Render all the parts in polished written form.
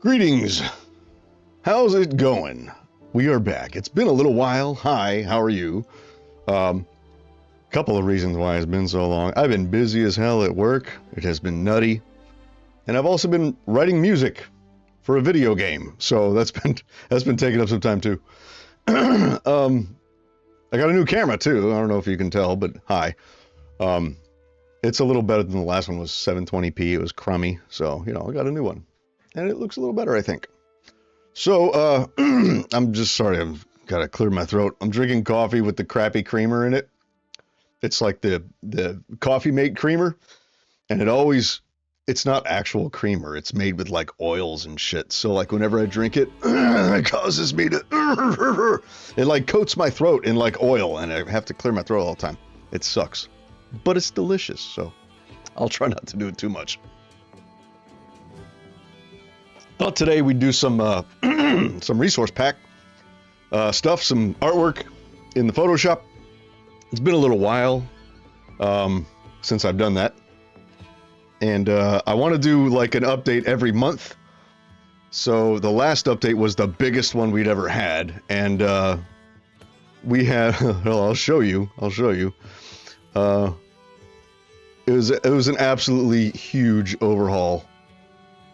Greetings. How's it going? We are back. It's been a little while. Hi, how are you? Couple of reasons why it's been so long. I've been busy as hell at work. It has been nutty. And I've also been writing music for a video game. So that's been taking up some time too. I got a new camera too. I don't know if you can tell, but hi. It's a little better than the last one was 720p. It was crummy. So, you know, I got a new one. And it looks a little better, I think. So, I'm just sorry, I've got to clear my throat. I'm drinking coffee with the crappy creamer in it. It's like the coffee mate creamer. And it's not actual creamer. It's made with like oils and shit. So like whenever I drink it, it causes me to, it like coats my throat in like oil and I have to clear my throat all the time. It sucks, but it's delicious. So I'll try not to do it too much. Thought today we'd do some resource pack stuff, some artwork in the Photoshop. It's been a little while since I've done that. And I want to do like an update every month. So the last update was the biggest one we'd ever had. And we had, well, I'll show you. It was an absolutely huge overhaul.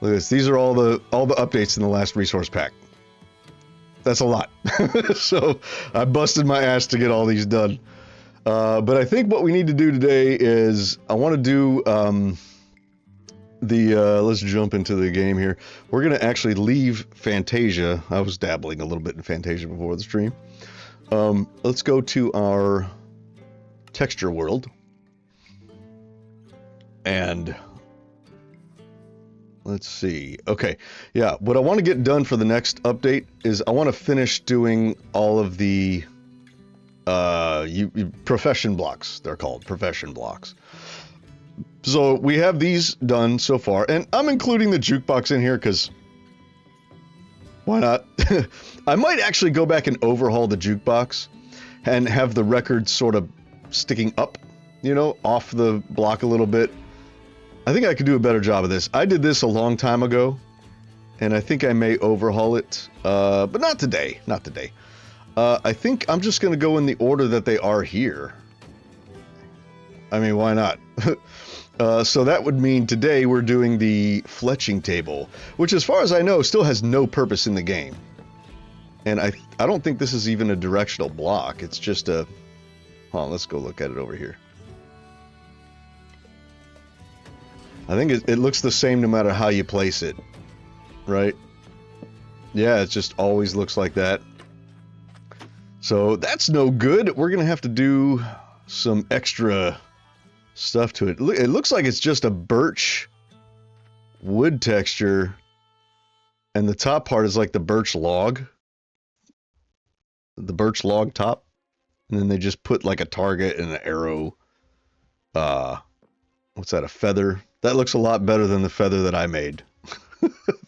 Look at this. These are all the updates in the last resource pack. That's a lot. So I busted my ass to get all these done. But I think what we need to do today is I want to do let's jump into the game here. We're going to actually leave Fantasia. I was dabbling a little bit in Fantasia before the stream. Let's go to our texture world. And let's see. Okay. Yeah. What I want to get done for the next update is I want to finish doing all of the profession blocks. They're called profession blocks. So we have these done so far, and I'm including the jukebox in here because why not? I might actually go back and overhaul the jukebox and have the record sort of sticking up, you know, off the block a little bit. I think I could do a better job of this. I did this a long time ago, and I think I may overhaul it, but not today. Not today. I think I'm just going to go in the order that they are here. I mean, why not? So that would mean today we're doing the fletching table, which as far as I know still has no purpose in the game. And I don't think this is even a directional block. It's just a... Hold on, let's go look at it over here. I think it looks the same no matter how you place it, right? Yeah, it just always looks like that. So that's no good. We're going to have to do some extra stuff to it. It looks like it's just a birch wood texture, and the top part is like the birch log top, and then they just put like a target and an arrow. What's that, a feather? That looks a lot better than the feather that I made.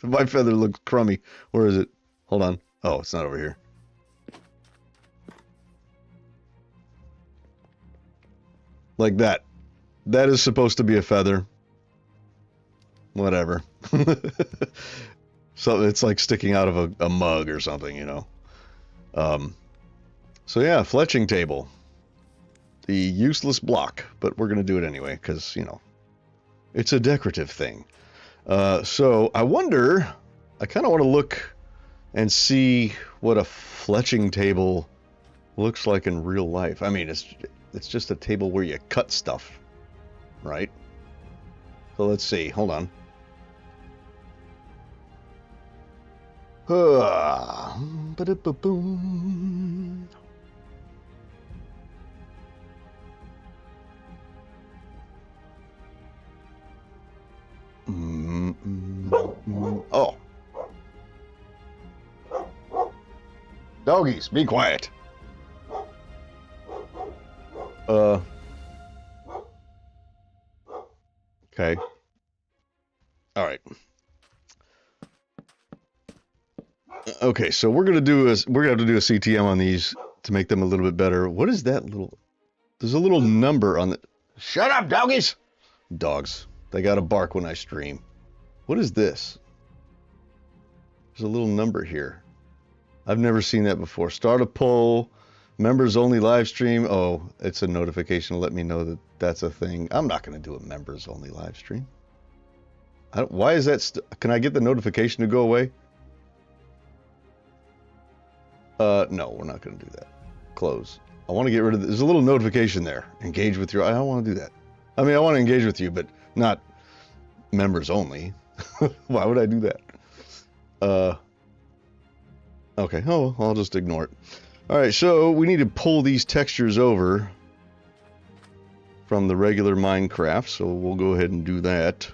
My feather looks crummy. Where is it? Hold on. Oh, it's not over here. Like that. That is supposed to be a feather. Whatever. So it's like sticking out of a mug or something, you know. So yeah, fletching table. The useless block, but we're going to do it anyway because, you know, it's a decorative thing. So I wonder, I kind of want to look and see what a fletching table looks like in real life. I mean, it's just a table where you cut stuff, right? So let's see. Hold on. Ba-da-ba-boom. Oh. Doggies, be quiet. Okay. All right. Okay, so we're gonna have to do a CTM on these to make them a little bit better. What is that little? There's a little number on the. Shut up, doggies! Dogs. They gotta bark when I stream. What is this? There's a little number here. I've never seen that before. Start a poll. Members only live stream. Oh, it's a notification to let me know that that's a thing. I'm not going to do a members only live stream. Why is that? Can I get the notification to go away? No, we're not going to do that. Close. I want to get rid of there's a little notification there. Engage with your. I don't want to do that. I mean, I want to engage with you, but not members only. Why would I do that? Okay. Oh, I'll just ignore it. All right. So we need to pull these textures over from the regular Minecraft. So we'll go ahead and do that.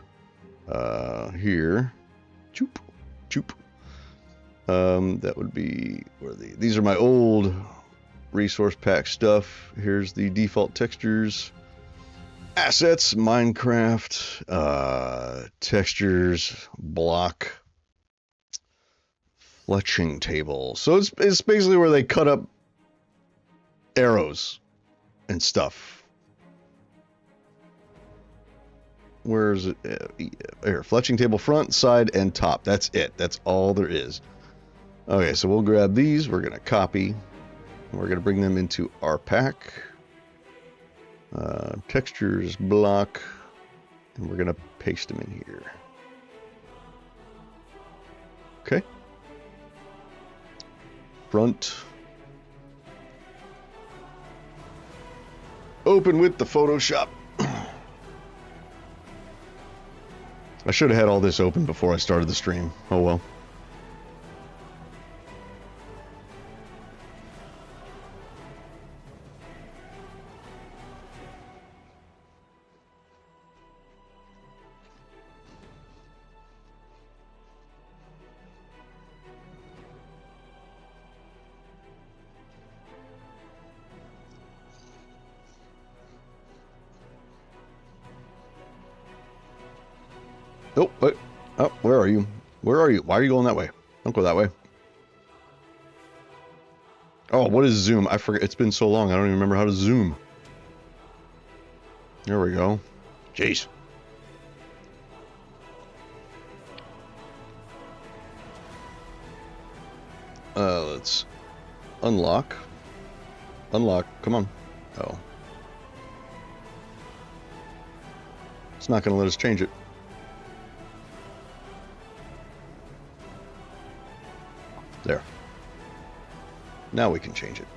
Here. Choop. Choop. That would be where these are my old resource pack stuff. Here's the default textures, assets, Minecraft, textures, block, fletching table. So it's basically where they cut up arrows and stuff. Where's it? Here, fletching table, front, side, and top. That's it. That's all there is. Okay, so we'll grab these. We're going to copy. We're going to bring them into our pack. Textures, block. And we're going to paste them in here. Okay. Front. Open with the Photoshop. I should have had all this open before I started the stream. Oh well. Oh, wait. Oh, where are you? Where are you? Why are you going that way? Don't go that way. Oh, what is zoom? I forget. It's been so long. I don't even remember how to zoom. There we go. Jeez. Let's unlock. Unlock. Come on. Oh. It's not going to let us change it. There. Now we can change it.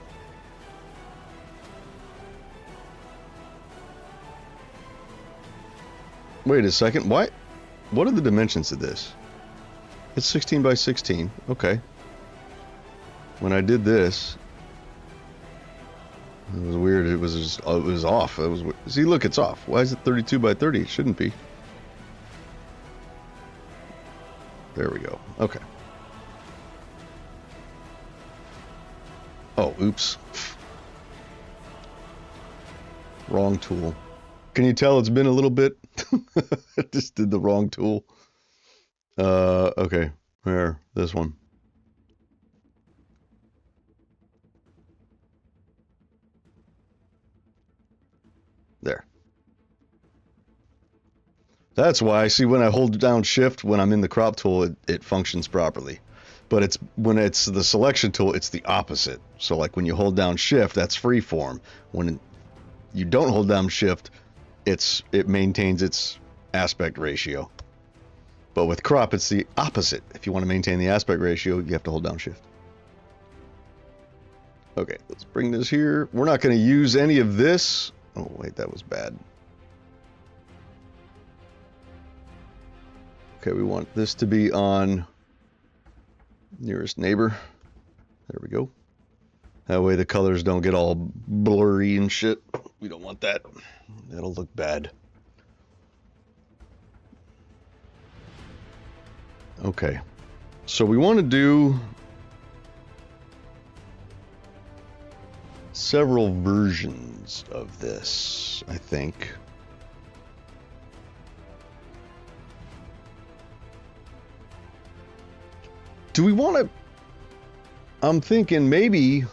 Wait a second. What are the dimensions of this? It's 16 by 16. Okay. When I did this, it was weird. It was off. It was. See, look, it's off. Why is it 32 by 30? It shouldn't be. There we go. Okay. Oh, oops. Wrong tool. Can you tell it's been a little bit? I just did the wrong tool. Okay. There. This one. There. That's why, see, when I hold down shift, when I'm in the crop tool, it functions properly. But it's when it's the selection tool, it's the opposite. So like when you hold down shift, that's freeform. When you don't hold down shift, it maintains its aspect ratio. But with crop, it's the opposite. If you want to maintain the aspect ratio, you have to hold down shift. Okay, let's bring this here. We're not going to use any of this. Oh, wait, that was bad. Okay, we want this to be on nearest neighbor. There we go. That way the colors don't get all blurry and shit. We don't want that. That'll look bad. Okay. So we want to do several versions of this, I think. Do we want to... I'm thinking maybe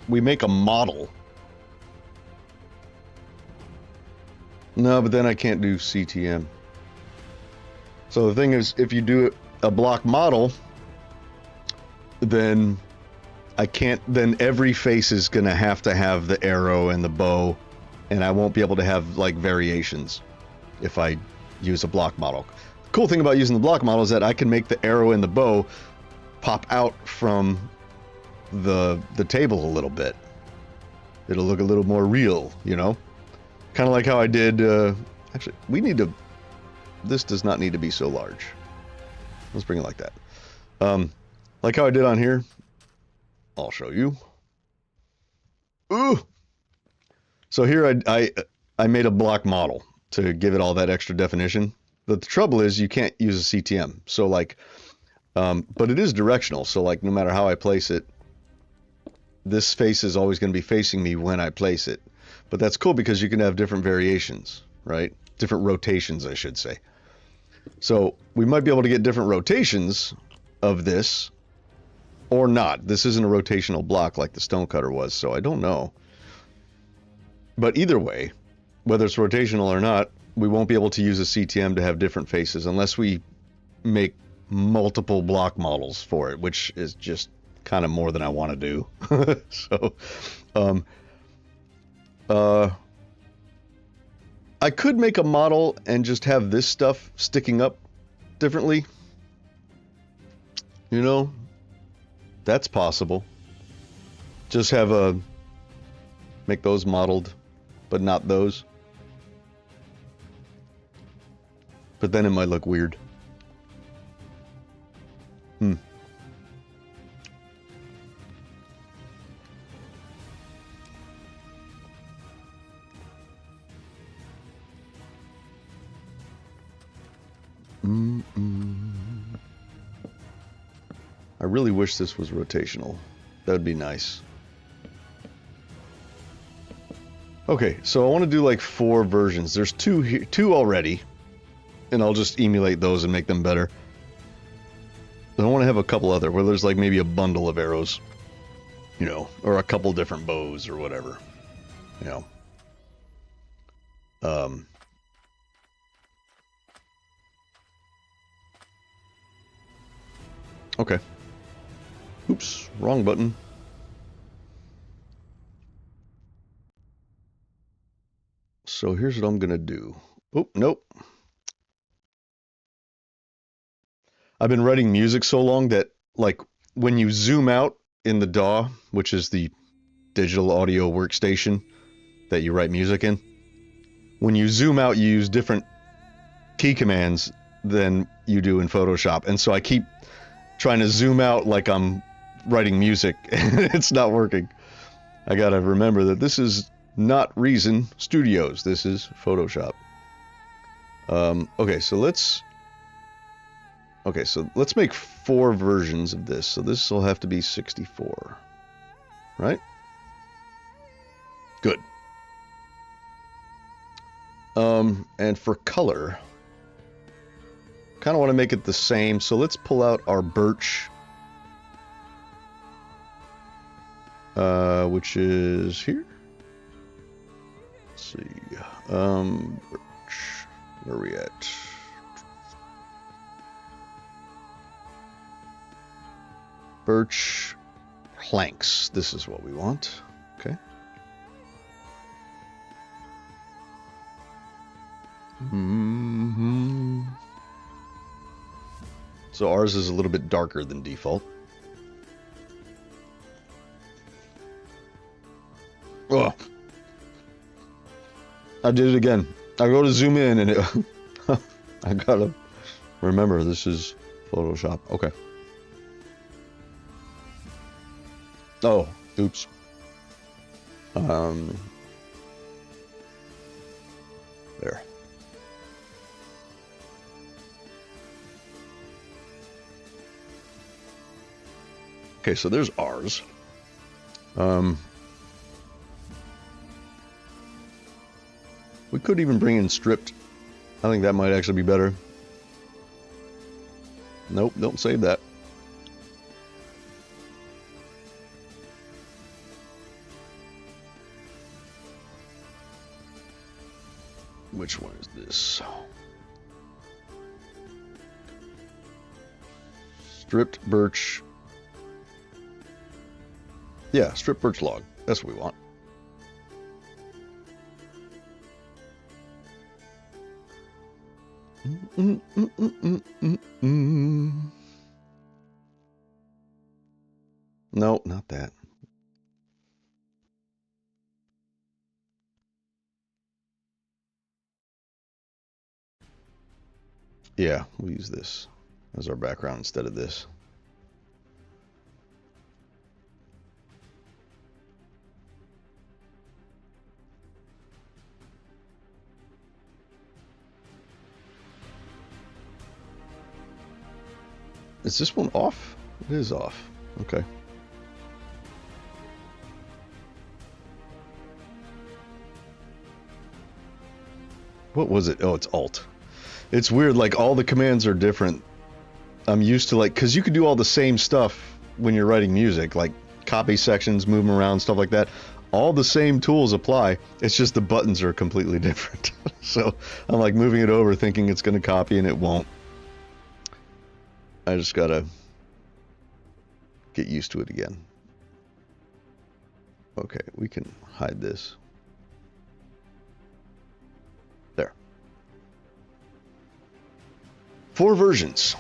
we make a model. No, but then I can't do CTM. So the thing is, if you do a block model, then I can't, then every face is gonna have the arrow and the bow, and I won't be able to have like variations if I use a block model. The cool thing about using the block model is that I can make the arrow and the bow pop out from the table a little bit. It'll look a little more real, you know? Kind of like how I did, actually, this does not need to be so large. Let's bring it like that. Like how I did on here. I'll show you. Ooh! So here I made a block model to give it all that extra definition. But the trouble is you can't use a CTM. So like, but it is directional. So like no matter how I place it, this face is always going to be facing me when I place it. But that's cool because you can have different variations, right? Different rotations, I should say. So we might be able to get different rotations of this or not. This isn't a rotational block like the stonecutter was, so I don't know. But either way, whether it's rotational or not, we won't be able to use a CTM to have different faces unless we make multiple block models for it, which is just kind of more than I want to do. So, I could make a model and just have this stuff sticking up differently. You know, that's possible. Just have make those modeled, but not those. But then it might look weird. I really wish this was rotational. That would be nice. Okay, so I want to do like 4 versions. There's 2 already, and I'll just emulate those and make them better. I want to have a couple other where there's like maybe a bundle of arrows, you know, or a couple different bows or whatever, you know. Okay. Oops, wrong button. So here's what I'm gonna do. Oh, nope. I've been writing music so long that, like, when you zoom out in the DAW, which is the digital audio workstation that you write music in, when you zoom out, you use different key commands than you do in Photoshop. And so I keep trying to zoom out like I'm writing music, and it's not working. I gotta remember that this is not Reason Studios. This is Photoshop. Okay, so let's make 4 versions of this. So this will have to be 64, right? Good. And for color, kind of want to make it the same. So let's pull out our birch, which is here. Let's see. Birch. Where are we at? Birch planks. This is what we want. Okay. So ours is a little bit darker than default. Oh, I did it again. I go to zoom in and it I gotta remember this is Photoshop. Okay. Oh, oops. There. Okay, so there's ours. We could even bring in stripped. I think that might actually be better. Nope, don't save that. Which one is this? Stripped birch Yeah, strip birch log. That's what we want. No, not that. Yeah, we'll use this as our background instead of this. Is this one off? It is off. Okay. What was it? Oh, it's Alt. It's weird, like all the commands are different. I'm used to like, because you can do all the same stuff when you're writing music, like copy sections, move them around, stuff like that. All the same tools apply. It's just the buttons are completely different. So I'm like moving it over thinking it's going to copy and it won't. I just got to get used to it again. Okay, we can hide this. There. 4 versions.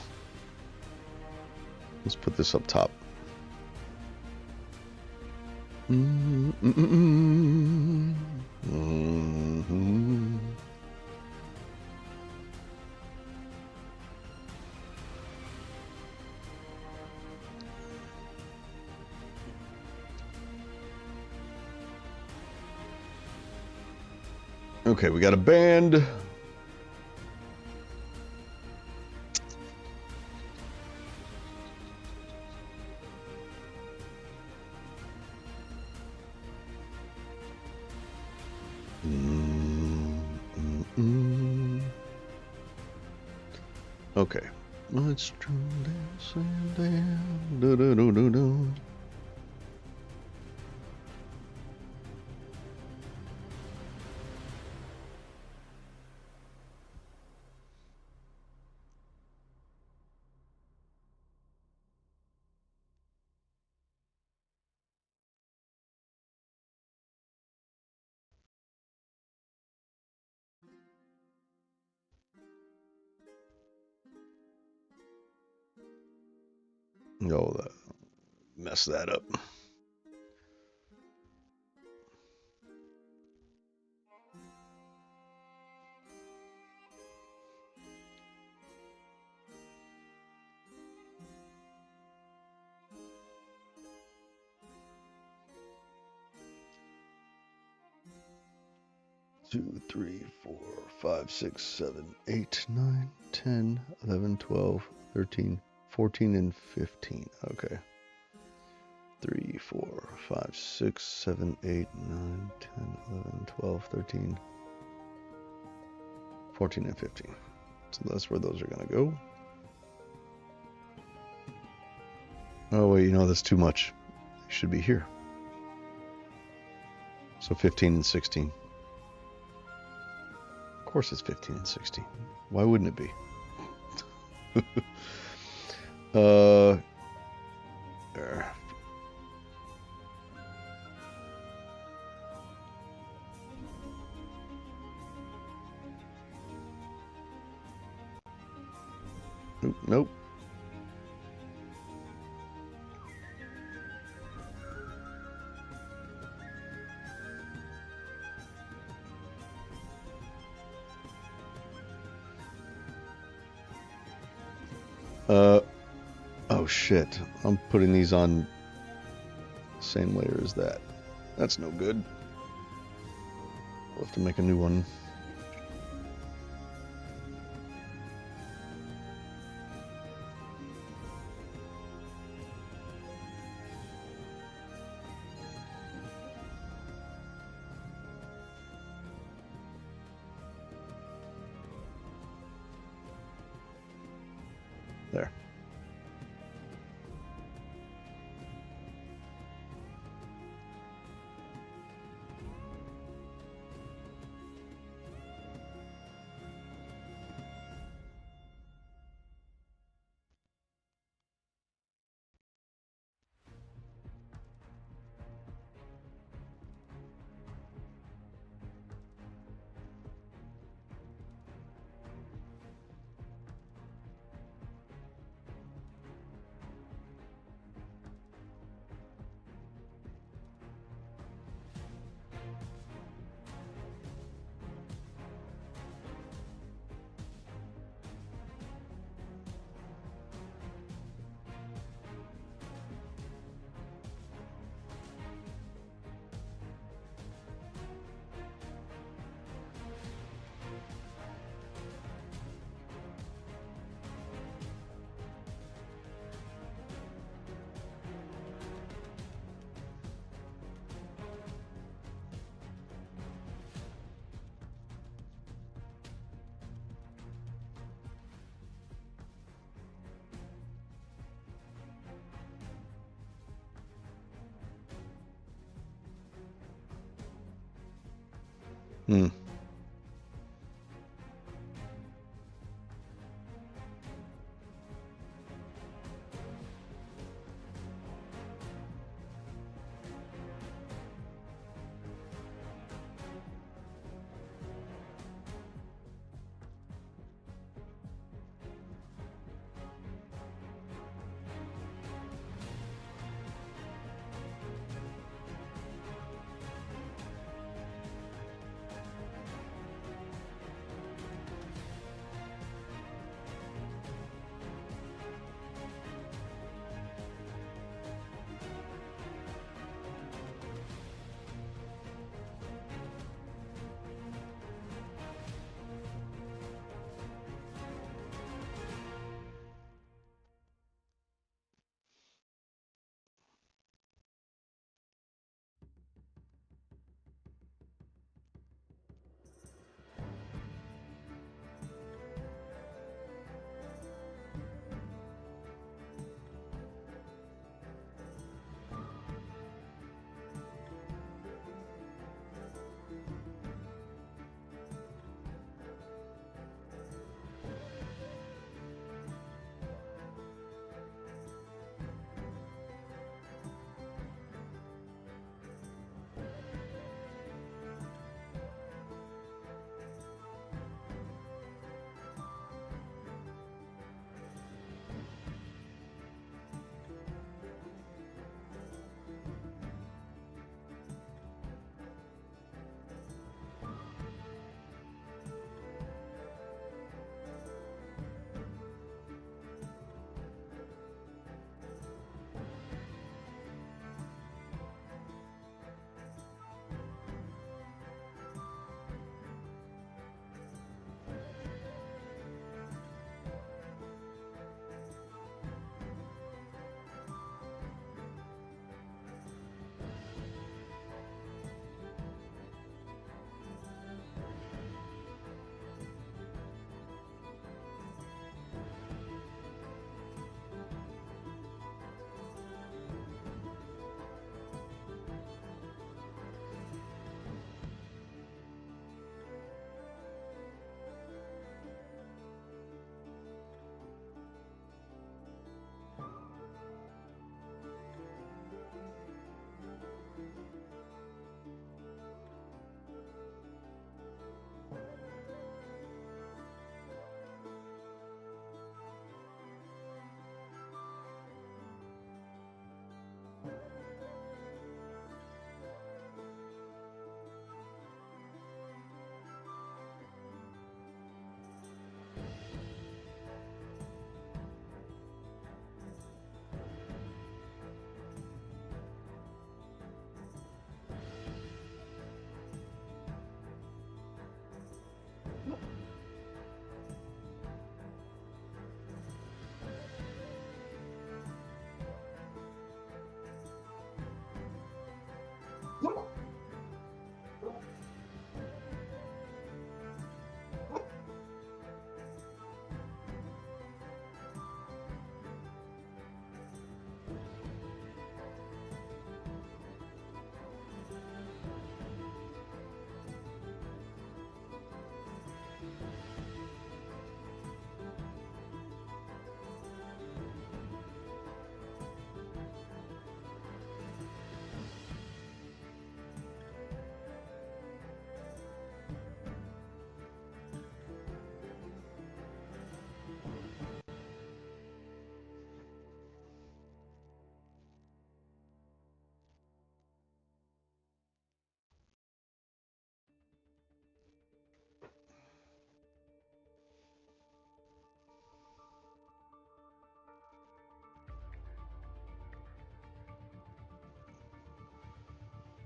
Let's put this up top. Okay, we got a band. Okay, let's do this and then do do do do do. Oh, mess that up. Two, 3, 4, 5, 6, 7, 8, 9, 10, 11, 12, 13, 14, and 15. Okay. 3, 4, 5, 6, 7, 8, 9, 10, 11, 12, 13, 14, and 15. So that's where those are going to go. Oh, wait, that's too much. It should be here. So 15 and 16. Of course it's 15 and 16. Why wouldn't it be? There. Nope. Oh shit. I'm putting these on the same layer as that. That's no good. We'll have to make a new one. There. Hmm.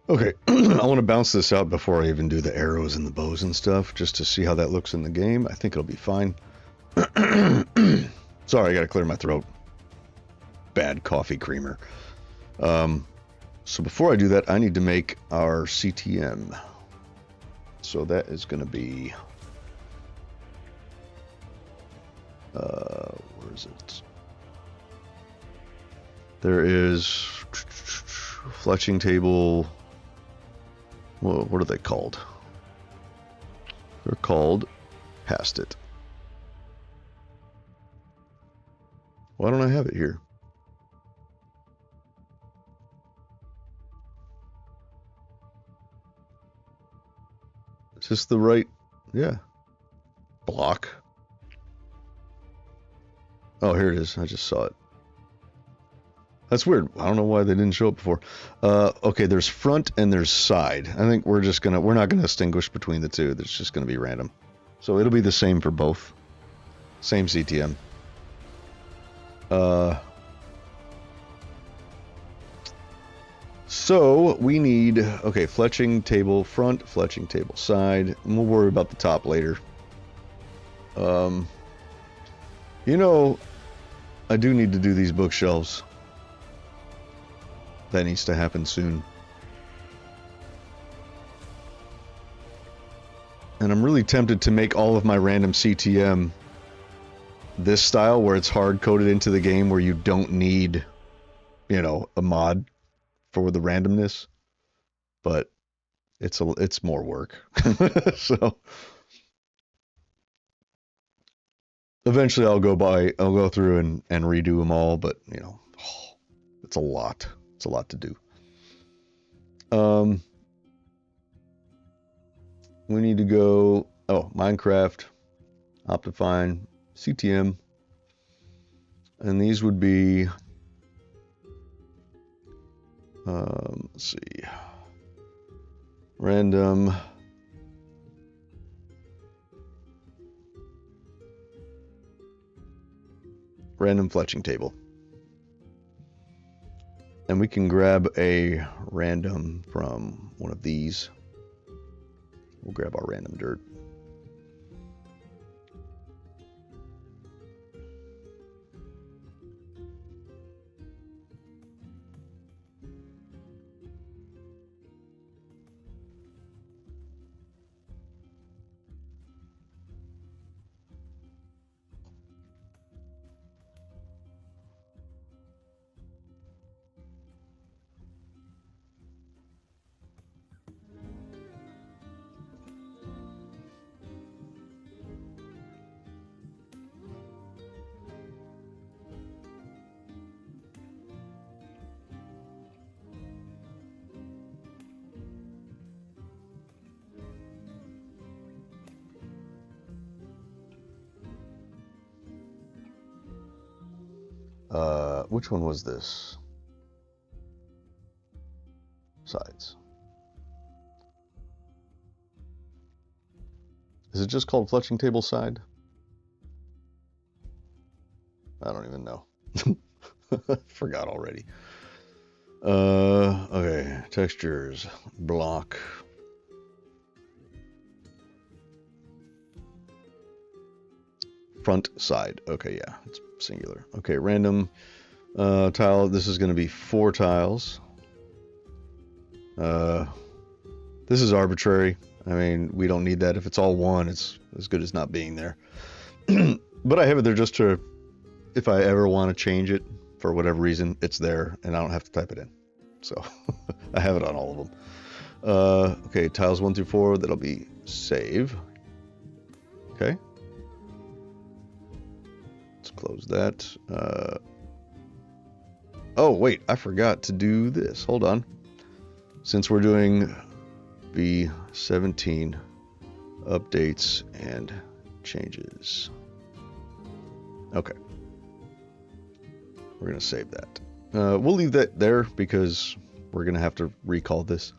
Okay, I want to bounce this out before I even do the arrows and the bows and stuff, just to see how that looks in the game. I think it'll be fine. Sorry, I gotta clear my throat. Bad coffee creamer. So before I do that, I need to make our CTM. So that is going to be... where is it? There is fletching table. What are they called? They're called Past It. Why don't I have it here? Is this the right? Yeah. Block. Oh, here it is. I just saw it. That's weird. I don't know why they didn't show up before. Okay, there's front and there's side. I think we're not gonna distinguish between the two. It's just gonna be random. So it'll be the same for both. Same CTM. So we need, okay, fletching table front, fletching table side, and we'll worry about the top later. You know, I do need to do these bookshelves. That needs to happen soon. And I'm really tempted to make all of my random CTM this style, where it's hard coded into the game, where you don't need, you know, a mod for the randomness, but it's more work. So eventually I'll go through and redo them all, but you know, it's a lot. It's a lot to do. We need to go, Minecraft, Optifine, CTM, and these would be, let's see, random, fletching table. And we can grab a random from one of these. We'll grab our random dirt. Which one was this? Sides. Is it just called fletching table side? I don't even know. Forgot already. Okay, textures, block. Front side. Okay, yeah, it's singular. Okay, random tile. This is going to be 4 tiles. This is arbitrary. I mean, we don't need that. If it's all 1, it's as good as not being there. But I have it there just to, if I ever want to change it for whatever reason, it's there and I don't have to type it in. So I have it on all of them. Okay, tiles 1 through 4, that'll be save. Okay. Let's close that. Oh, wait, I forgot to do this. Hold on. Since we're doing V17 updates and changes. Okay. We're going to save that. We'll leave that there because we're going to have to recall this.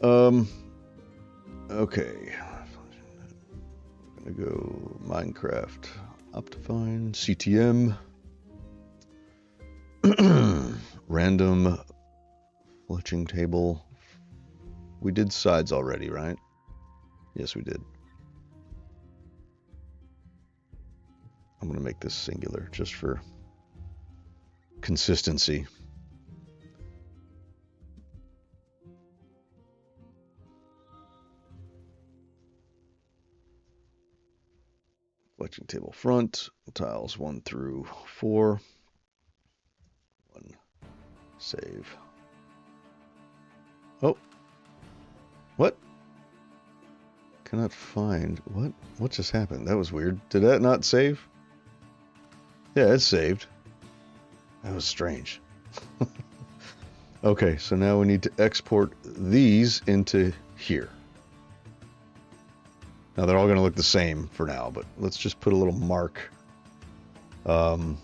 Okay. I'm going to go Minecraft, Optifine, CTM, random fletching table. We did sides already, right? Yes, we did. I'm going to make this singular just for consistency. Fletching table front, tiles 1 through 4. 1, save. Oh. What? Cannot find... What? What just happened? That was weird. Did that not save? Yeah, it's saved. That was strange. Okay, so now we need to export these into here. Now they're all going to look the same for now, but let's just put a little mark. Yeah,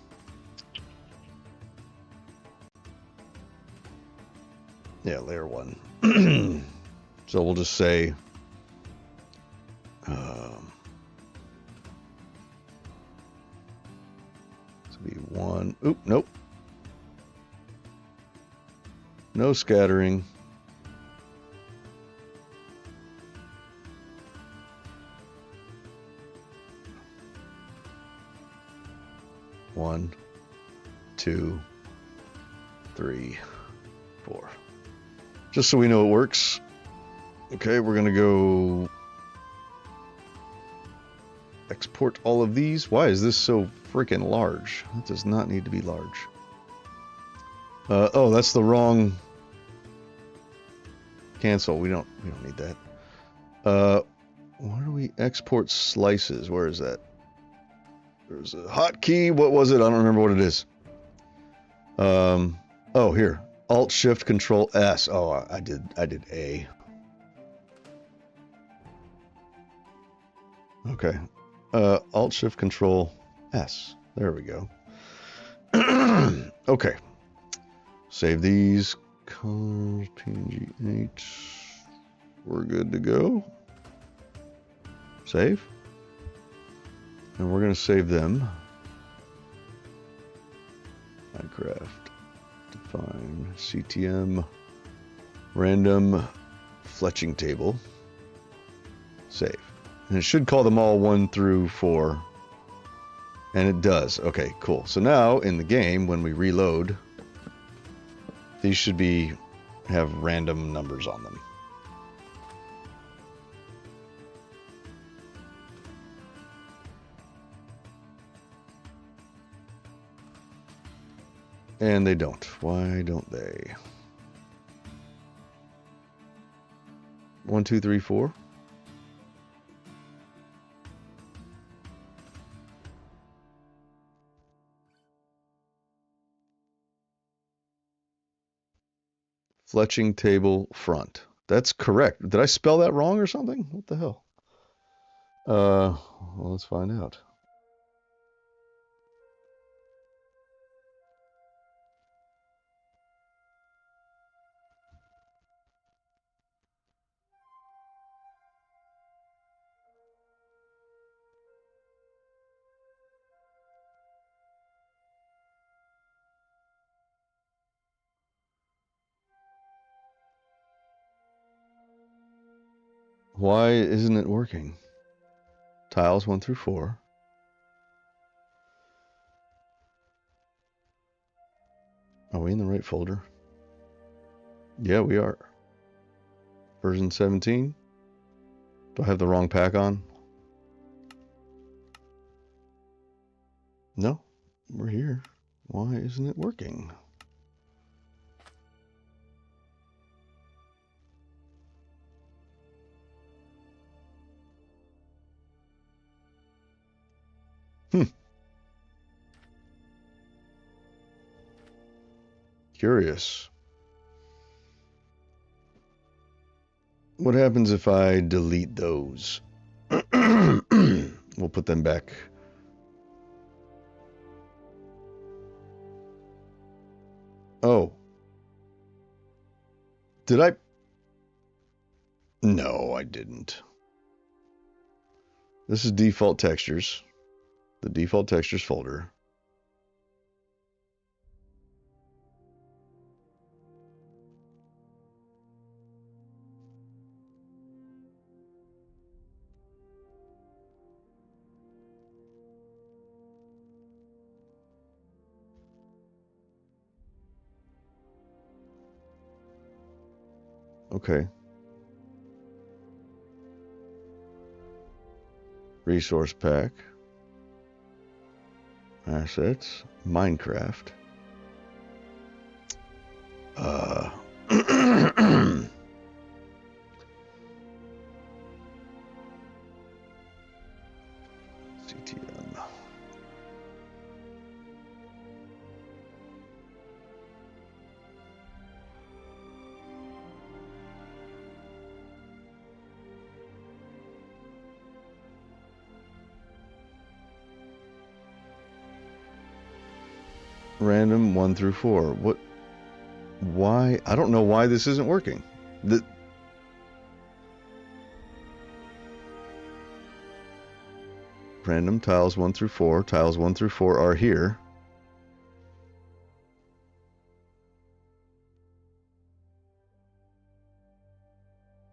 layer 1. So we'll just say this will be 1. Oop, nope. No scattering. One, 2, 3, 4. Just so we know it works. Okay, we're gonna go export all of these. Why is this so freaking large? It does not need to be large. Oh, that's the wrong. Cancel. We don't need that. Where do we export slices? Where is that? There's a hotkey. What was it? I don't remember what it is. Oh, here. Alt Shift Control S. Oh, I did A. Okay. Alt Shift Control S. There we go. Okay. Save these. Colors, PNG 8. We're good to go. Save. And we're going to save them. Minecraft. Define. CTM. Random fletching table. Save. And it should call them all 1 through 4. And it does. Okay, cool. So now in the game, when we reload, these should have random numbers on them. And they don't. Why don't they? 1, 2, 3, 4. Fletching table front. That's correct. Did I spell that wrong or something? What the hell? Well, let's find out. Why isn't it working? Tiles 1 through 4. Are we in the right folder? Yeah, we are. Version 17. Do I have the wrong pack on? No, we're here. Why isn't it working? Curious. What happens if I delete those? We'll put them back. Oh. Did I? No, I didn't. This is default textures. The default textures folder. Okay. Resource pack. Assets. Minecraft. TM. Random 1 through 4. What? Why? I don't know why this isn't working. Random tiles 1 through 4. Tiles 1 through 4 are here.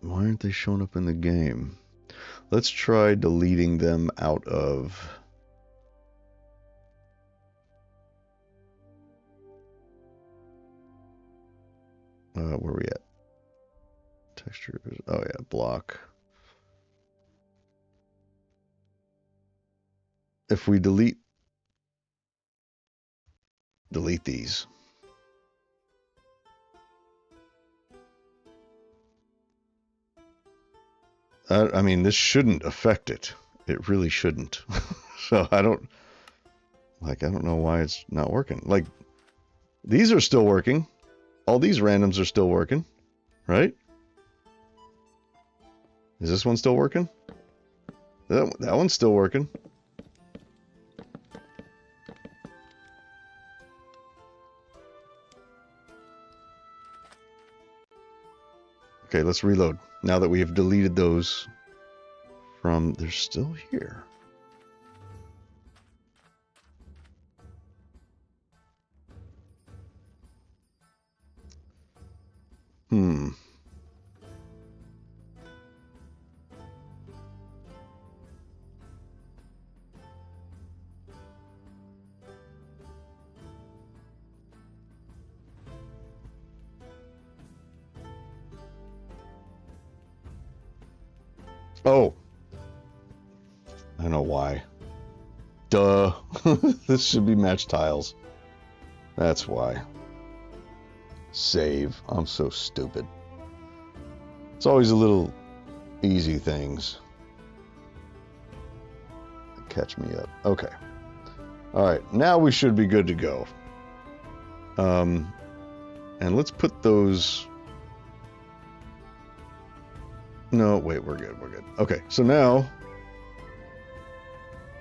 Why aren't they showing up in the game? Let's try deleting them out of... where are we at? Textures. Oh yeah, block. If we delete these. I mean, this shouldn't affect it. It really shouldn't. So I don't know why it's not working. Like, these are still working. All these randoms are still working, right? Is this one still working? That one's still working. Okay, let's reload. Now that we have deleted those from... They're still here. Oh. I know why. Duh. This should be match tiles. That's why. Save. I'm so stupid. It's always a little easy things. Catch me up. Okay. Alright, now we should be good to go. And let's put those... No, wait, we're good, we're good. Okay, so now...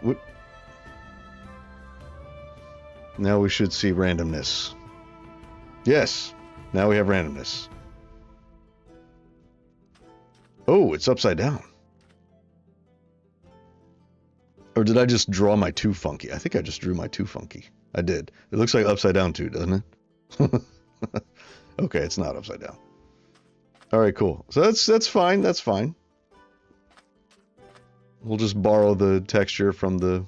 What? Now we should see randomness. Yes, now we have randomness. Oh, it's upside down. Or did I just draw my too funky? I think I just drew my too funky. I did. It looks like upside down too, doesn't it? Okay, it's not upside down. All right, cool. So that's fine. That's fine. We'll just borrow the texture from that.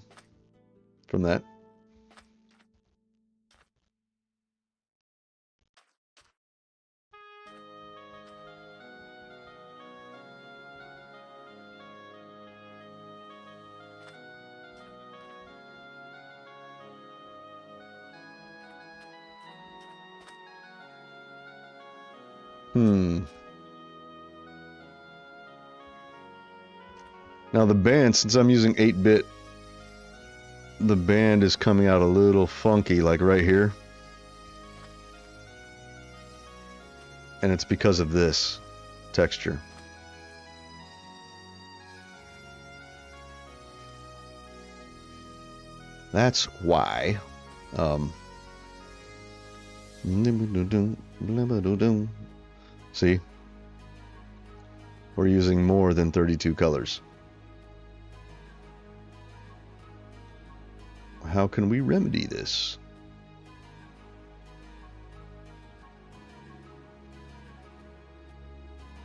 Now the band, since I'm using 8-bit, the band is coming out a little funky, like right here. And it's because of this texture. That's why. See? We're using more than 32 colors. How can we remedy this?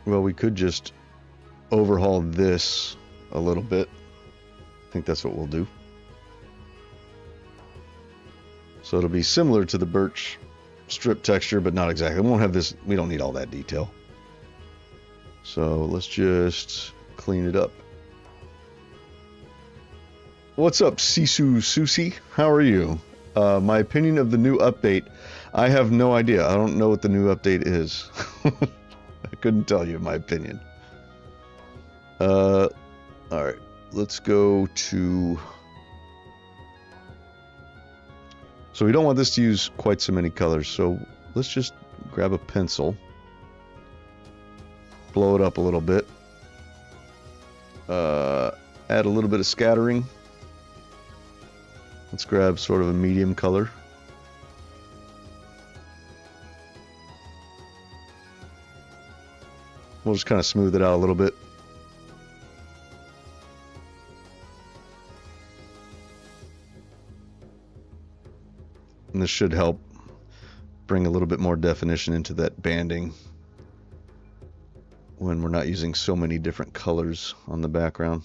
Well, we could just overhaul this a little bit. I think that's what we'll do. So it'll be similar to the birch strip texture, but not exactly. We won't have this, we don't need all that detail. So let's just clean it up. What's up, Sisu Susi? How are you? My opinion of the new update. I have no idea. I don't know what the new update is. I couldn't tell you my opinion. Alright. Let's go to So we don't want this to use quite so many colors. So let's just grab a pencil, blow it up a little bit, add a little bit of scattering. Let's grab sort of a medium color. We'll just kind of smooth it out a little bit. And this should help bring a little bit more definition into that banding when we're not using so many different colors on the background.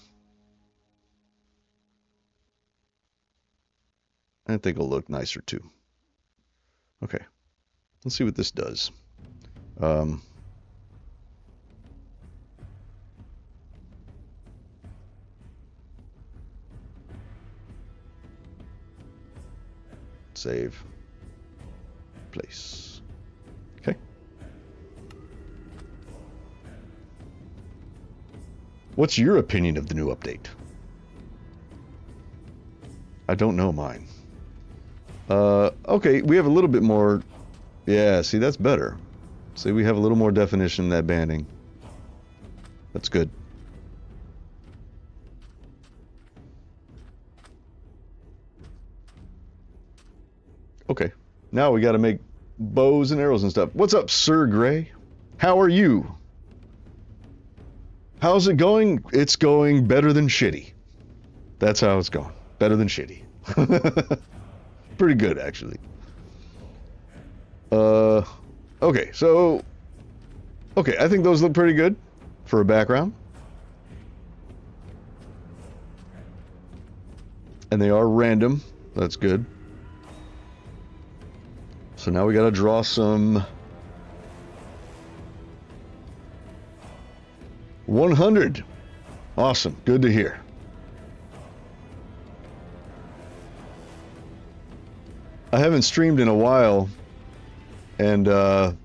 I think it'll look nicer too. Okay, let's see what this does. Save. Place. Okay. What's your opinion of the new update? I don't know mine. Okay, we have a little bit more. Yeah, see, that's better. See, we have a little more definition in that banding. That's good. Okay, now we got to make bows and arrows and stuff. What's up, Sir Gray? How are you? How's it going? It's going better than shitty. That's how it's going. Better than shitty. Pretty good, actually. Okay, so... Okay, I think those look pretty good for a background. And they are random. That's good. So now we gotta draw some 100. Awesome, good to hear. I haven't streamed in a while, and I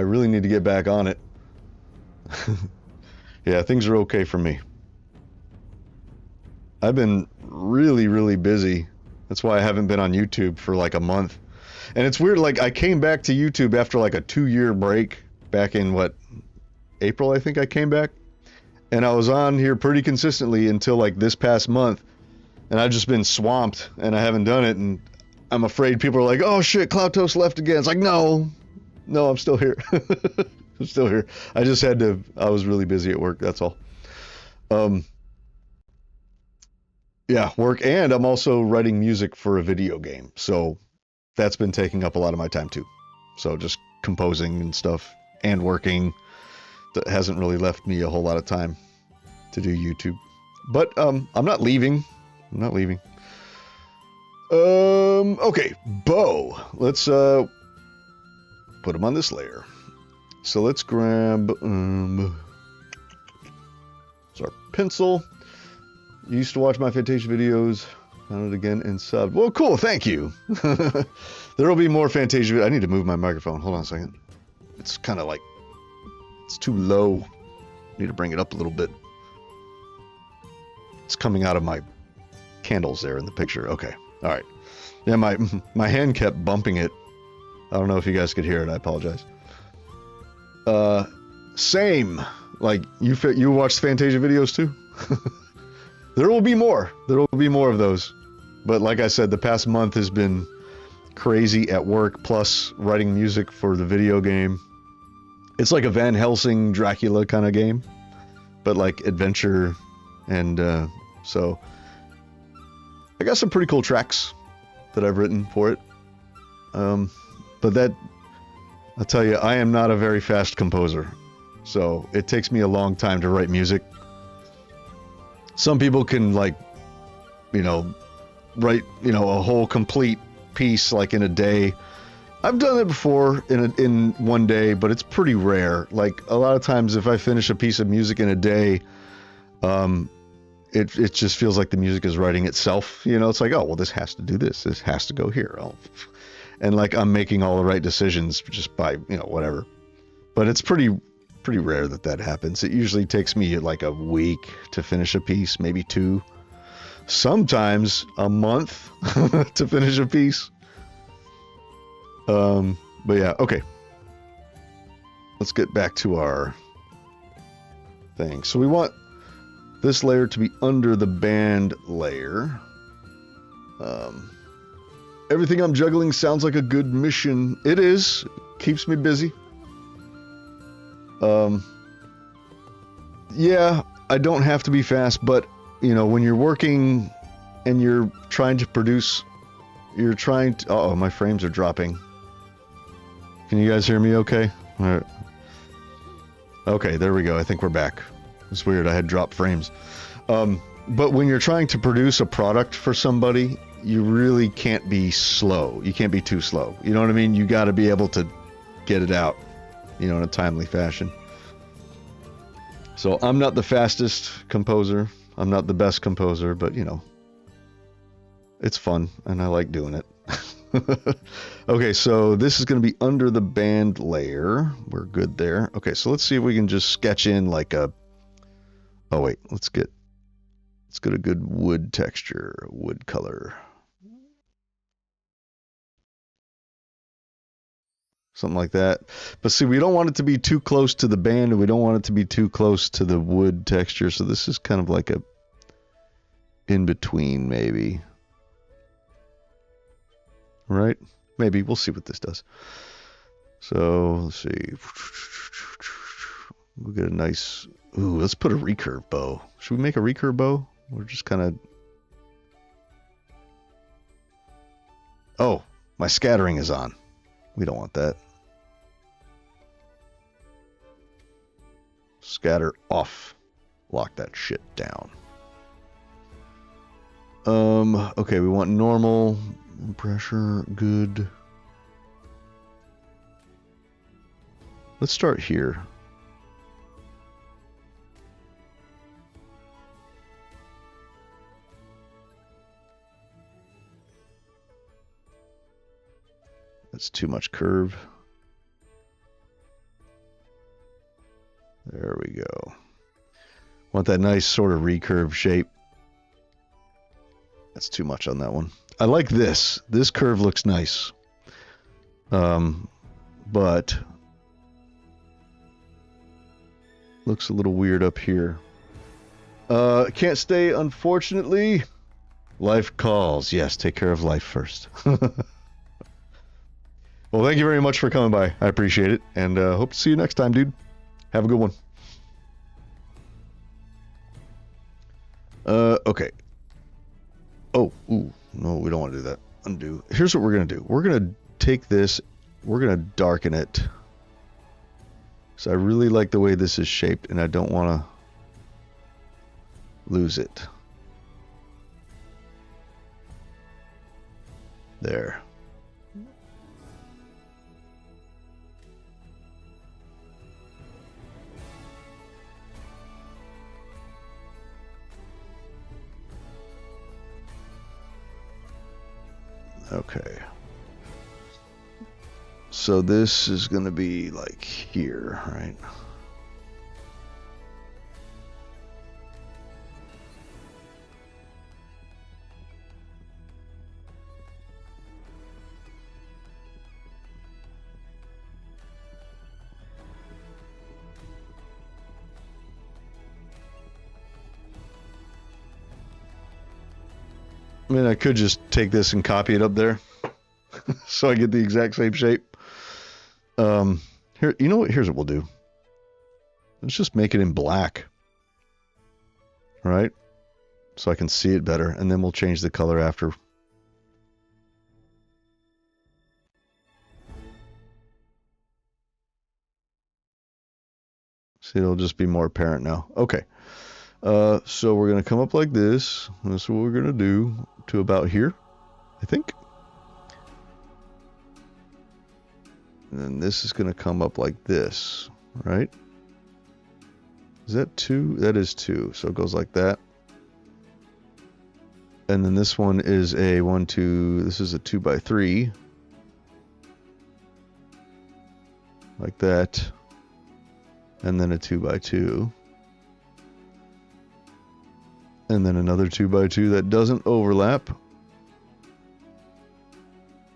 really need to get back on it. Yeah, things are okay for me. I've been really busy. That's why I haven't been on YouTube for like a month. And it's weird, like I came back to YouTube after like a 2-year break back in what, April, I think I came back. And I was on here pretty consistently until like this past month. And I've just been swamped and I haven't done it. And I'm afraid people are like, oh shit, Cloud Toast left again. It's like, no, I'm still here. I'm still here. I just had to, I was really busy at work, that's all. Yeah, work, and I'm also writing music for a video game. So that's been taking up a lot of my time too. So just composing and stuff and working. That hasn't really left me a whole lot of time to do YouTube. But I'm not leaving. I'm not leaving. Okay, bow. Let's put them on this layer. So let's grab it's our pencil. You used to watch my Fantasia videos. Found it again and subbed. Well, cool. Thank you. There will be more Fantasia. I need to move my microphone. Hold on a second. It's kind of like it's too low. I need to bring it up a little bit. It's coming out of my candles there in the picture. Okay. All right. Yeah, my hand kept bumping it. I don't know if you guys could hear it. I apologize. Same. Like you watched Fantasia videos too? There will be more. There will be more of those. But like I said, the past month has been crazy at work, plus writing music for the video game. It's like a Van Helsing Dracula kind of game, but like adventure. And so I got some pretty cool tracks that I've written for it. But that, I'll tell you, I am not a very fast composer. So it takes me a long time to write music. Some people can, like, you know, write, you know, a whole complete piece like in a day. I've done it before in one day, but it's pretty rare. Like a lot of times if I finish a piece of music in a day, it just feels like the music is writing itself. You know, it's like, oh, well, this has to do this. This has to go here. Oh. And like I'm making all the right decisions just by, you know, whatever. But it's pretty rare that happens. It usually takes me like a week to finish a piece, maybe 2. sometimes a month to finish a piece. But yeah, okay. Let's get back to our thing. So we want this layer to be under the band layer. Everything I'm juggling sounds like a good mission. It is. Keeps me busy. Yeah, I don't have to be fast, but, you know, when you're working and you're trying to produce, you're trying to... Uh-oh, my frames are dropping. Can you guys hear me okay? All right. Okay, there we go. I think we're back. It's weird. I had dropped frames. But when you're trying to produce a product for somebody, you really can't be slow. You can't be too slow. You know what I mean? You got to be able to get it out, you know, in a timely fashion. So I'm not the fastest composer. I'm not the best composer, but, you know, it's fun, and I like doing it. Okay, so this is going to be under the band layer. We're good there. Okay, so let's see if we can just sketch in like a... Oh, wait, let's get a good wood texture, wood color. Something like that. But see, we don't want it to be too close to the band, and we don't want it to be too close to the wood texture. So this is kind of like a in-between, maybe. Right? Maybe. We'll see what this does. So, let's see. We'll get a nice... Ooh, let's put a recurve bow. Should we make a recurve bow? We're just kind of... Oh, my scattering is on. We don't want that. Scatter off. Lock that shit down. Okay, we want normal pressure, good. Let's start here. That's too much curve. There we go. Want that nice sort of recurve shape. That's too much on that one. I like this. This curve looks nice. But looks a little weird up here. Can't stay, unfortunately. Life calls. Yes, take care of life first. Well, thank you very much for coming by. I appreciate it. And hope to see you next time, dude. Have a good one. Okay. Oh, ooh. No, we don't want to do that. Undo. Here's what we're going to do. We're going to take this. We're going to darken it. So I really like the way this is shaped, and I don't want to lose it. There. Okay. So this is going to be like here, right? I mean, I could just take this and copy it up there so I get the exact same shape. Here, you know what? Here's what we'll do. Let's just make it in black. All right? So I can see it better, and then we'll change the color after. See, it'll just be more apparent now. Okay. So we're going to come up like this. That's what we're going to do to about here, I think. And then this is going to come up like this, right? Is that 2? That is 2. So it goes like that. And then this one is a 1, 2. This is a 2 by 3. Like that. And then a 2 by 2. And then another 2x2 that doesn't overlap.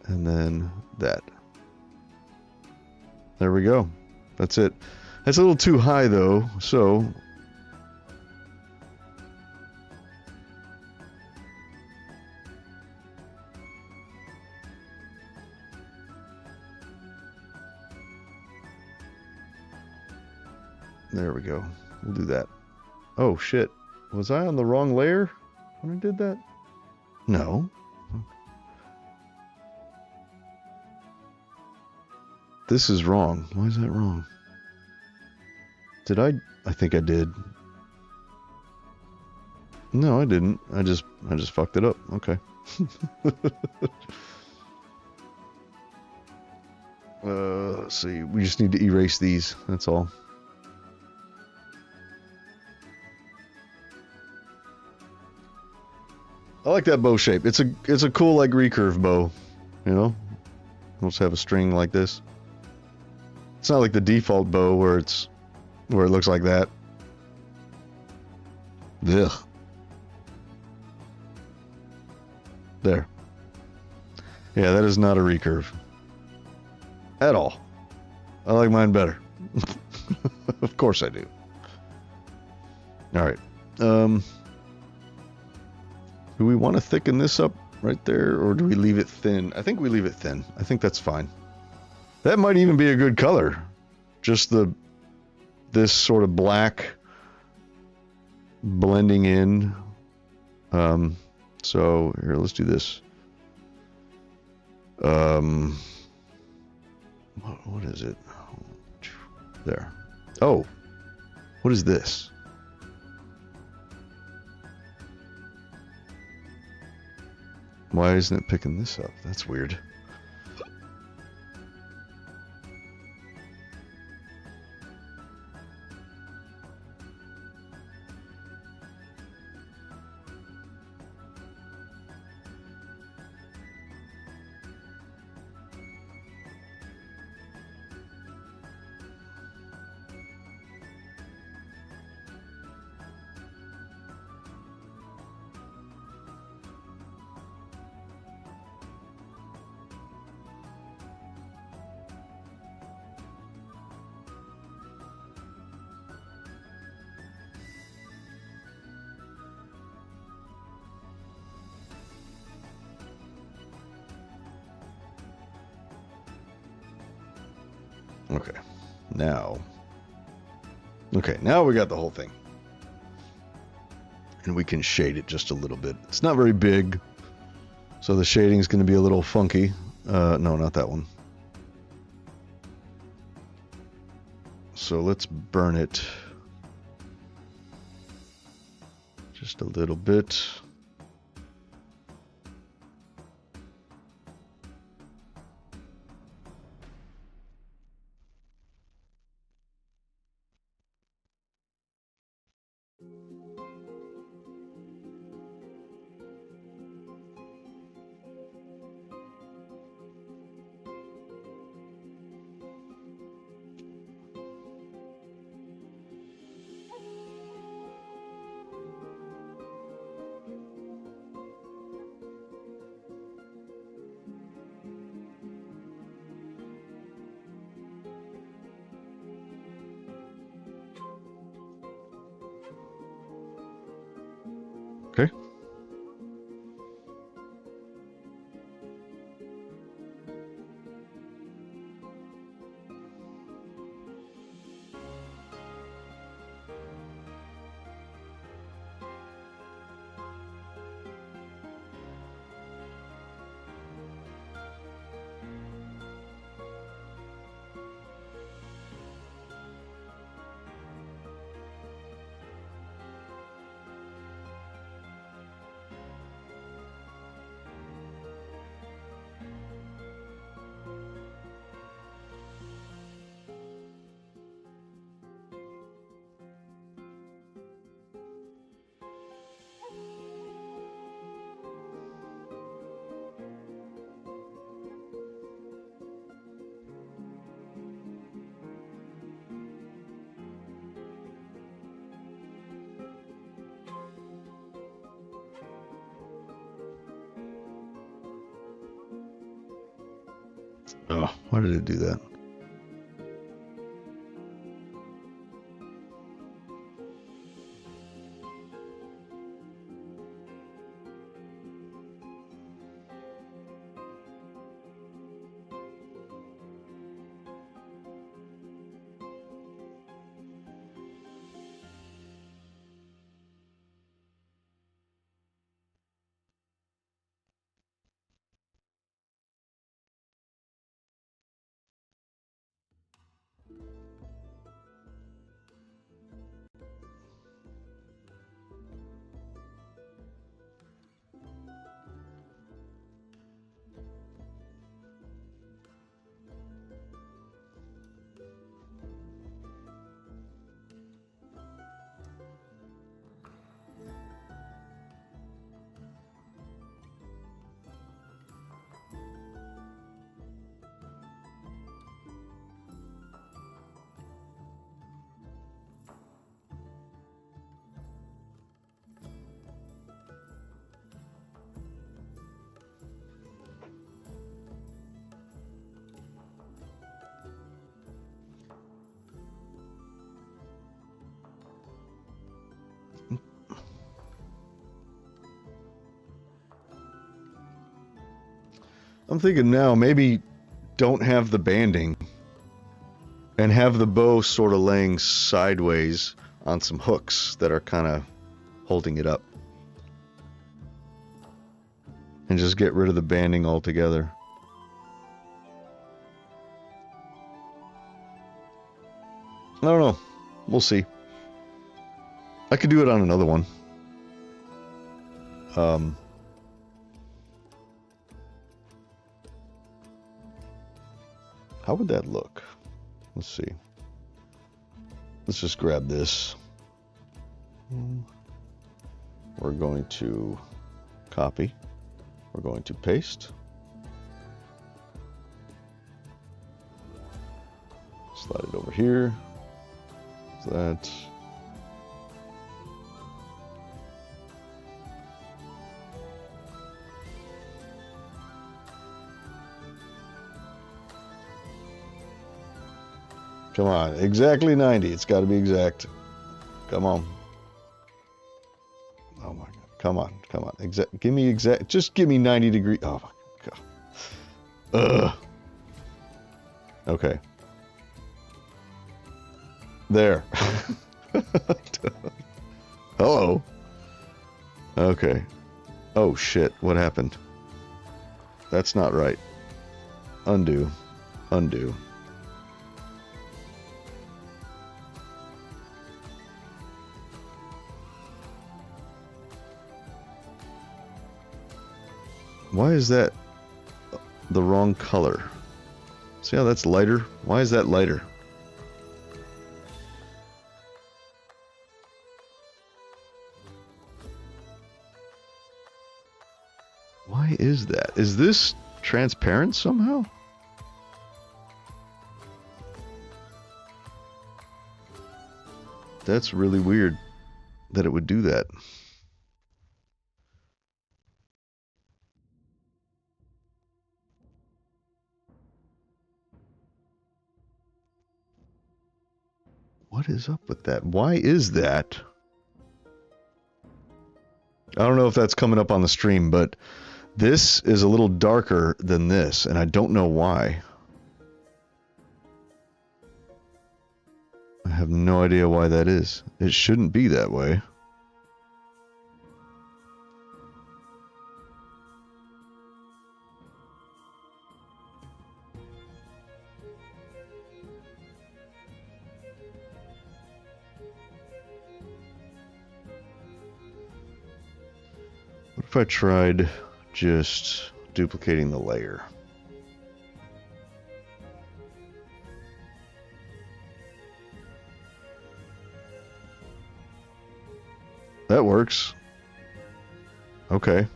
And then that. There we go. That's it. That's a little too high though, so there we go. We'll do that. Oh shit. Was I on the wrong layer when I did that? No. This is wrong. Why is that wrong? Did I think I did. No, I didn't. I just fucked it up. Okay. Let's see. We just need to erase these. That's all. I like that bow shape. It's a cool like recurve bow, you know. Let's have a string like this. It's not like the default bow where it looks like that. Ugh. There. Yeah, that is not a recurve. At all. I like mine better. Of course I do. Alright. Do we want to thicken this up right there, or do we leave it thin? I think we leave it thin. I think that's fine. That might even be a good color. Just this sort of black blending in. So here, let's do this. What is it? There. Oh, what is this? Why isn't it picking this up? That's weird. Okay, now we got the whole thing. And we can shade it just a little bit. It's not very big, so the shading is going to be a little funky. No, not that one. So let's burn it just a little bit. Okay. Oh, why did it do that? I'm thinking now maybe don't have the banding and have the bow sort of laying sideways on some hooks that are kind of holding it up. And just get rid of the banding altogether. I don't know. We'll see. I could do it on another one. How would that look? Let's see. Let's just grab this. We're going to copy. We're going to paste. Slide it over here. That. Come on, exactly 90. It's got to be exact. Come on. Oh my God. Come on, come on. Exact. Give me exact. Just give me 90 degrees. Oh my God. Ugh. Okay. There. Hello. Okay. Oh shit. What happened? That's not right. Undo. Undo. Why is that the wrong color? See how that's lighter? Why is that lighter? Why is that? Is this transparent somehow? That's really weird that it would do that. What is up with that? Why is that? I don't know if that's coming up on the stream, but this is a little darker than this, and I don't know why. I have no idea why that is. It shouldn't be that way. What if I tried just duplicating the layer? That works. Okay.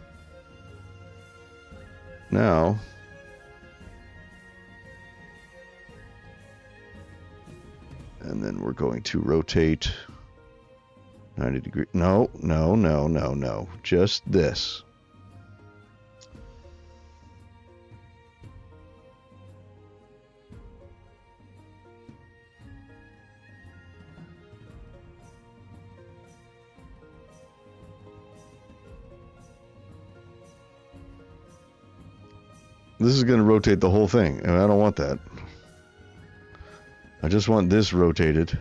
Now, and then we're going to rotate 90 degrees. No, no, no, no, no. Just this. This is going to rotate the whole thing, and I don't want that. I just want this rotated.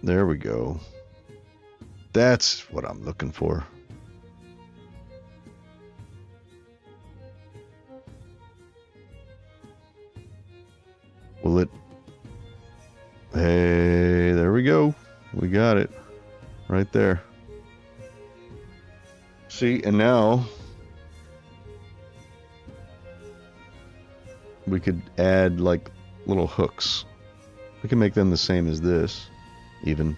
There we go. That's what I'm looking for. Will it? Hey, there we go. We got it. Right there. See, and now we could add like little hooks. We can make them the same as this, even.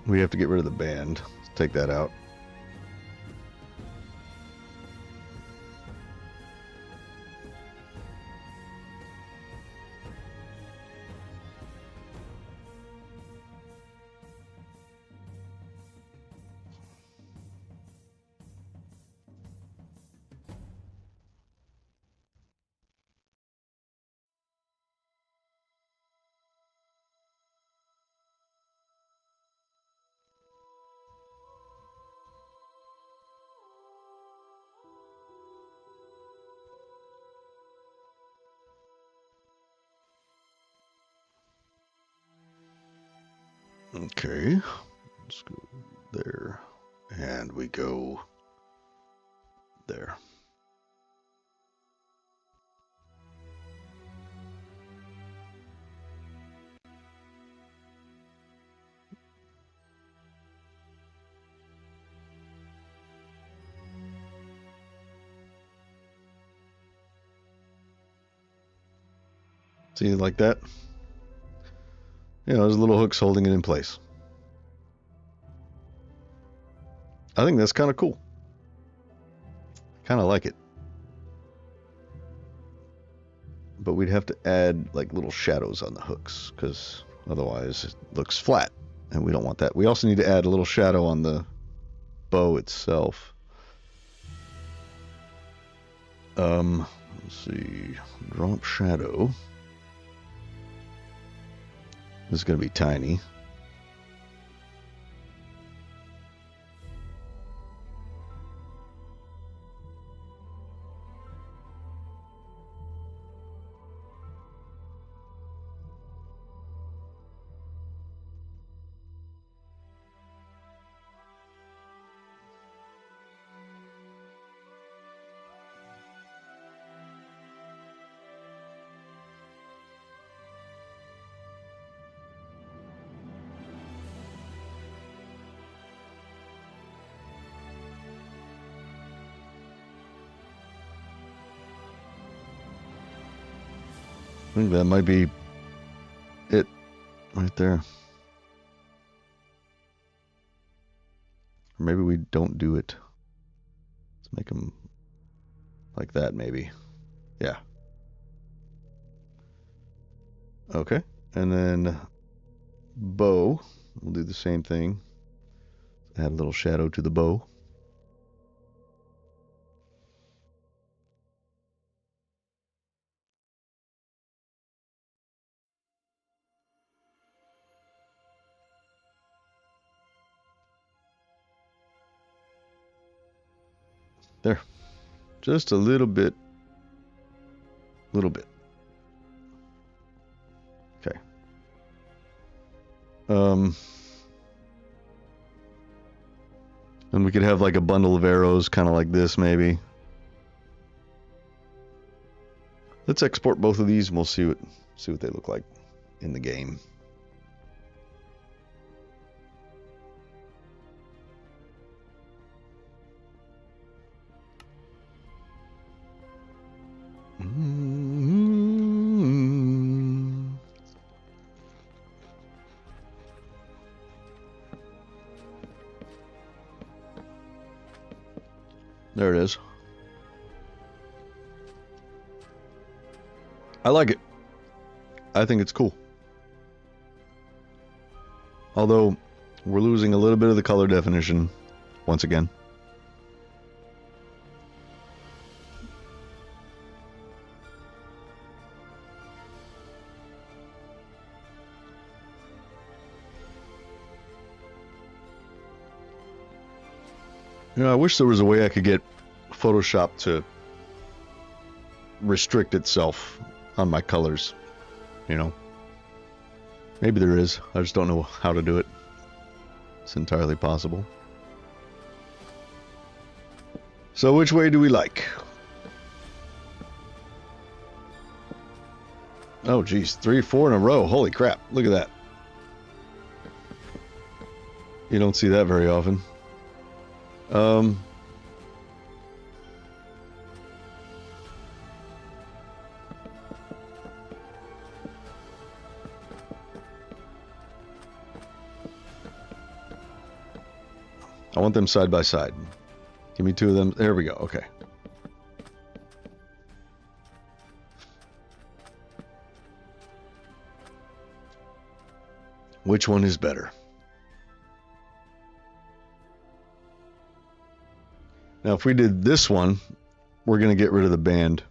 We have to get rid of the band. Let's take that out. Okay, let's go there, and we go there. See, like that? You know, there's little hooks holding it in place. I think that's kind of cool. Kind of like it. But we'd have to add like little shadows on the hooks, because otherwise it looks flat, and we don't want that. We also need to add a little shadow on the bow itself. Let's see. Drop shadow. This is going to be tiny. I think that might be it right there. Or maybe we don't do it. Let's make them like that, maybe. Yeah. Okay. And then bow. We'll do the same thing. Add a little shadow to the bow. There. Just a little bit. Little bit. Okay. And we could have like a bundle of arrows, kind of like this, maybe. Let's export both of these, and we'll see what they look like in the game. There it is. I like it. I think it's cool. Although, we're losing a little bit of the color definition once again. You know, I wish there was a way I could get Photoshop to restrict itself on my colors, you know. Maybe there is. I just don't know how to do it. It's entirely possible. So which way do we like? Oh geez, 3, 4 in a row. Holy crap, look at that. You don't see that very often. I want them side by side. Give me 2 of them. There we go. Okay. Which one is better? Now, if we did this one, we're going to get rid of the band.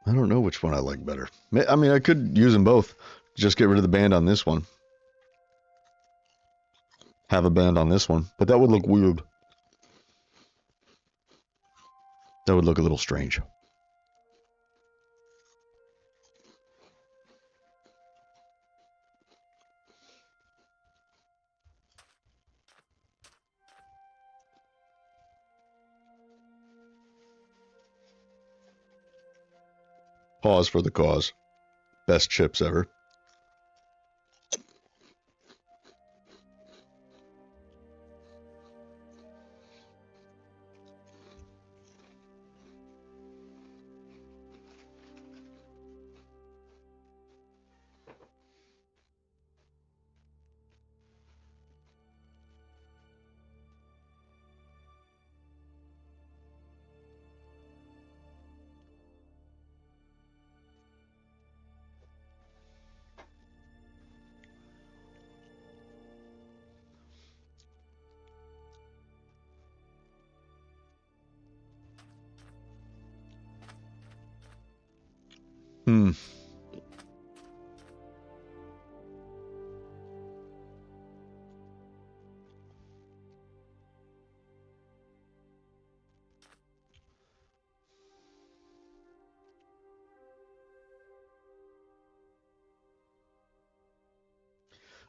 I don't know which one I like better. I mean, I could use them both. Just get rid of the band on this one. Have a band on this one. But that would look weird. That would look a little strange. Pause for the cause. Best chips ever.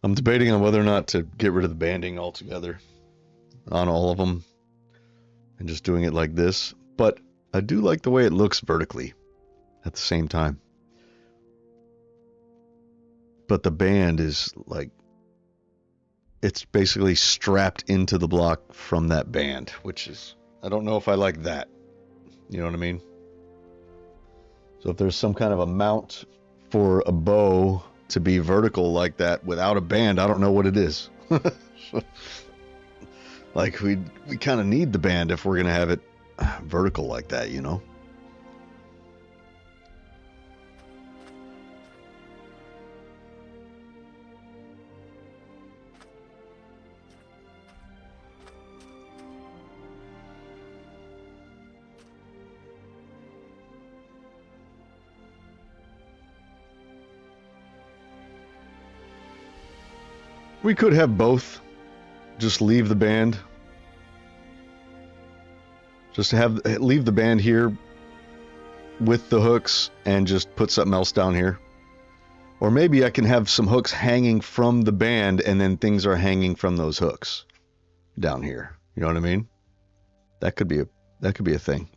I'm debating on whether or not to get rid of the banding altogether on all of them and just doing it like this. But I do like the way it looks vertically at the same time. But the band is like, it's basically strapped into the block from that band, which is, I don't know if I like that. You know what I mean? So if there's some kind of a mount for a bow to be vertical like that without a band, I don't know what it is. Like we kind of need the band if we're gonna have it vertical like that, you know. We could have both. Just leave the band. Just leave the band here with the hooks and just put something else down here. Or maybe I can have some hooks hanging from the band and then things are hanging from those hooks down here. You know what I mean? That could be a thing.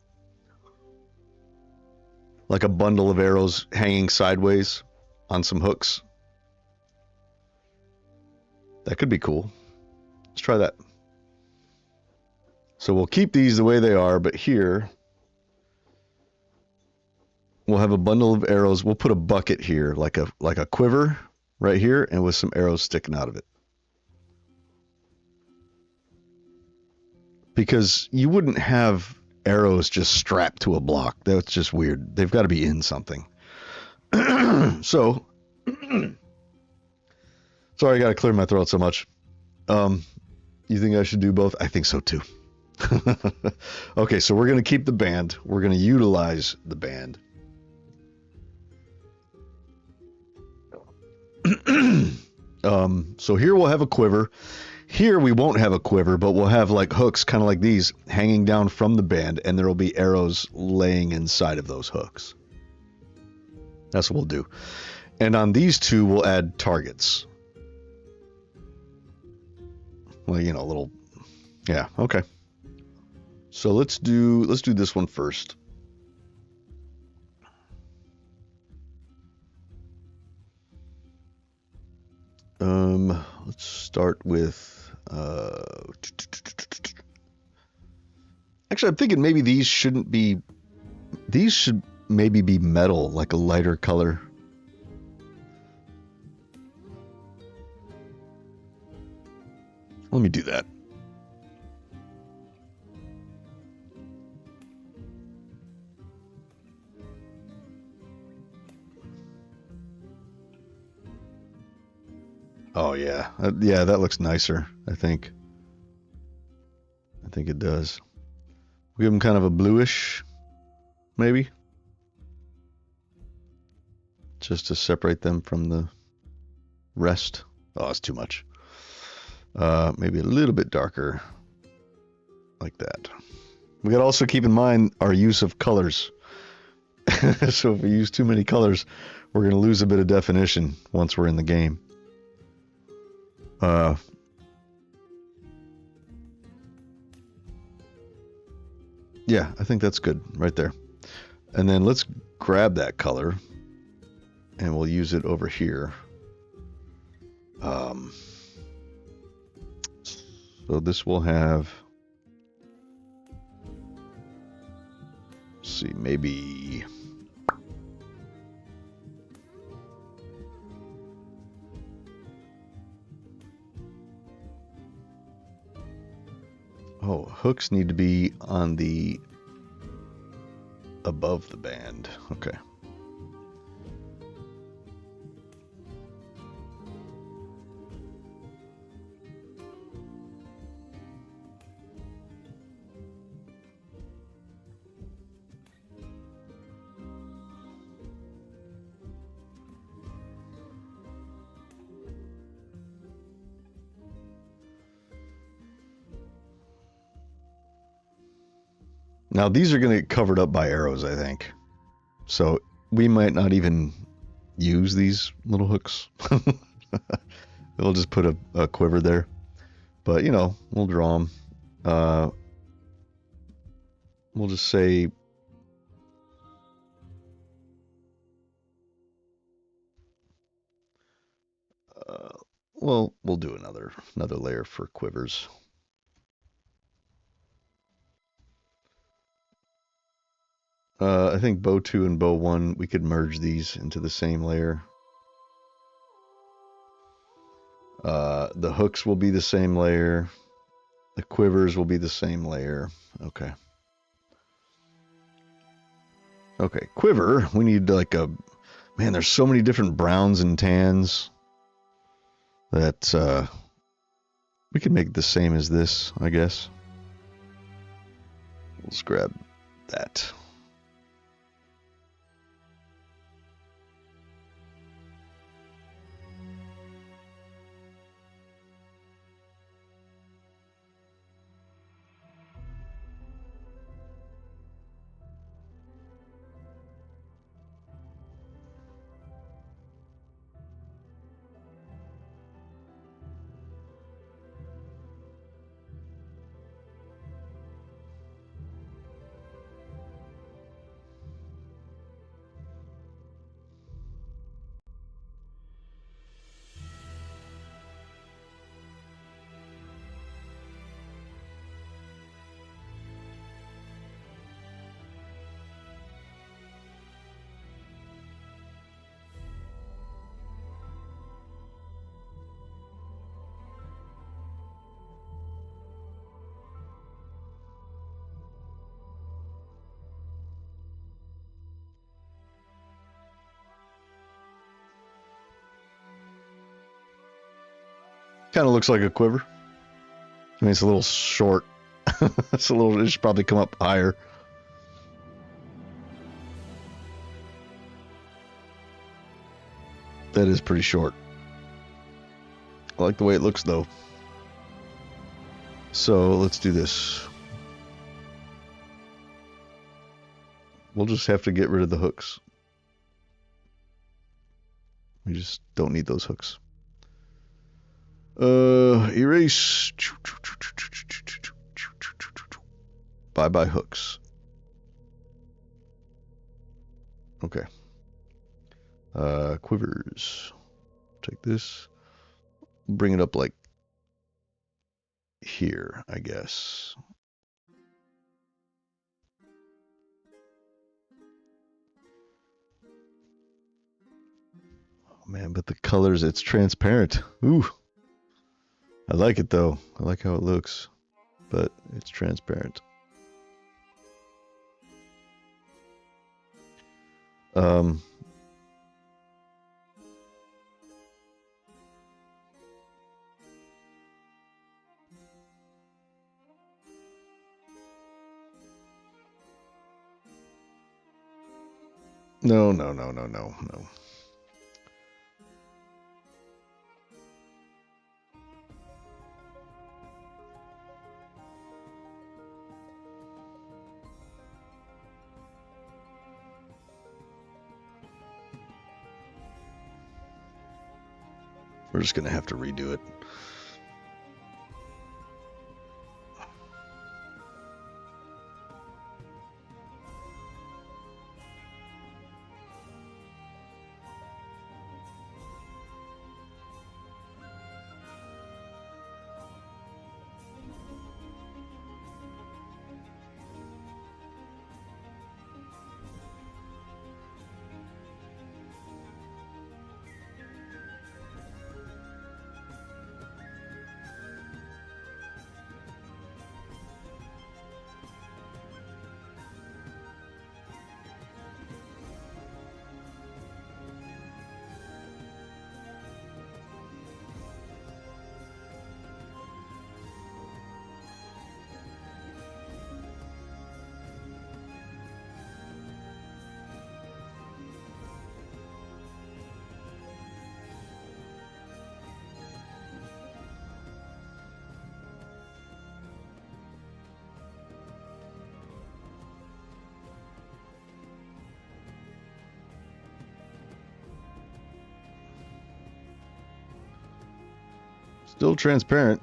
Like a bundle of arrows hanging sideways on some hooks. That could be cool. Let's try that. So we'll keep these the way they are, but here we'll have a bundle of arrows. We'll put a bucket here, like a quiver right here, and with some arrows sticking out of it. Because you wouldn't have arrows just strapped to a block. That's just weird. They've got to be in something. So sorry, I got to clear my throat so much. You think I should do both? I think so too. Okay, so we're going to keep the band. We're going to utilize the band. So here we'll have a quiver. Here we won't have a quiver, but we'll have like hooks, kind of like these, hanging down from the band, and there will be arrows laying inside of those hooks. That's what we'll do. And on these two, we'll add targets. Well, you know, a little, yeah, okay. So let's do this one first. Let's start with actually, I'm thinking maybe these shouldn't be, these should maybe be metal, like a lighter color. Let me do that. Oh yeah, yeah, that looks nicer. I think it does. We give them kind of a bluish, maybe, just to separate them from the rest. Oh, it's too much. Maybe a little bit darker, like that. We got to also keep in mind our use of colors. So if we use too many colors, we're going to lose a bit of definition once we're in the game. Yeah, I think that's good right there. And then let's grab that color and we'll use it over here. So this will have, let's see, maybe hooks need to be on the above the band. Okay. Now these are going to get covered up by arrows, I think. So we might not even use these little hooks. We'll just put a quiver there. But, you know, we'll draw them. We'll just say... well, we'll do another layer for quivers. I think bow 2 and bow 1, we could merge these into the same layer. The hooks will be the same layer. The quivers will be the same layer. Okay. Okay, quiver, we need like a... Man, there's so many different browns and tans that we could make it the same as this, I guess. Let's grab that. Kind of looks like a quiver. I mean, it's a little short It's a little. It should probably come up higher. That is pretty short. I like the way it looks though. So let's do this. We'll just have to get rid of the hooks. We just don't need those hooks. Erase. Bye-bye hooks. Okay. Quivers. Take this. Bring it up like here, I guess. Oh man, but the colors, it's transparent. Ooh. I like it though. I like how it looks, but it's transparent. No. We're just gonna have to redo it. Still transparent.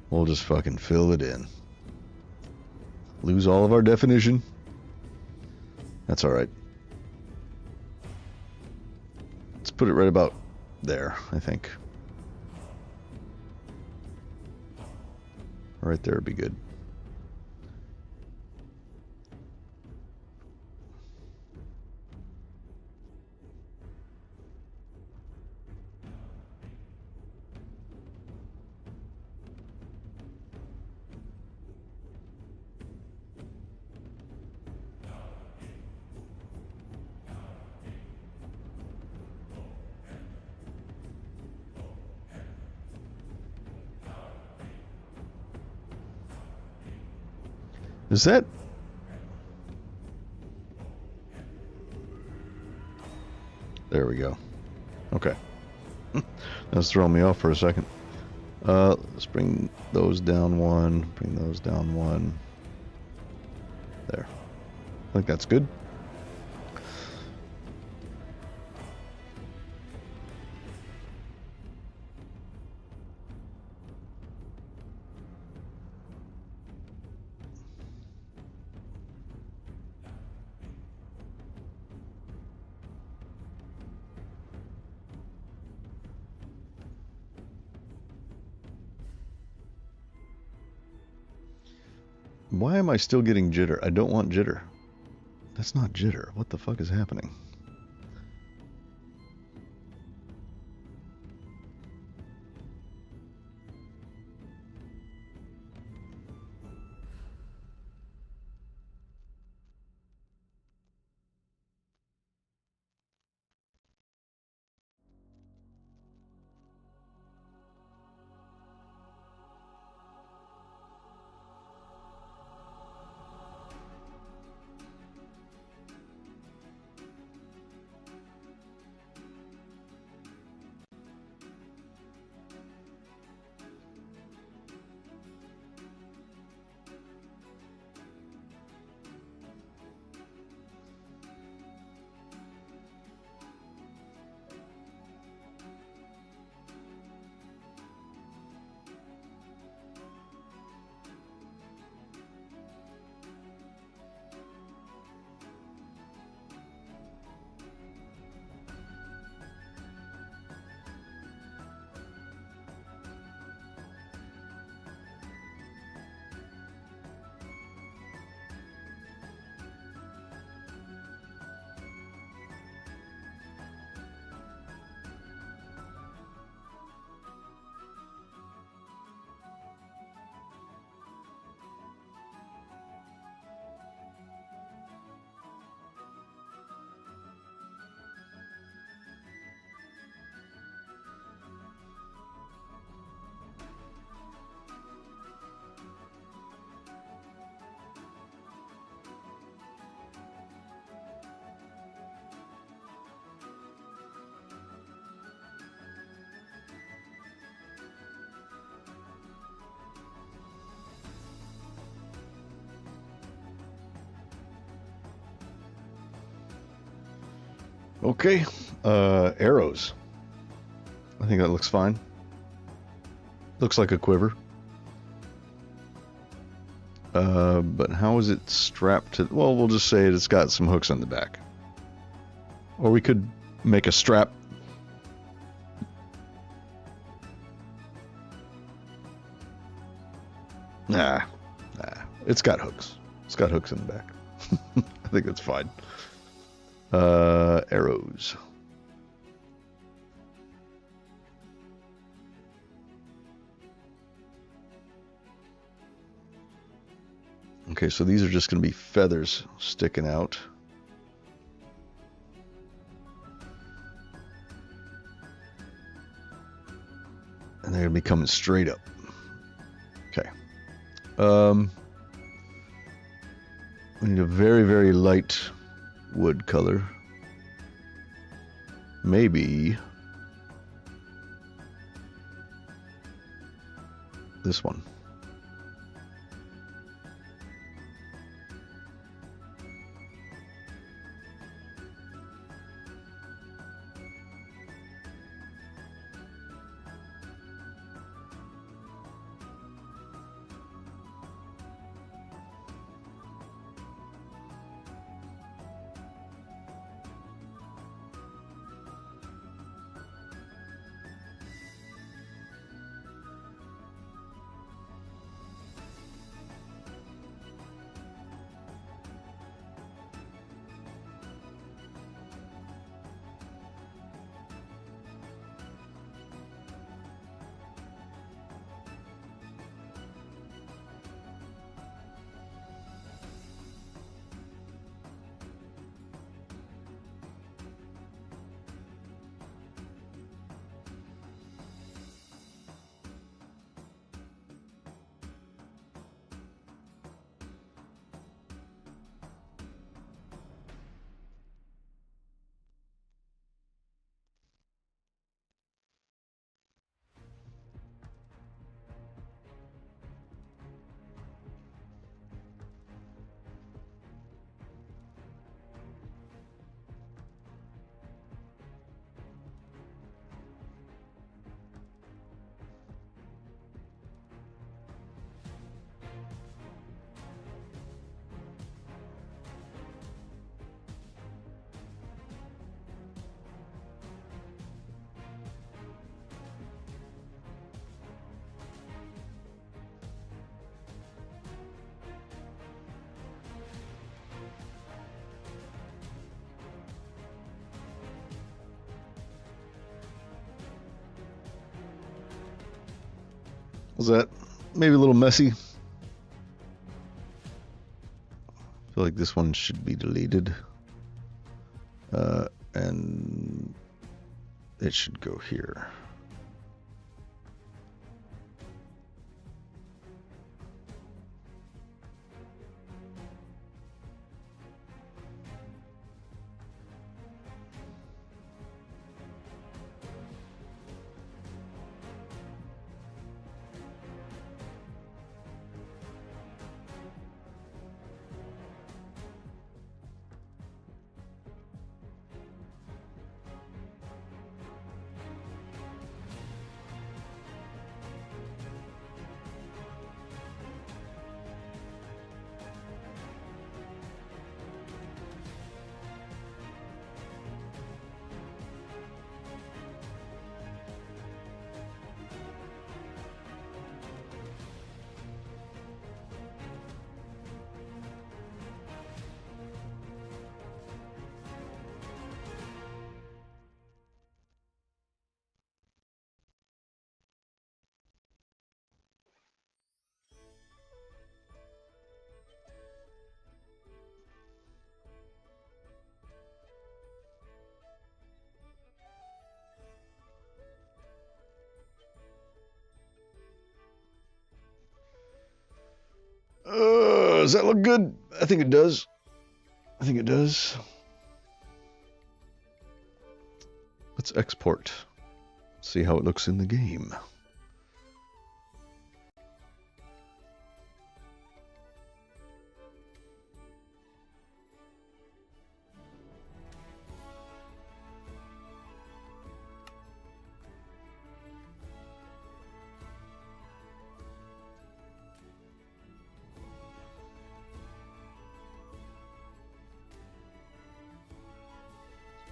We'll just fucking fill it in. Lose all of our definition. That's all right. Let's put it right about there, I think. Right there would be good. Is that... There we go. Okay. That's throwing me off for a second. Let's bring those down one. Bring those down one. There. I think that's good. Why am I still getting jitter? I don't want jitter. That's not jitter. What the fuck is happening? Okay, arrows. I think that looks fine. Looks like a quiver. But how is it strapped to... Well, we'll just say it's got some hooks on the back. Or we could make a strap. Nah. It's got hooks. It's got hooks in the back. I think that's fine. Arrows. Okay, so these are just going to be feathers sticking out. And they're going to be coming straight up. Okay. We need a very, very light wood color. Maybe this one. Was that maybe a little messy? I feel like this one should be deleted. And it should go here. Does that look good? I think it does. I think it does. Let's export. See how it looks in the game.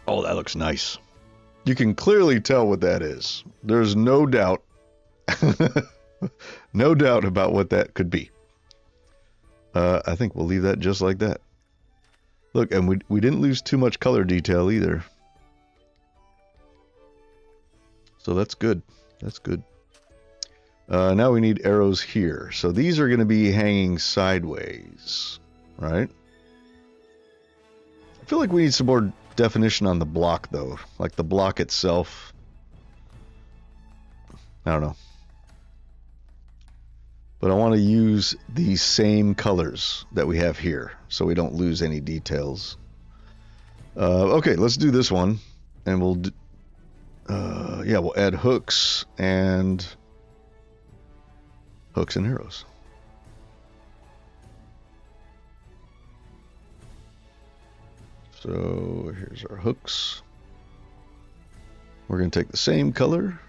Oh, that looks nice. You can clearly tell what that is. There's no doubt, no doubt about what that could be. I think we'll leave that just like that. Look, and we didn't lose too much color detail either. So that's good. That's good. Now we need arrows here. So these are going to be hanging sideways, right? I feel like we need some more definition on the block, though. Like the block itself. I don't know. But I want to use these same colors that we have here, so we don't lose any details. Okay, let's do this one. And we'll yeah, we'll add hooks and arrows. So here's our hooks. We're going to take the same color.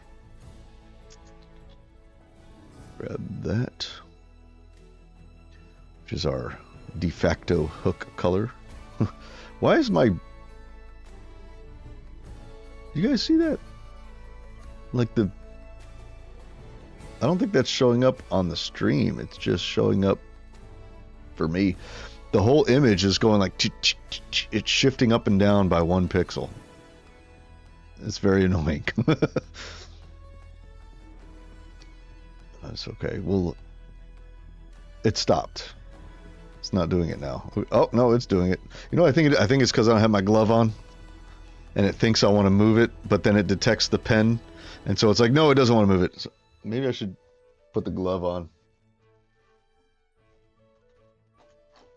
Grab that, which is our de facto hook color. Why is my... You guys see that? Like the... I don't think that's showing up on the stream. It's just showing up for me. The whole image is going like... It's shifting up and down by 1 pixel. It's very annoying. That's okay. Well, it stopped. It's not doing it now. Oh no, it's doing it. You know, I think it's because I don't have my glove on, and it thinks I want to move it, but then it detects the pen, and so it's like, no, it doesn't want to move it. So maybe I should put the glove on.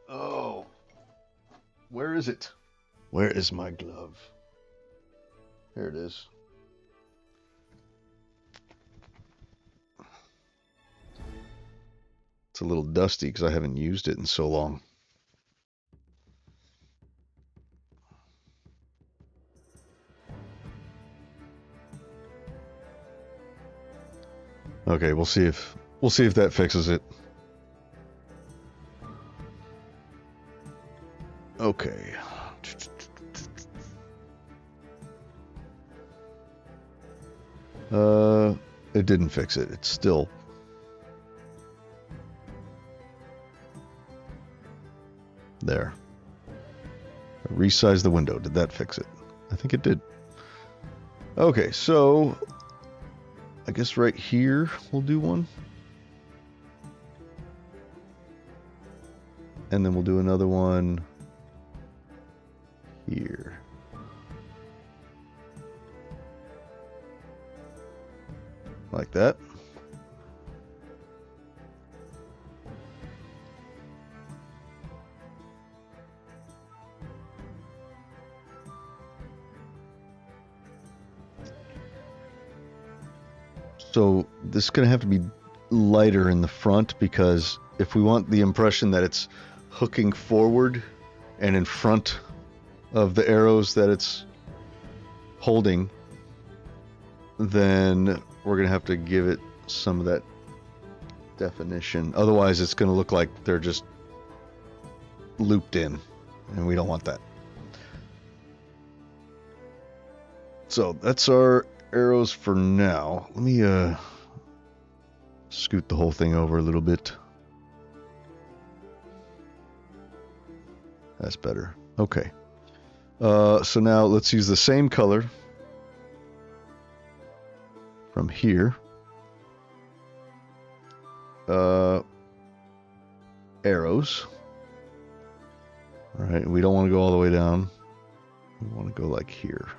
Oh, where is it? Where is my glove? Here it is. It's a little dusty because I haven't used it in so long. Okay, we'll see if that fixes it. Okay. It didn't fix it. It's still... There. Resize the window. Did that fix it? I think it did. Okay, so I guess right here we'll do one. and then we'll do another one here. Like that. So this is going to have to be lighter in the front, because if we want the impression that it's hooking forward and in front of the arrows that it's holding, then we're going to have to give it some of that definition. Otherwise, it's going to look like they're just looped in, and we don't want that. So that's our arrows for now. Let me scoot the whole thing over a little bit. That's better. Okay. So now let's use the same color from here. Arrows. All right, we don't want to go all the way down. We want to go like here.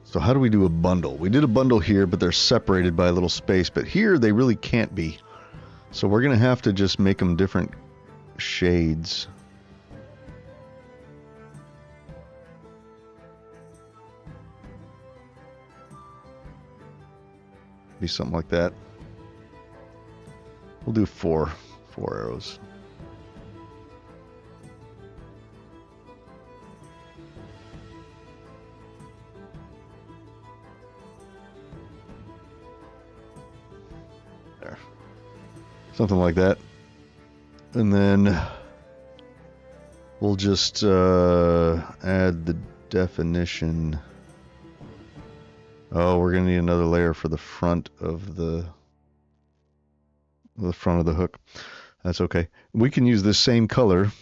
So how do we do a bundle? We did a bundle here, but they're separated by a little space. But here they really can't be. So we're going to have to just make them different shades. Be something like that. We'll do four arrows. There. Something like that. And then we'll just add the definition. Oh, we're gonna need another layer for the front of the hook. That's okay. We can use this same color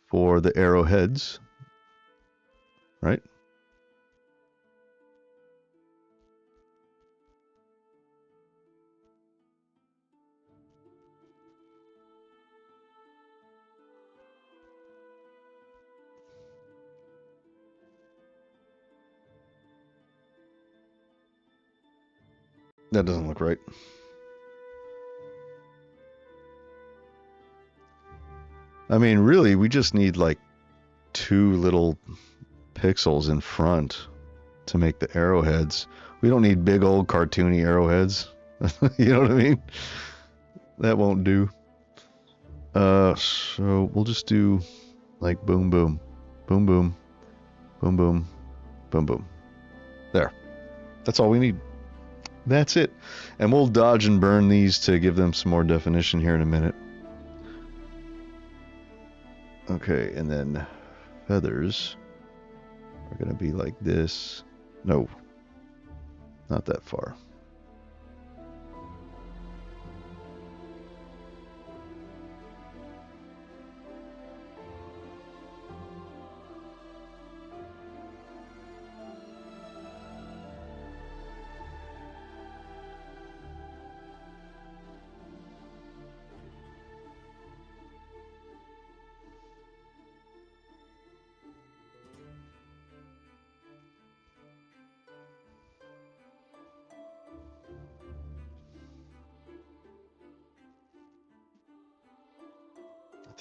for the arrowheads, right? That doesn't look right. I mean, really, we just need like 2 little pixels in front to make the arrowheads. We don't need big old cartoony arrowheads. You know what I mean? That won't do. So we'll just do like boom, boom, boom, boom, boom, boom, boom, boom. There. That's all we need. That's it. And we'll dodge and burn these to give them some more definition here in a minute. Okay, and then feathers are going to be like this. No, not that far.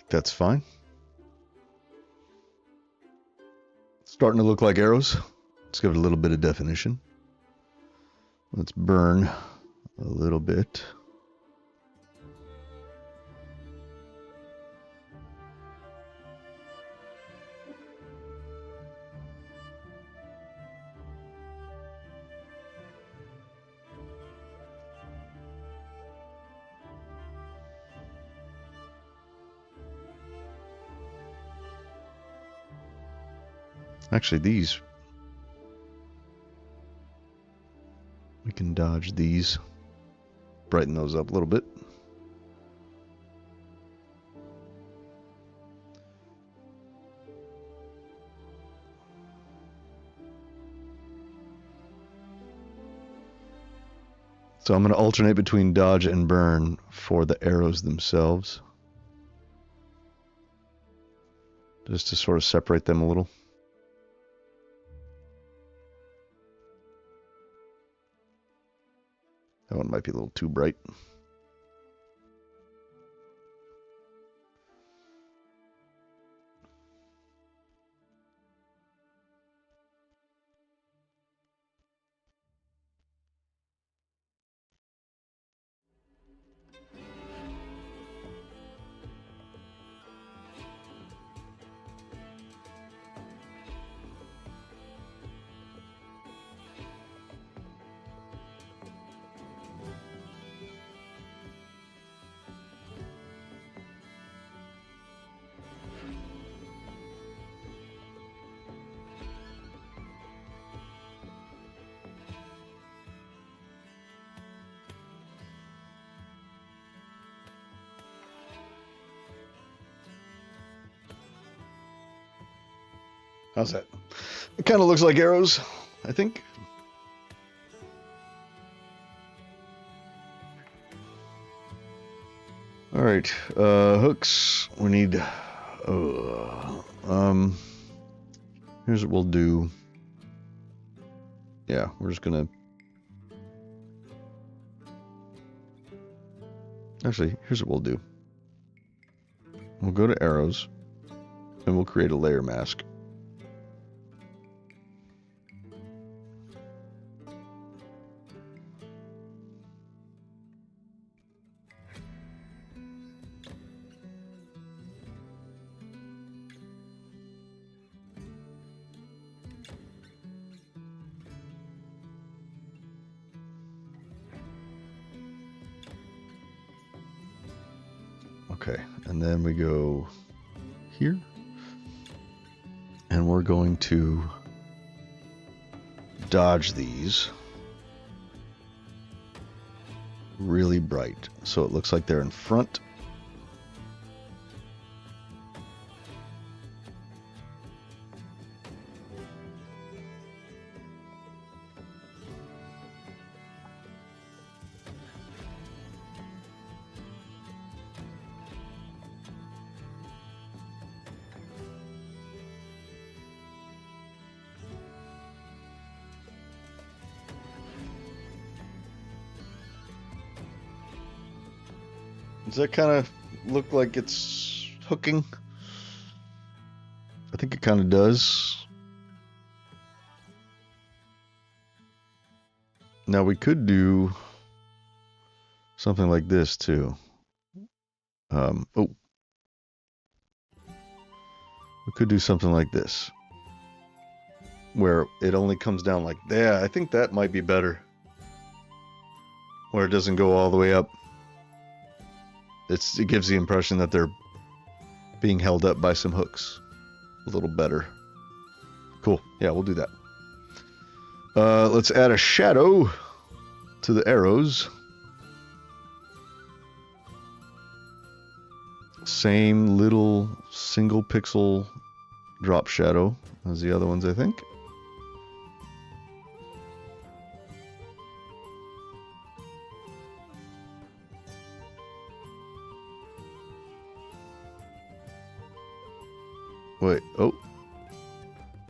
That's fine. Starting to look like arrows. Let's give it a little bit of definition. Let's burn a little bit. Actually, these, we can dodge these brighten those up a little bit. So I'm going to alternate between dodge and burn for the arrows themselves, just to sort of separate them a little. That one might be a little too bright. How's that? It kind of looks like arrows, I think. All right, hooks. We need. Here's what we'll do. Yeah, we're just gonna. Actually, here's what we'll do. We'll go to arrows, and we'll create a layer mask. Okay, and then we go here, and we're going to dodge these really bright, so it looks like they're in front. Does that kind of look like it's hooking? I think it kind of does. Now we could do something like this too. We could do something like this, where it only comes down like that. I think that might be better, where it doesn't go all the way up. It gives the impression that they're being held up by some hooks a little better. Cool. Yeah, we'll do that. Let's add a shadow to the arrows. Same little single pixel drop shadow as the other ones, I think. Wait, oh,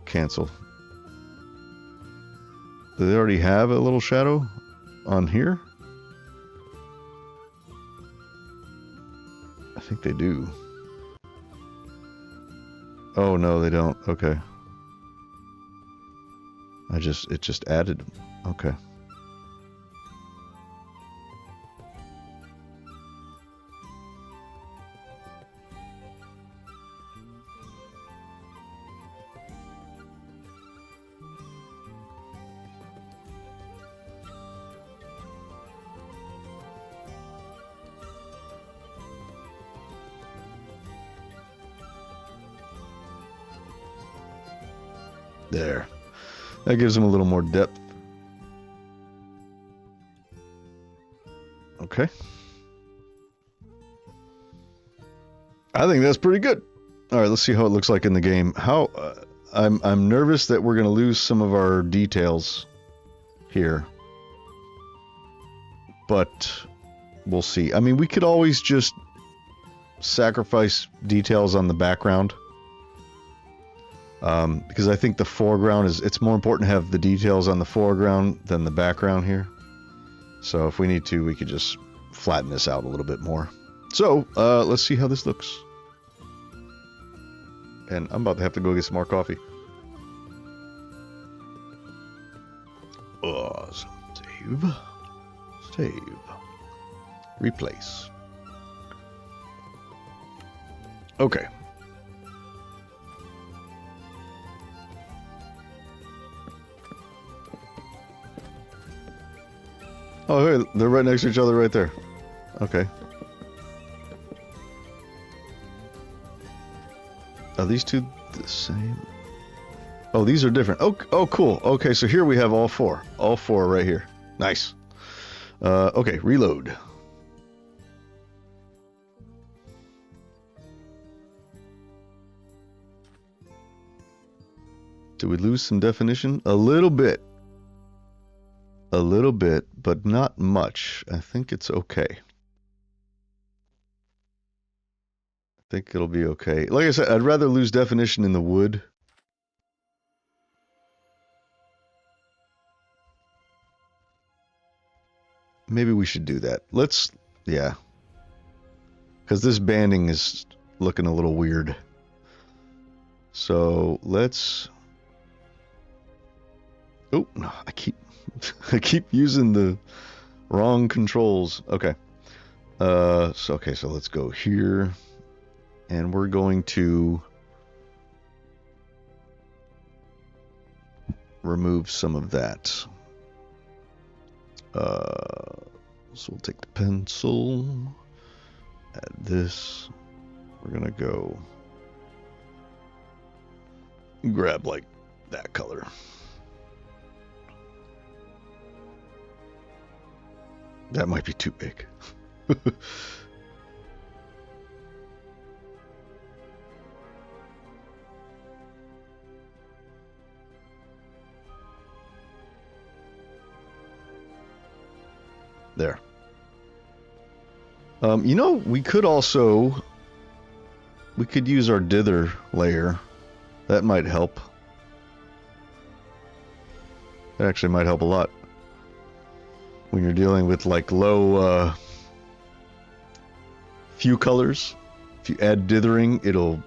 cancel. Do they already have a little shadow on here? I think they do. Oh no, they don't. Okay. It just added them. Okay. There. That gives them a little more depth. Okay. I think that's pretty good. All right, let's see how it looks like in the game. I'm nervous that we're going to lose some of our details here. But we'll see. I mean, we could always just sacrifice details on the background. Because I think the foreground it's more important to have the details on the foreground than the background here. So if we need to, we could just flatten this out a little bit more. So, let's see how this looks. And I'm about to have to go get some more coffee. Save. Save. Replace. Okay. Oh, hey, they're right next to each other right there. Okay. Are these two the same? Oh, these are different. Oh, cool. Okay, so here we have all four. All four right here. Nice. Okay, reload. Did we lose some definition? A little bit. A little bit, but not much. I think it's okay. I think it'll be okay. Like I said, I'd rather lose definition in the wood. Maybe we should do that. Yeah. Because this banding is looking a little weird. So let's... Oh, no, I keep using the wrong controls. Okay. So let's go here. And we're going to remove some of that. So we'll take the pencil, add this. We're gonna go grab like that color. That might be too big. There. You know, we could use our dither layer. That might help. That actually might help a lot. When you're dealing with like low few colors, if you add dithering, it'll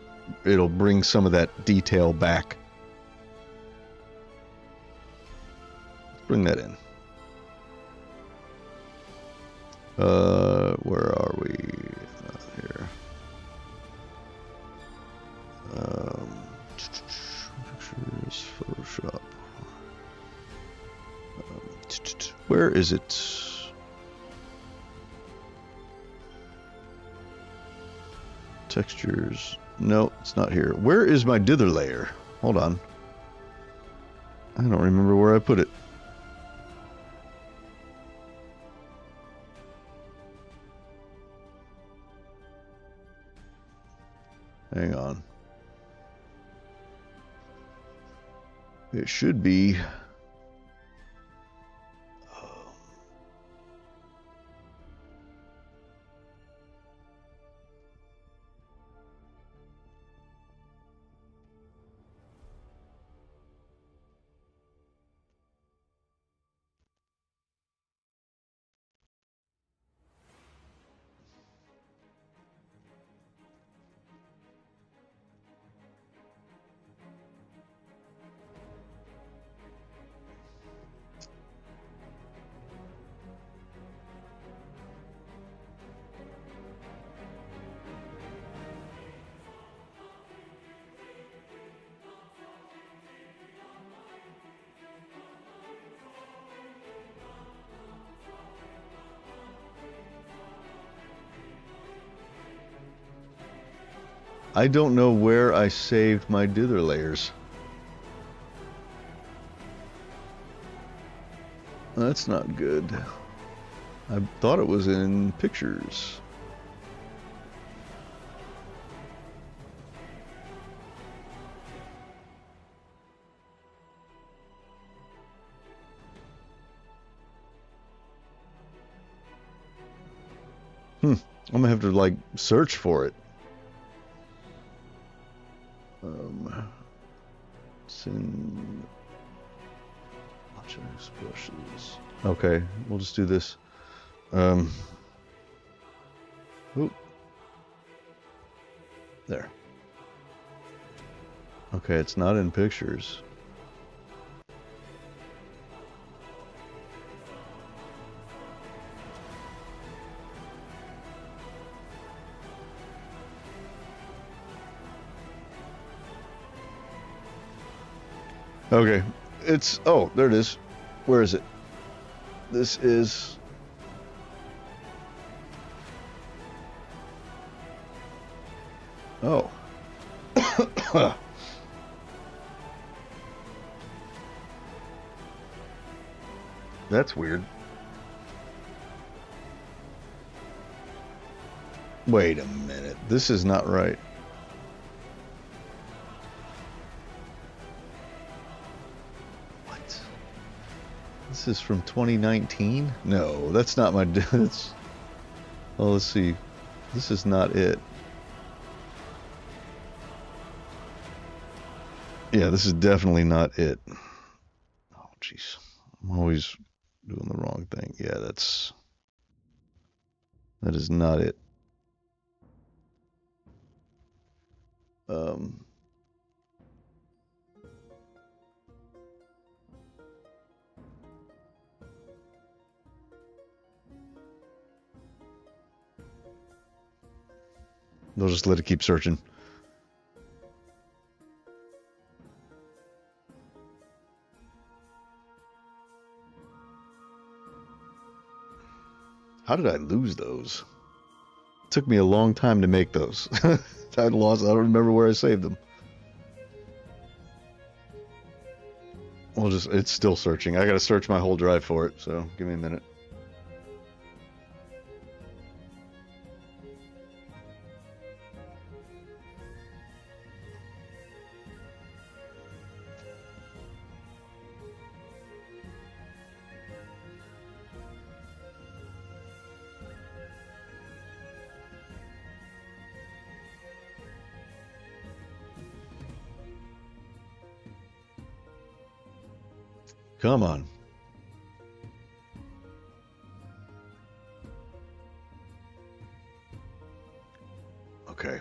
bring some of that detail back. Let's bring that in. Where are we? Here. Pictures, Photoshop. Where is it? Textures. No, it's not here. Where is my dither layer? Hold on. I don't remember where I put it. Hang on. It should be... I don't know where I saved my dither layers. That's not good. I thought it was in pictures. I'm gonna have to like search for it. It's in expressions. Okay, we'll just do this. Oop. There. Okay, it's not in pictures. Okay, it's, oh, there it is. Where is it? This is, oh. That's weird. Wait a minute, this is not right. This is from 2019? No, that's not my... That's, well, let's see. This is not it. Yeah, this is definitely not it. Oh, jeez. I'm always doing the wrong thing. Yeah, that is not it. They'll just let it keep searching. How did I lose those? It took me a long time to make those. I don't remember where I saved them. Well, it's still searching. I gotta search my whole drive for it, so give me a minute. Come on. Okay.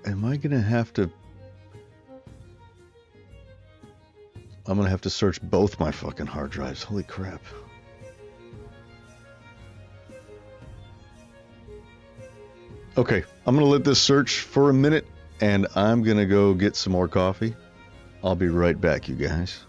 Am I gonna have to... I'm gonna have to search both my fucking hard drives. Holy crap. Okay, I'm gonna let this search for a minute, and I'm gonna go get some more coffee. I'll be right back, you guys.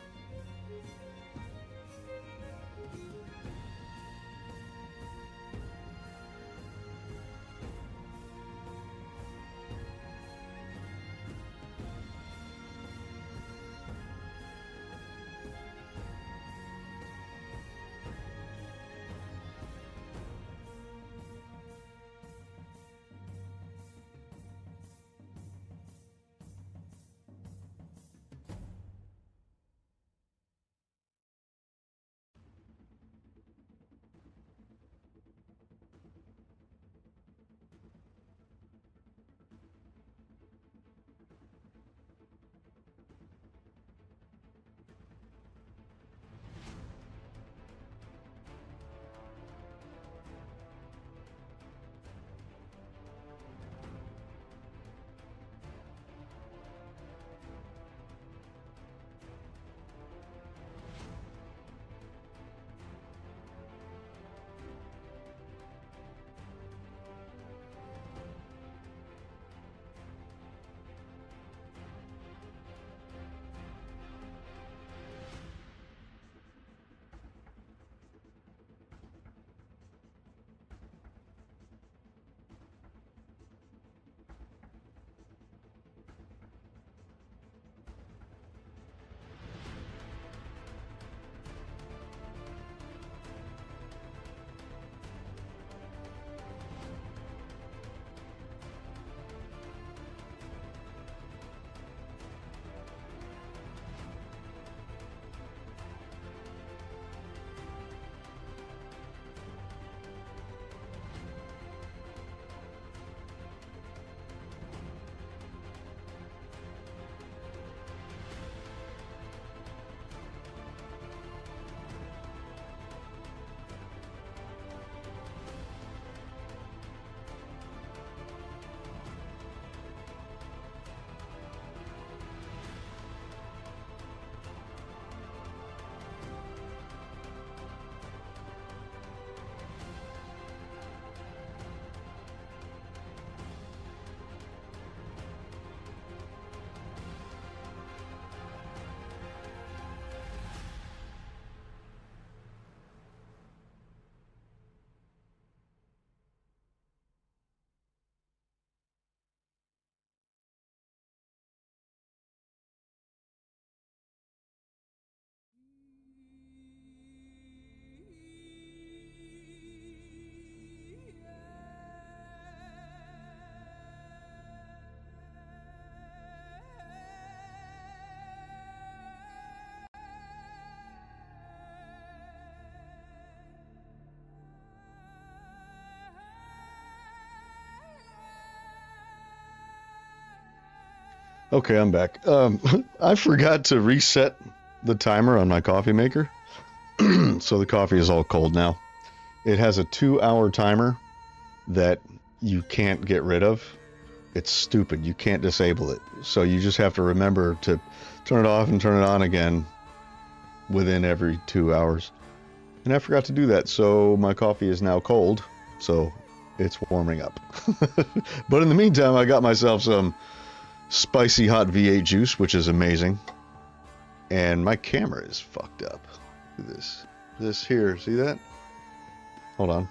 Okay, I'm back. I forgot to reset the timer on my coffee maker, so the coffee is all cold now. It has a 2-hour timer that you can't get rid of. It's stupid. You can't disable it. So you just have to remember to turn it off and turn it on again within every 2 hours. And I forgot to do that, so my coffee is now cold, so it's warming up. But in the meantime, I got myself some spicy hot V8 juice, which is amazing. And my camera is fucked up. Look at this. This here, see that? Hold on.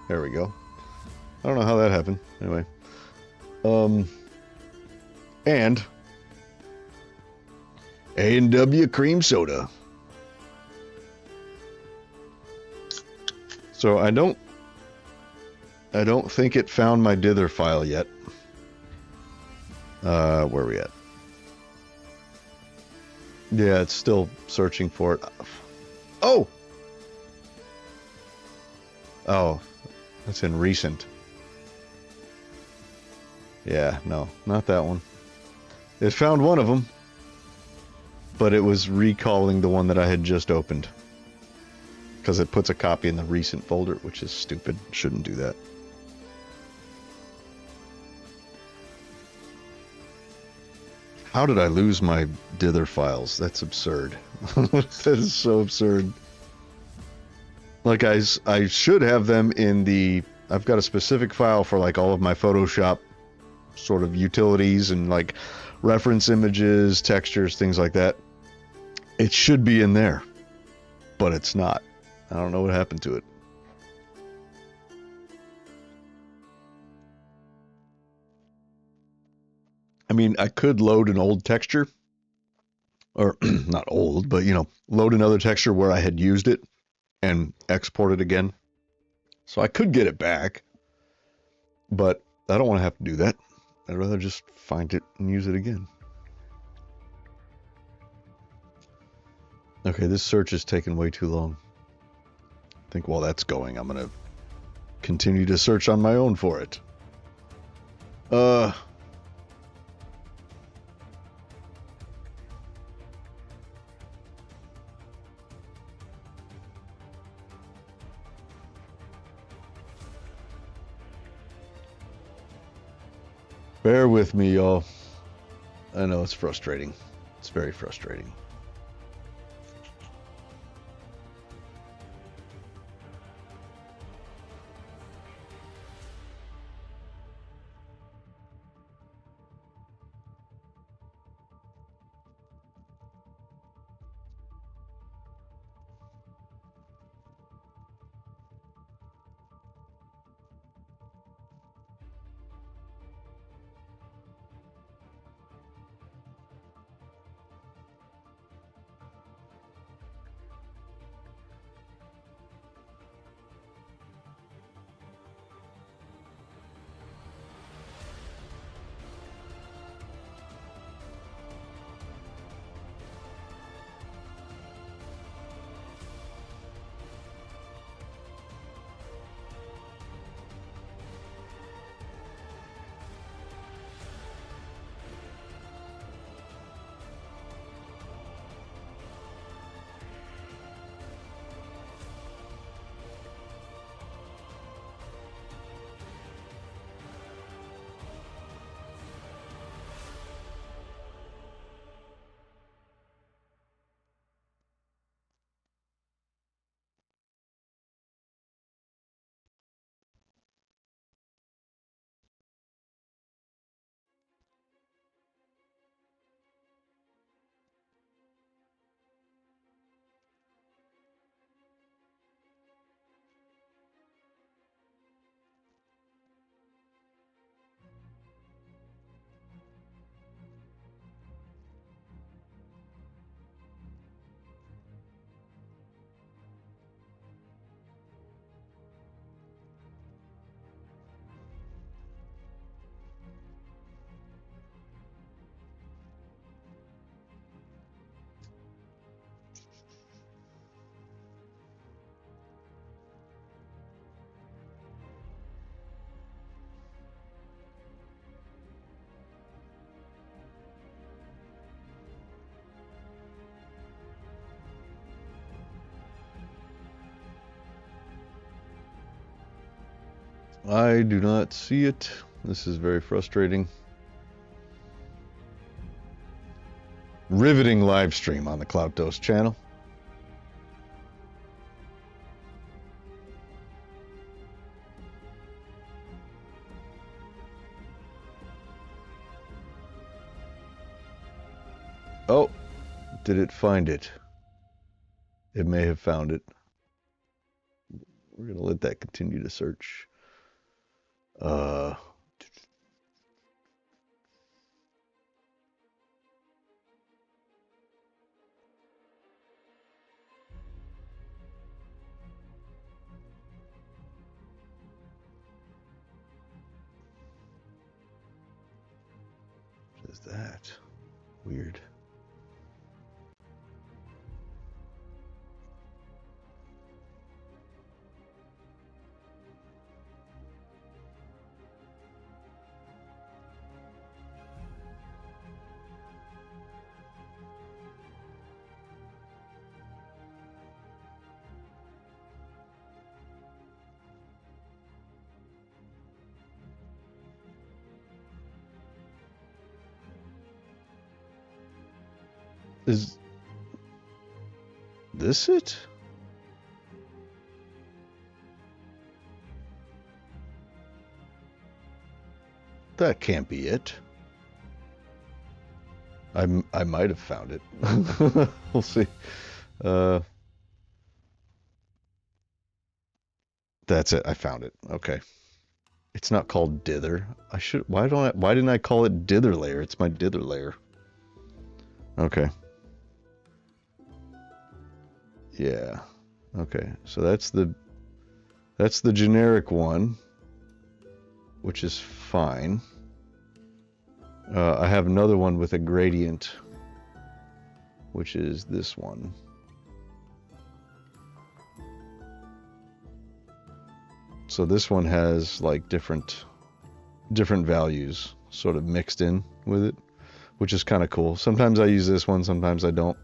There we go. I don't know how that happened. Anyway. And A&W cream soda. So I don't think it found my dither file yet. Where are we at? Yeah, it's still searching for it. Oh! Oh, that's in recent. Yeah, no, not that one. It found one of them, but it was recalling the one that I had just opened. Because it puts a copy in the recent folder, which is stupid. Shouldn't do that. How did I lose my dither files? That's absurd. That is so absurd. Like I should have them in the... I've got a specific file for like all of my Photoshop sort of utilities and like reference images, textures, things like that. It should be in there, but it's not. I don't know what happened to it. I mean, I could load an old texture, or not old, but you know, load another texture where I had used it and export it again. So I could get it back, but I don't want to have to do that. I'd rather just find it and use it again. Okay, this search is taking way too long. I think while that's going, I'm gonna continue to search on my own for it. Bear with me, y'all. I know it's frustrating. It's very frustrating. I do not see it. This is very frustrating. Riveting live stream on the Cloud Toast channel. Oh, did it find it? It may have found it. We're going to let that continue to search. What is that? Weird. Is this it? That can't be it. I might have found it. We'll see. That's it. I found it. Okay. It's not called dither. Why didn't I call it dither layer? It's my dither layer. Okay. Yeah. Okay. So that's the generic one, which is fine. I have another one with a gradient, which is this one. So this one has like different values sort of mixed in with it, which is kind of cool. Sometimes I use this one, sometimes I don't.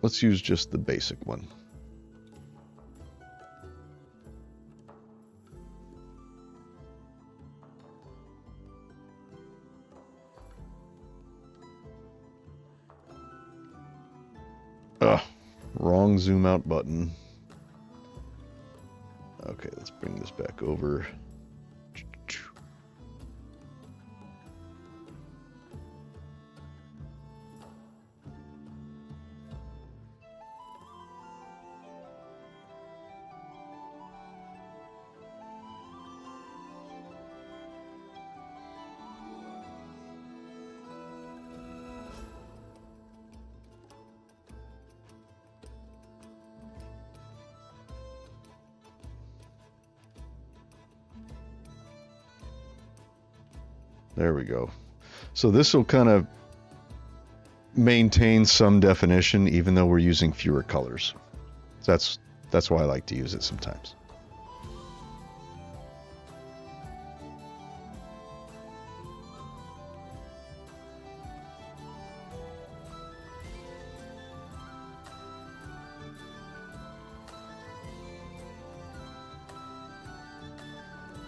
Let's use just the basic one. Wrong zoom out button. Okay, let's bring this back over. There we go. So this will kind of maintain some definition even though we're using fewer colors. That's why I like to use it sometimes.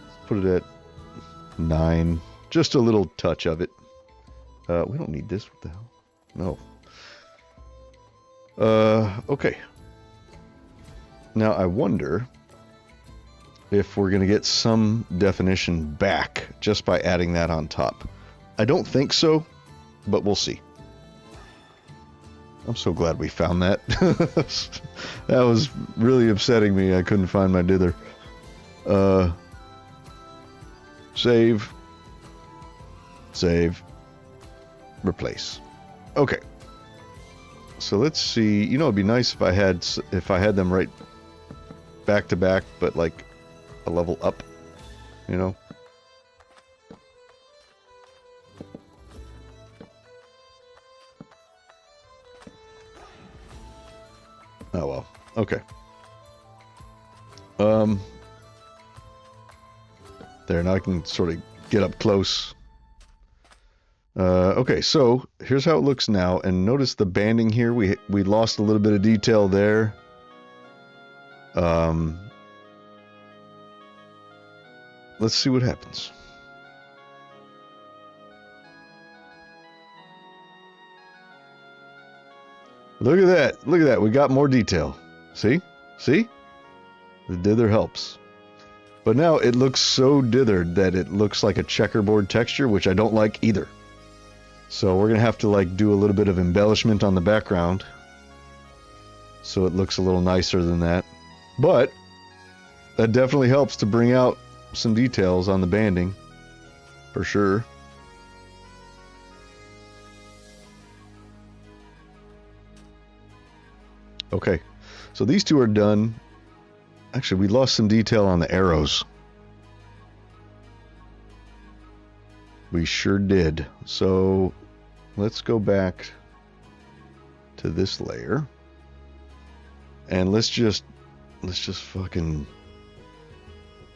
Let's put it at 9. Just a little touch of it. We don't need this. What the hell? No. Okay. Now I wonder if we're going to get some definition back just by adding that on top. I don't think so, but we'll see. I'm so glad we found that. That was really upsetting me. I couldn't find my dither. Save. Save. Replace. Okay. So let's see. You know, it'd be nice if I had them right back to back, but like a level up. You know. Oh well. Okay. There, now I can sort of get up close. Okay, so here's how it looks now, and notice the banding here. We lost a little bit of detail there. let's see what happens. Look at that. Look at that. We got more detail. See? See? The dither helps. But now it looks so dithered that it looks like a checkerboard texture, which I don't like either. So we're going to have to like do a little bit of embellishment on the background so it looks a little nicer than that. But that definitely helps to bring out some details on the banding, for sure. Okay, so these two are done. Actually, we lost some detail on the arrows. We sure did. So let's go back to this layer. And let's just fucking...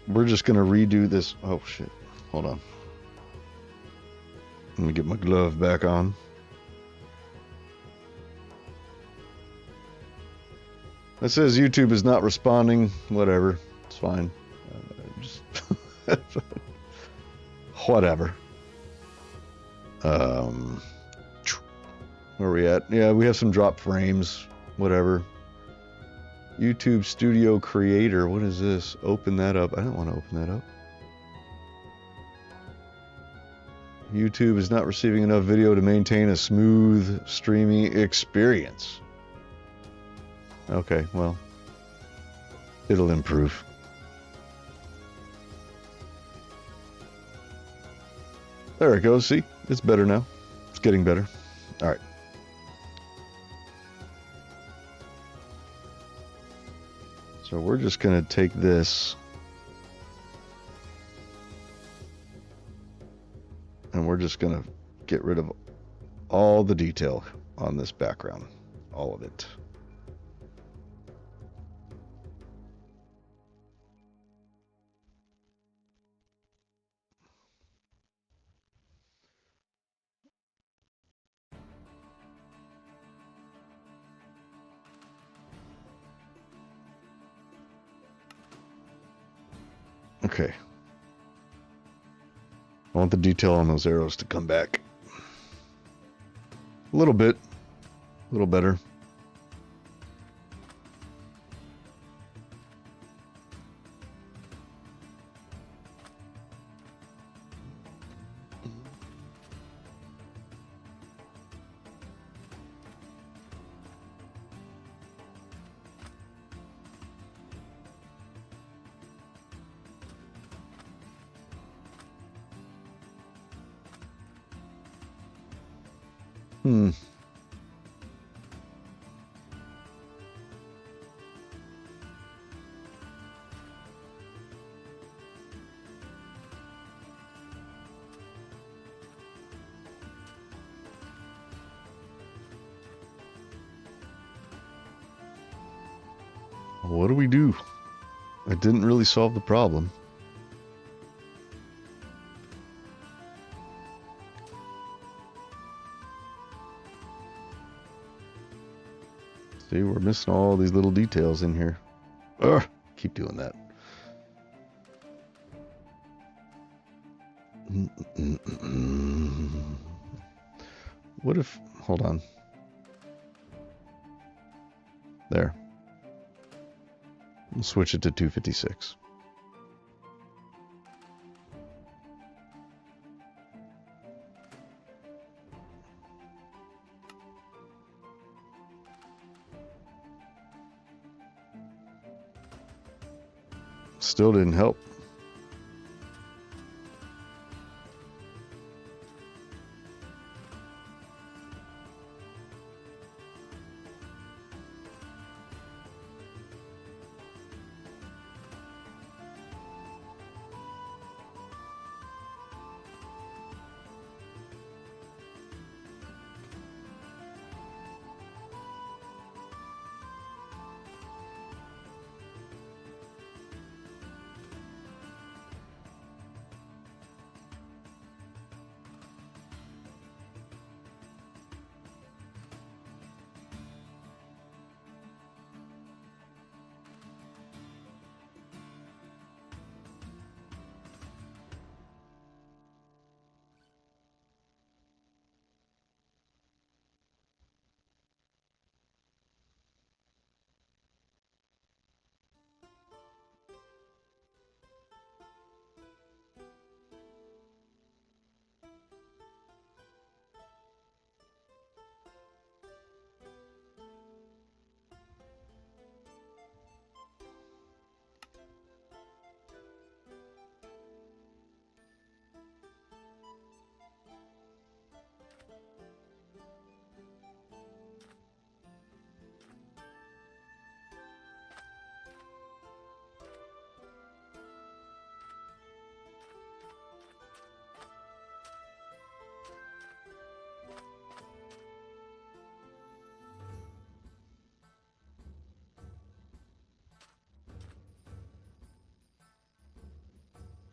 We're just gonna redo this. Oh shit, hold on. Let me get my glove back on. It says YouTube is not responding. Whatever, it's fine. Just whatever. Where are we at? Yeah, we have some drop frames. Whatever. YouTube Studio Creator. What is this? Open that up. I don't want to open that up. YouTube is not receiving enough video to maintain a smooth streaming experience. Okay, well, it'll improve. There it goes. See, it's better now. It's getting better. All right. So we're just going to take this and we're just going to get rid of all the detail on this background. All of it. Okay. I want the detail on those arrows to come back. A little bit. A little better. What do we do? It didn't really solve the problem. See, we're missing all these little details in here. Ugh, keep doing that. What if... Hold on. There. We'll switch it to 256. Still didn't help.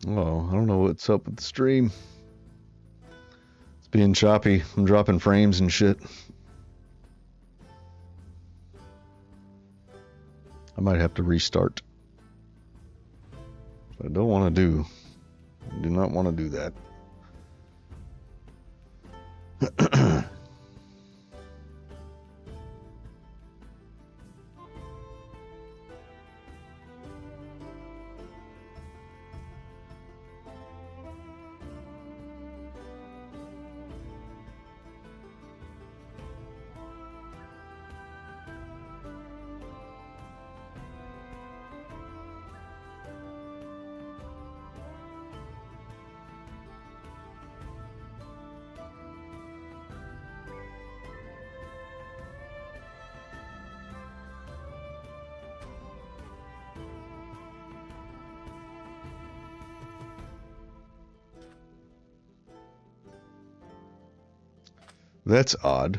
Oh, I don't know what's up with the stream. It's being choppy. I'm dropping frames and shit. I might have to restart. I don't want to do. I do not want to do that. That's odd.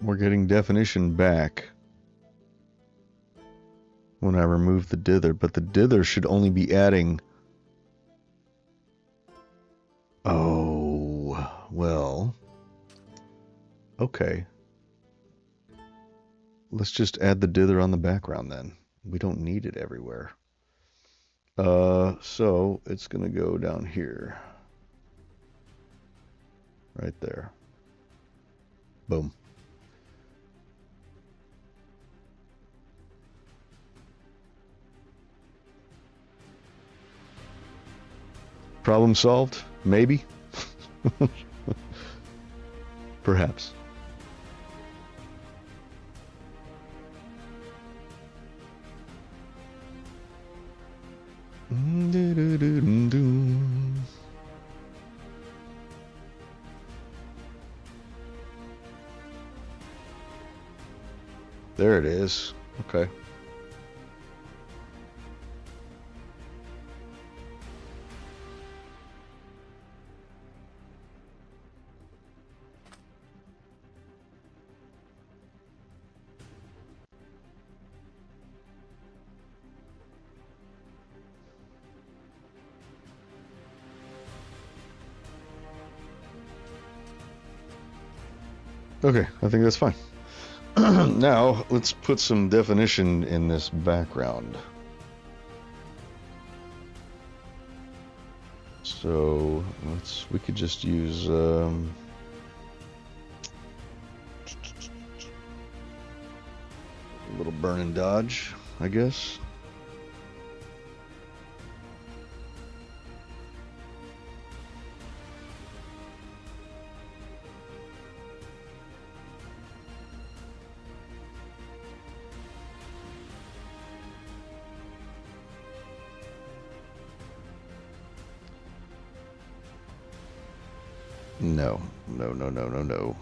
We're getting definition back when I remove the dither, but the dither should only be adding... Oh, well... Okay. Let's just add the dither on the background then. We don't need it everywhere. So it's going to go down here. Right there. Boom. Problem solved? Maybe? Perhaps. There it is. Okay. Okay, I think that's fine. Now, let's put some definition in this background. So, we could just use, a little burn and dodge, I guess. No, no, no, no, no, no.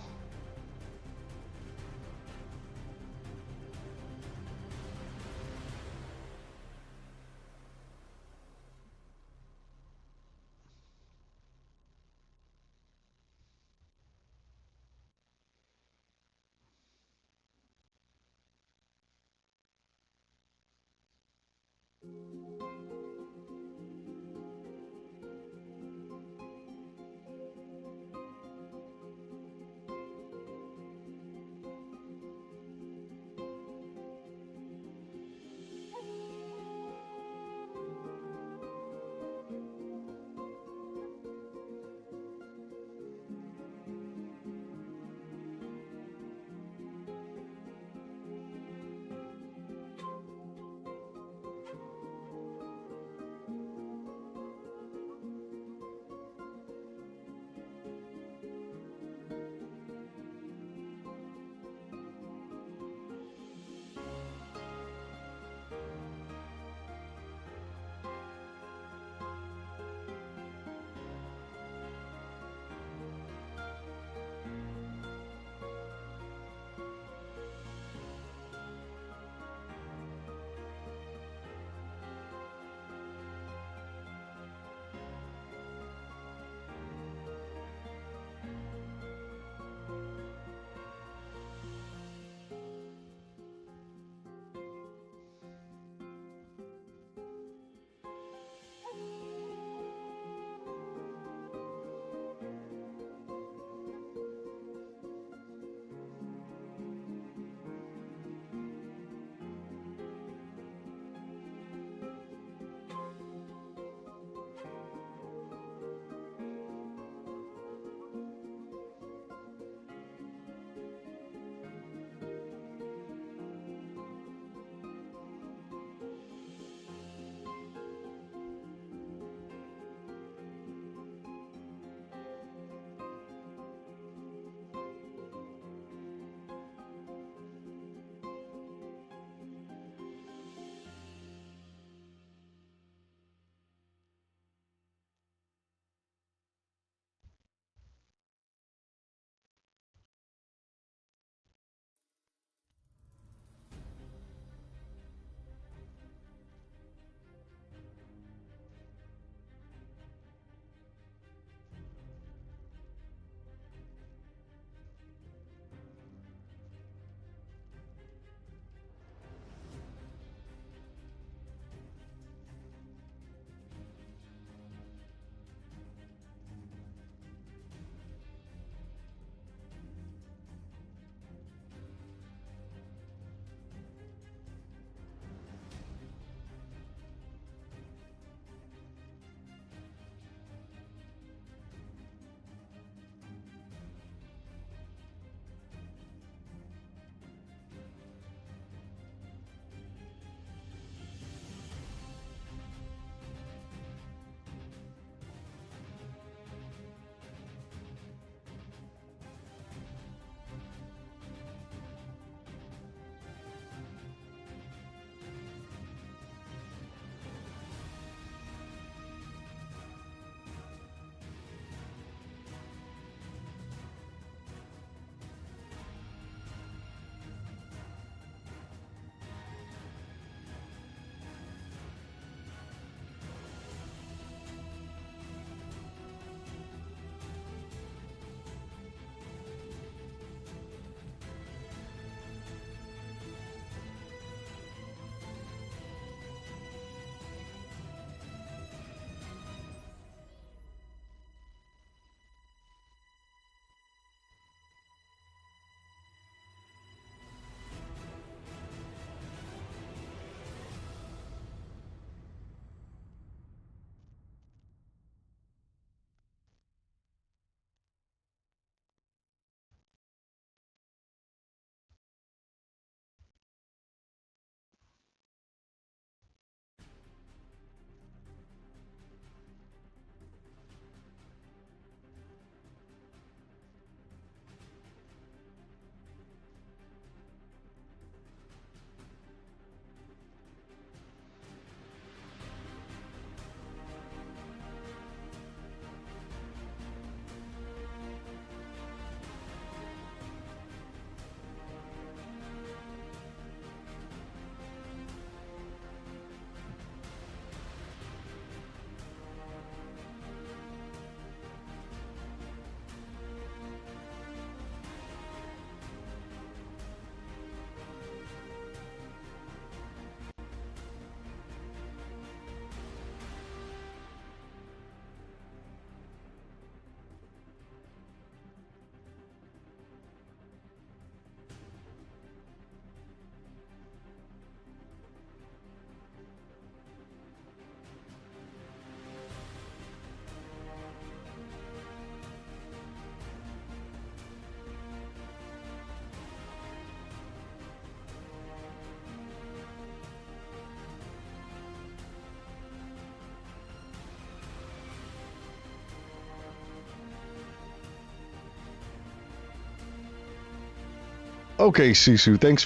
Okay, Sisu, thanks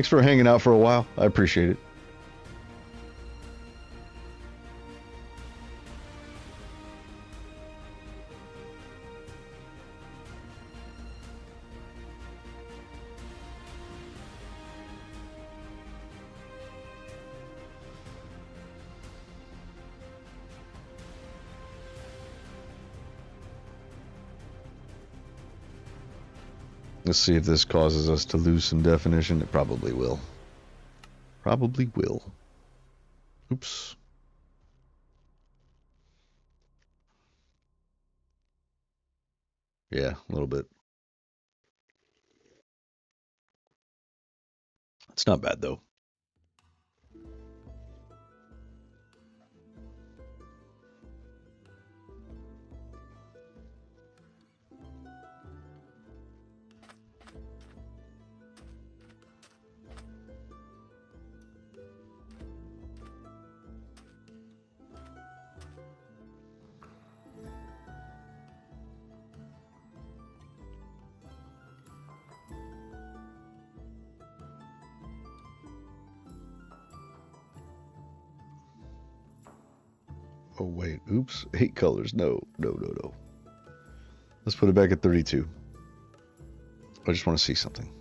for hanging out for a while. I appreciate it. Let's see if this causes us to lose some definition. It probably will. Probably will. Oops. Yeah, a little bit. It's not bad though. Oh wait, oops. 8 colors. No. Let's put it back at 32. I just want to see something.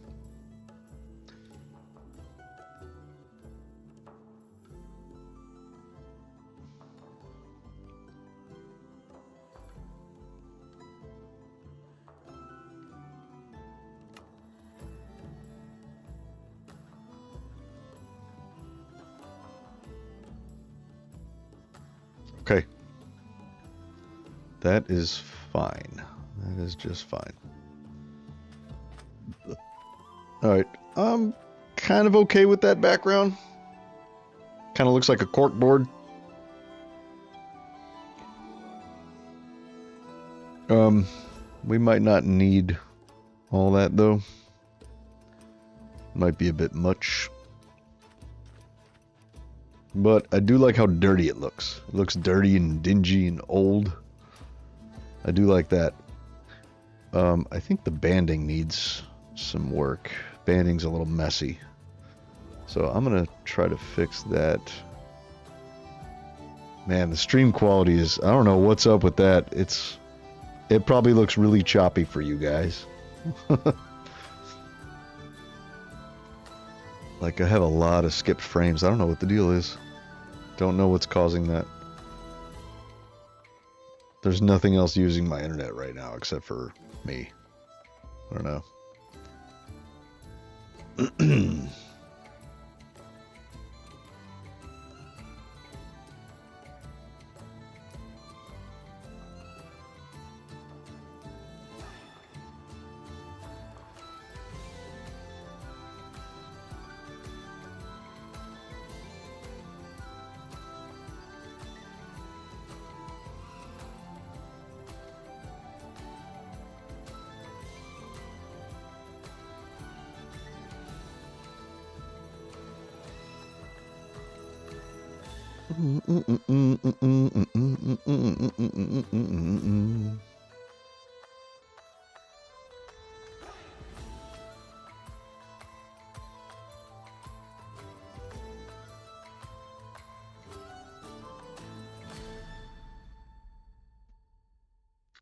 Okay. That is fine. That is just fine. Alright. I'm kind of okay with that background. Kind of looks like a cork board. We might not need all that though. Might be a bit much. But I do like how dirty it looks. It looks dirty and dingy and old. I do like that. I think the banding needs some work. Banding's a little messy. So I'm going to try to fix that. Man, the stream quality is... I don't know what's up with that. It probably looks really choppy for you guys. Like, I have a lot of skipped frames. I don't know what the deal is. Don't know what's causing that. There's nothing else using my internet right now except for me. I don't know.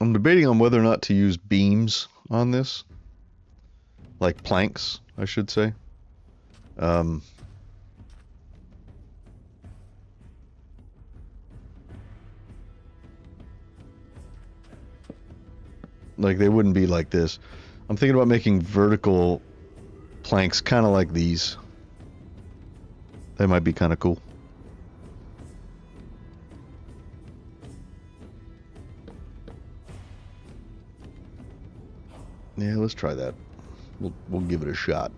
I'm debating on whether or not to use beams on this. Like planks, I should say. Like they wouldn't be like this. I'm thinking about making vertical planks kind of like these. That might be kind of cool. Yeah, let's try that. We'll give it a shot.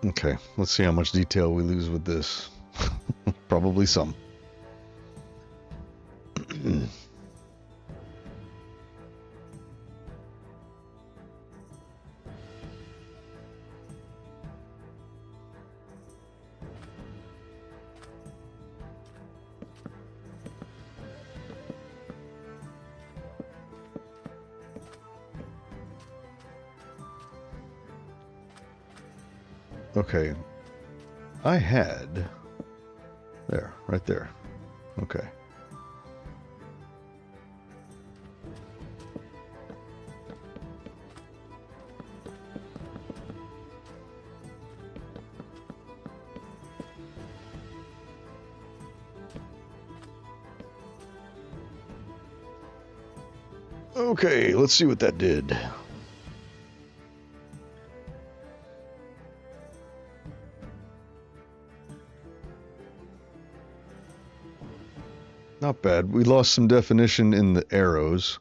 Okay, let's see how much detail we lose with this. Probably some. Okay, I had there, right there. Okay. Okay, let's see what that did. Not bad. We lost some definition in the arrows.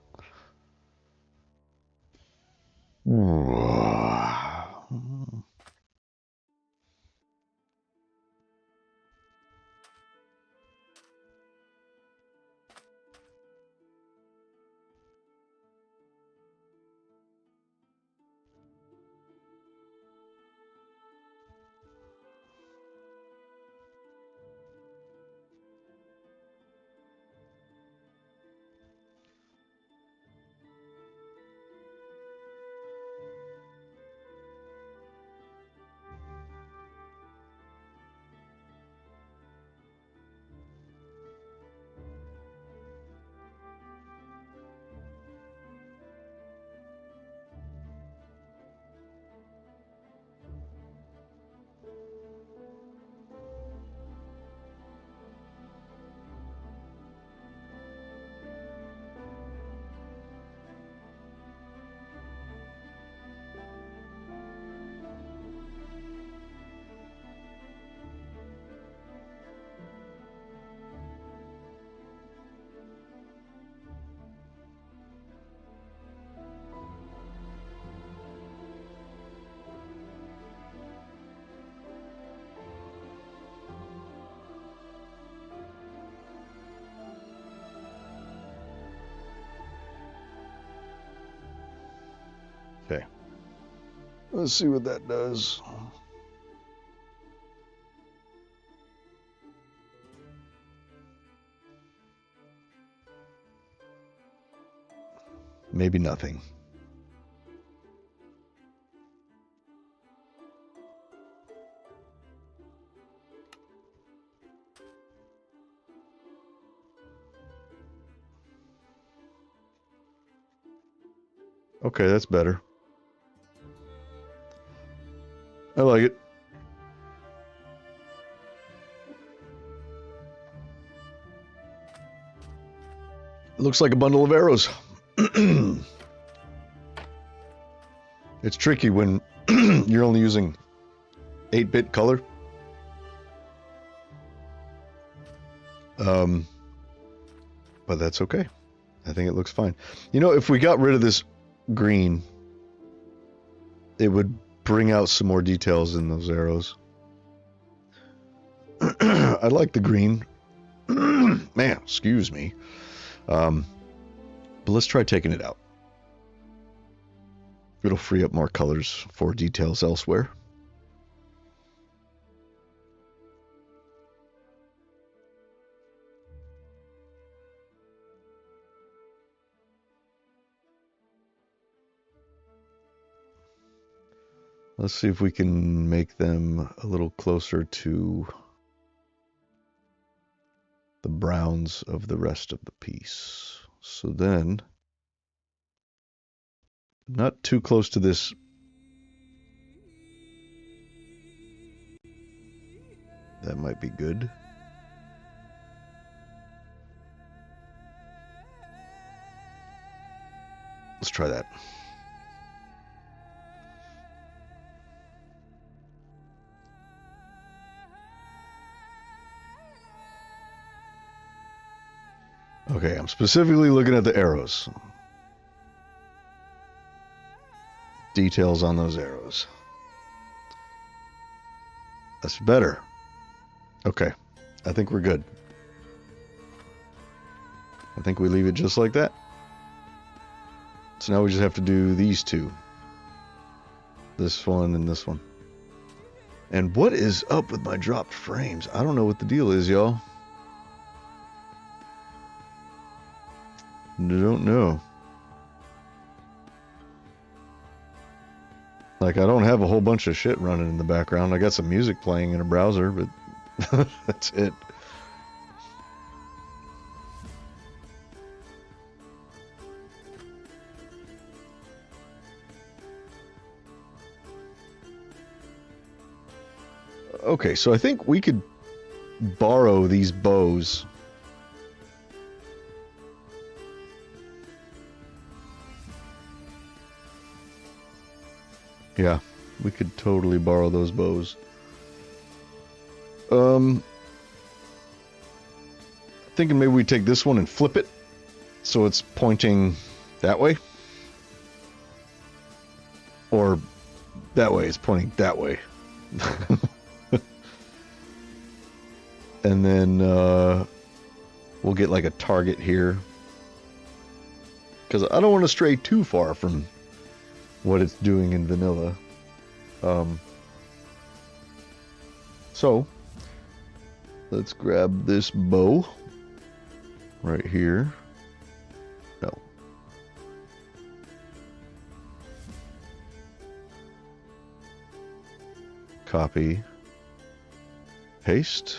Okay. Let's see what that does. Maybe nothing. Okay, that's better. I like it. Looks like a bundle of arrows. It's tricky when you're only using 8-bit color. But that's okay. I think it looks fine. You know, if we got rid of this green, it would bring out some more details in those arrows. I like the green. Man, excuse me. But let's try taking it out. It'll free up more colors for details elsewhere. Let's see if we can make them a little closer to the browns of the rest of the piece. So then, not too close to this. That might be good. Let's try that. Okay, I'm specifically looking at the arrows. Details on those arrows. That's better. Okay. I think we're good. I think we leave it just like that. So now we just have to do these two. This one and this one. And what is up with my dropped frames? I don't know what the deal is, y'all. I don't know. Like, I don't have a whole bunch of shit running in the background. I got some music playing in a browser, but that's it. Okay, so I think we could borrow these bows. Yeah, we could totally borrow those bows. Thinking maybe we take this one and flip it so it's pointing that way. Or that way, it's pointing that way. And then we'll get like a target here. Because I don't want to stray too far from what it's doing in vanilla. So let's grab this bow right here. No. Copy. Paste.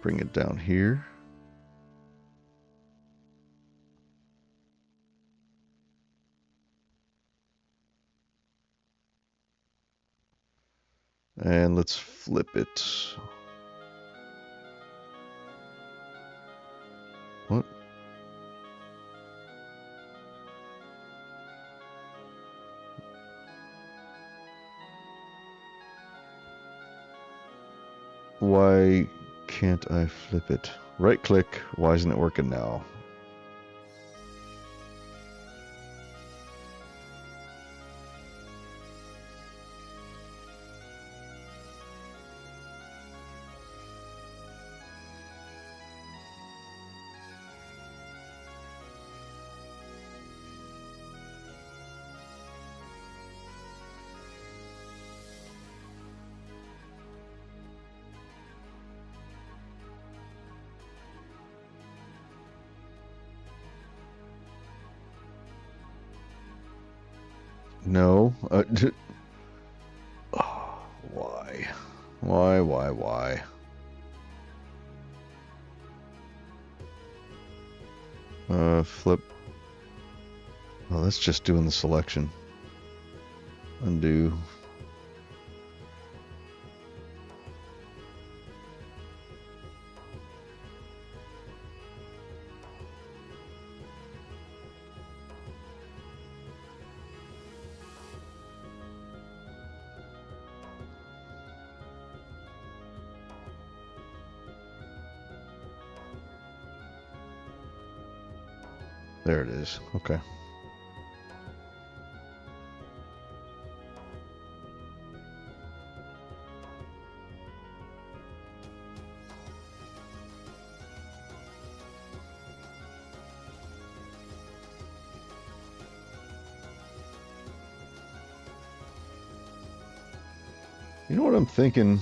Bring it down here. And let's flip it. What? Why can't I flip it? Right click. Why isn't it working now? No. Oh, why? Why? Flip. Oh, that's just doing the selection. Undo. There it is. Okay. You know what I'm thinking?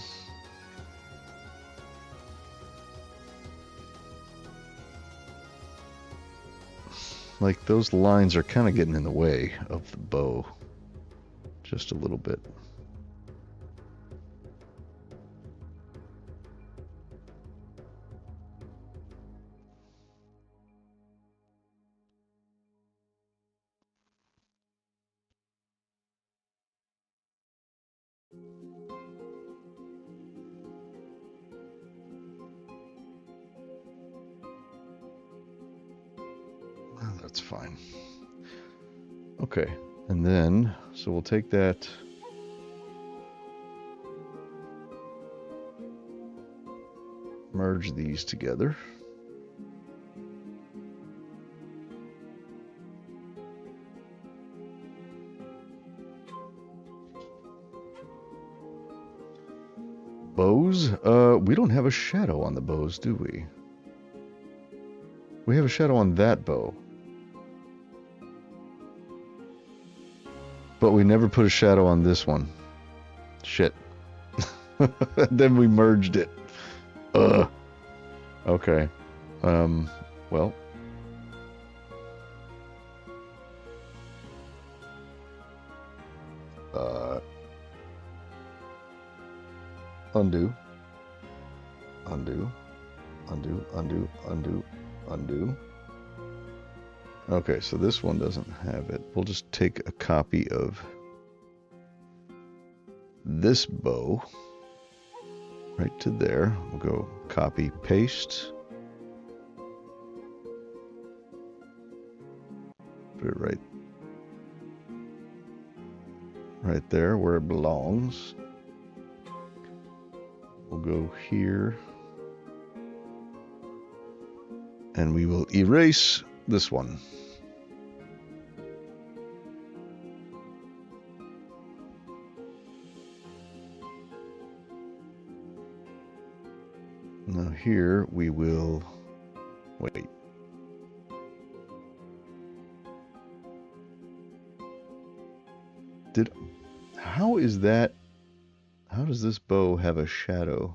Like, those lines are kind of getting in the way of the bow. Just a little bit. That's fine. Okay, and then, so we'll take that. Merge these together. Bows? We don't have a shadow on the bows, do we? We have a shadow on that bow. But we never put a shadow on this one. Shit. Then we merged it. Ugh. Okay. Well. Undo. Undo. Undo, undo, undo, undo. Okay, so this one doesn't have it. We'll just take a copy of this bow right to there. We'll go copy, paste. Put it right there where it belongs. We'll go here. And we will erase this one. Now here we will wait. How is that? How does this bow have a shadow?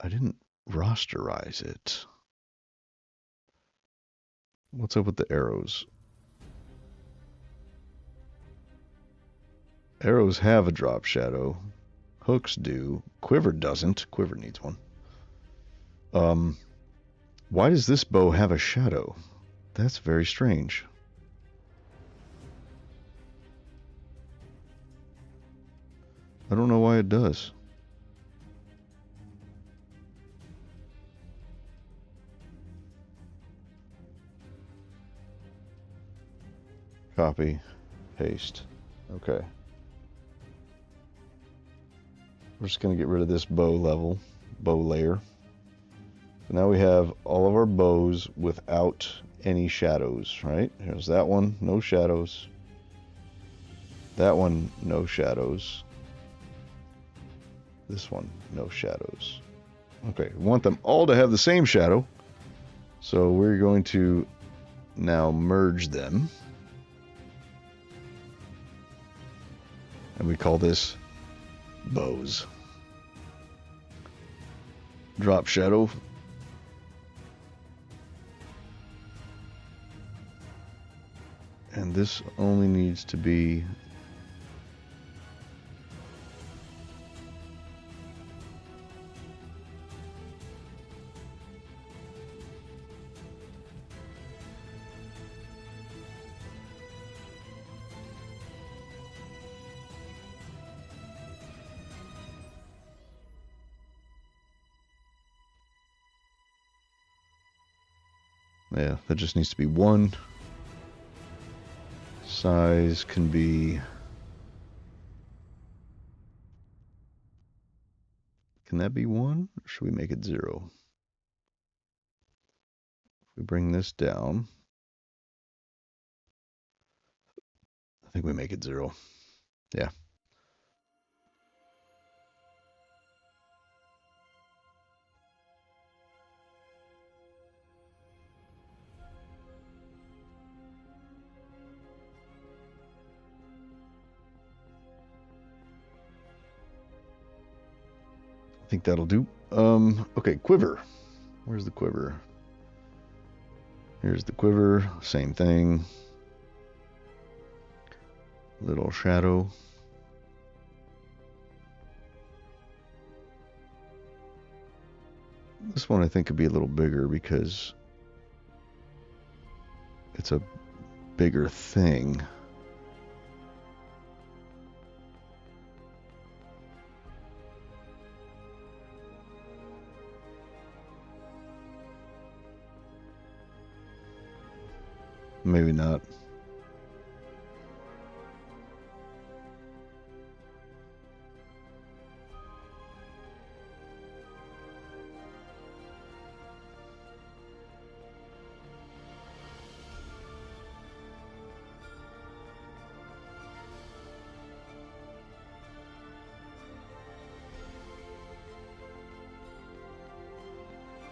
I didn't rasterize it. What's up with the arrows? Arrows have a drop shadow. Hooks do. Quiver doesn't. Quiver needs one. Why does this bow have a shadow? That's very strange. I don't know why it does. Copy, paste. Okay. We're just going to get rid of this bow layer. So now we have all of our bows without any shadows, right? Here's that one, no shadows. That one, no shadows. This one, no shadows. Okay, we want them all to have the same shadow. So we're going to now merge them. And we call this bows. Drop shadow. And this only needs to be yeah, that just needs to be one. Size can be, can that be 1? Or should we make it 0? If we bring this down, I think we make it 0. Yeah. I think that'll do. Okay, quiver. Where's the quiver? Here's the quiver. Same thing. Little shadow. This one I think could be a little bigger because it's a bigger thing. Maybe not.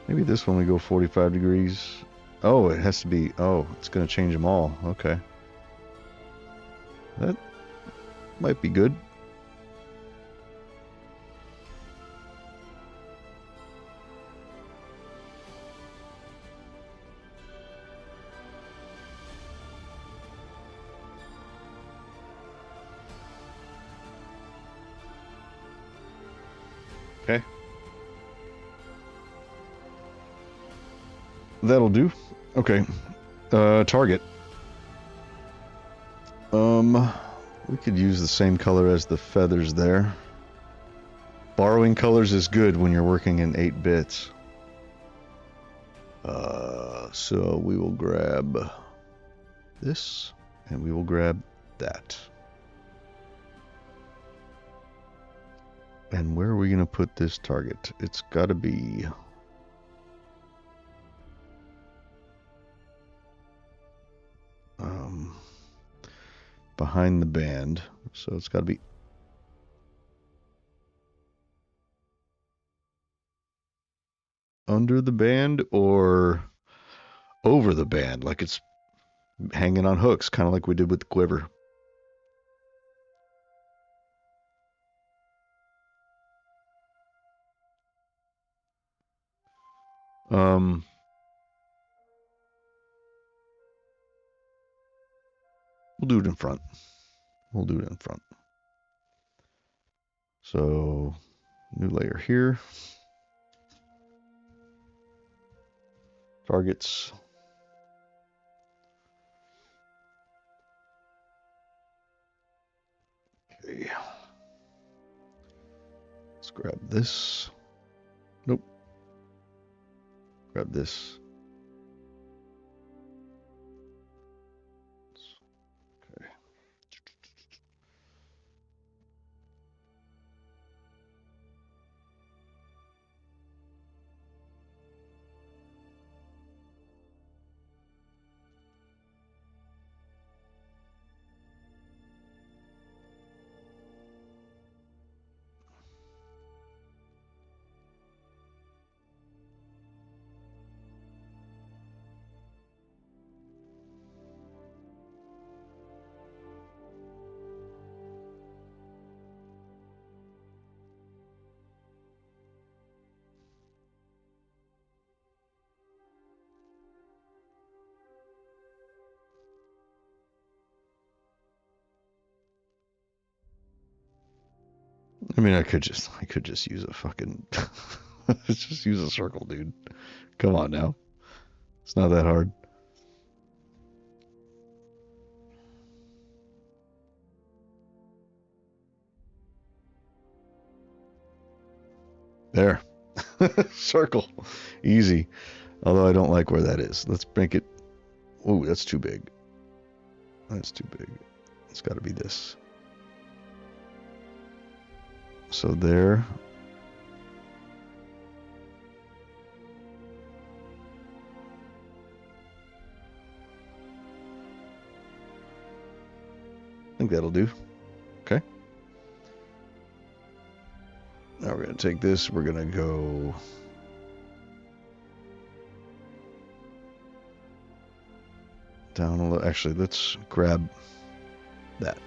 Maybe this one we go 45 degrees. Oh, it has to be. Oh, it's going to change them all. Okay. That might be good. Okay. That'll do. Okay. Target. We could use the same color as the feathers there. Borrowing colors is good when you're working in 8 bits. So we will grab this, and we will grab that. And where are we going to put this target? It's got to be... behind the band. So it's got to be... under the band or over the band, like it's hanging on hooks, kind of like we did with the quiver. We'll do it in front. We'll do it in front. So, new layer here. Targets. Okay. Let's grab this. Nope. Grab this. Okay. I mean, I could just use a fucking, let's just use a circle, dude. Come on now. It's not that hard. There. Circle. Easy. Although I don't like where that is. Let's make it. Oh, that's too big. That's too big. It's got to be this. So there. I think that'll do. Okay. Now we're going to take this. We're going to go... down a little. Actually, let's grab that.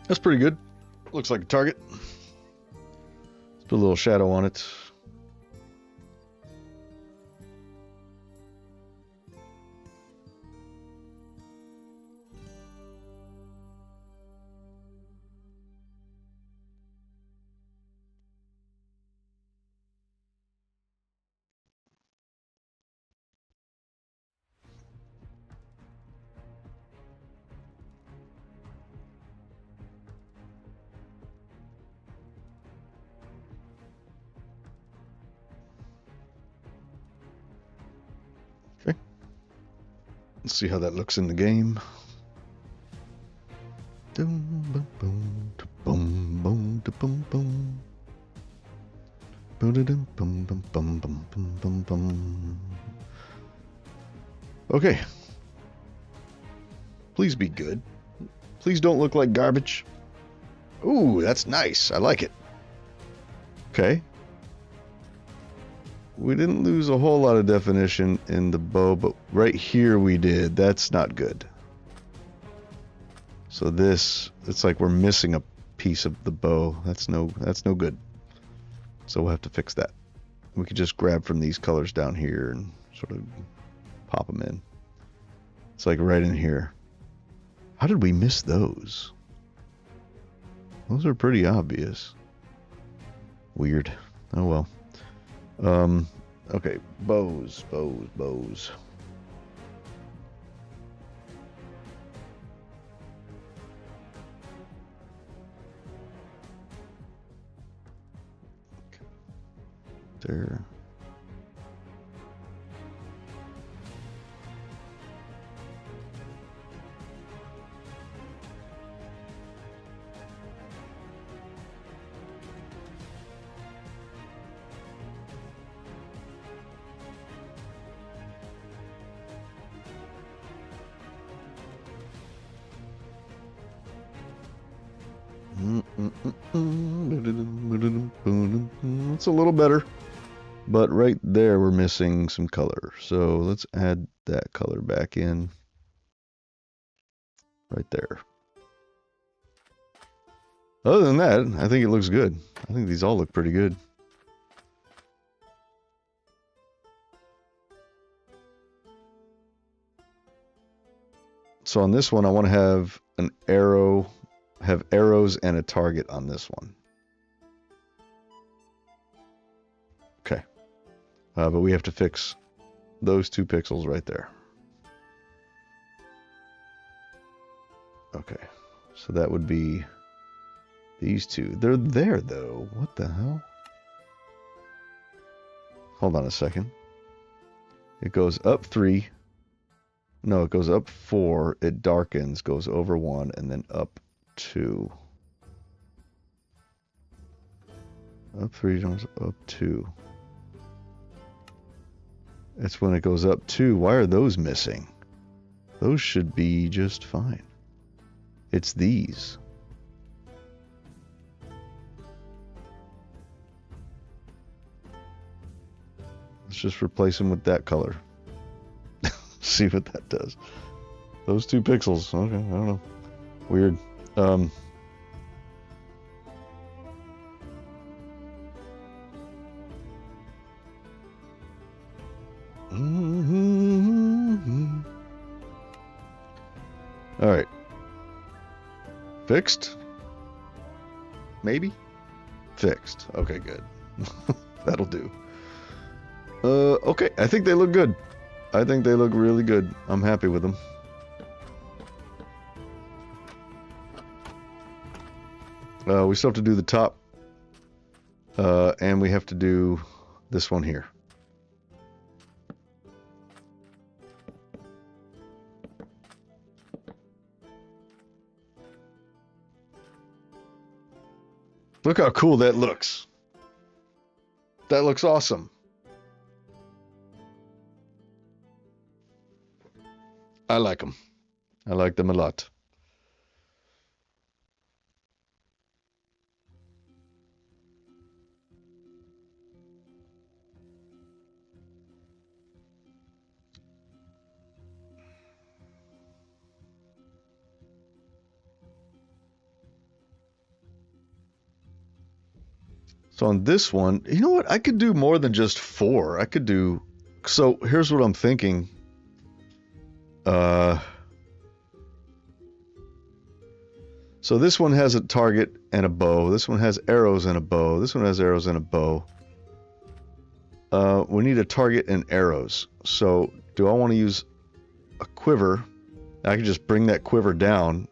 That's pretty good. Looks like a target. Let's put a little shadow on it. Okay. Let's see how that looks in the game. Okay. Please be good. Please don't look like garbage. Ooh, that's nice. I like it. Okay. We didn't lose a whole lot of definition in the bow, but right here we did. That's not good. So this, it's like we're missing a piece of the bow. That's no good. So we'll have to fix that. We could just grab from these colors down here and sort of pop them in. It's like right in here. How did we miss those? Those are pretty obvious. Weird. Oh well. Okay, bows. There. It's a little better, but right there we're missing some color. So let's add that color back in right there. Other than that, I think it looks good. I think these all look pretty good. So on this one, I want to have an arrow, have arrows and a target on this one. Okay. But we have to fix those 2 pixels right there. Okay. So that would be these 2. They're there though. What the hell? Hold on a second. It goes up 3. No, it goes up 4, it darkens, goes over 1, and then up 2. Up 3, up 2. That's when it goes up 2. Why are those missing? Those should be just fine. It's these. Let's just replace them with that color. See what that does. Those 2 pixels. Okay, I don't know. Weird. All right. Fixed? Maybe? Fixed. Okay, good. That'll do. Okay, I think they look good. I think they look really good. I'm happy with them. We still have to do the top. And we have to do this one here. Look how cool that looks. That looks awesome. I like them. I like them a lot. So on this one, you know what? I could do more than just 4. I could do... So here's what I'm thinking. So this one has a target and a bow. This one has arrows and a bow. This one has arrows and a bow. We need a target and arrows. So do I want to use a quiver? I can just bring that quiver down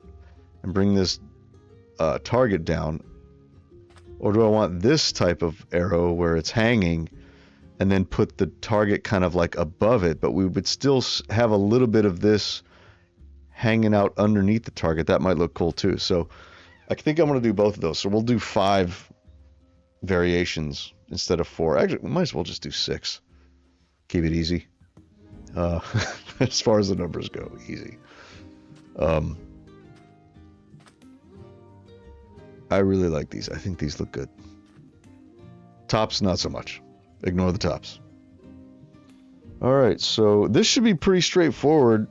and bring this target down. Or do I want this type of arrow where it's hanging and then put the target kind of like above it, but we would still have a little bit of this hanging out underneath the target? That might look cool too. So I think I'm going to do both of those. So we'll do 5 variations instead of 4. Actually, we might as well just do 6. Keep it easy. As far as the numbers go, easy. I really like these. I think these look good. Tops, not so much. Ignore the tops. Alright, so this should be pretty straightforward.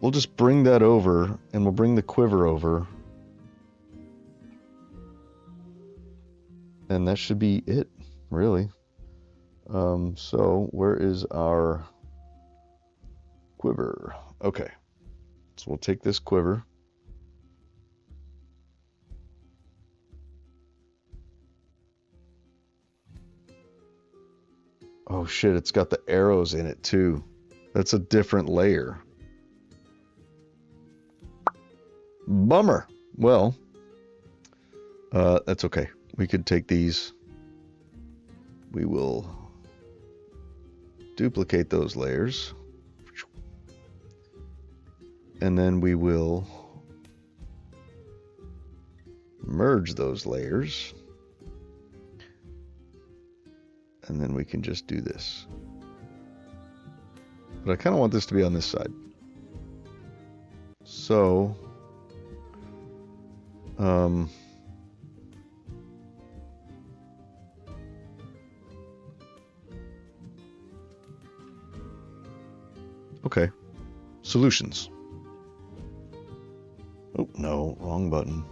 We'll just bring that over, and we'll bring the quiver over. And that should be it, really. So where is our quiver? Okay. So we'll take this quiver. Oh shit, it's got the arrows in it too. That's a different layer. Bummer. Well, that's okay. We could take these. We will duplicate those layers. And then we will merge those layers. And then we can just do this. But I kind of want this to be on this side. So, okay. Solutions. Oh, no, wrong button.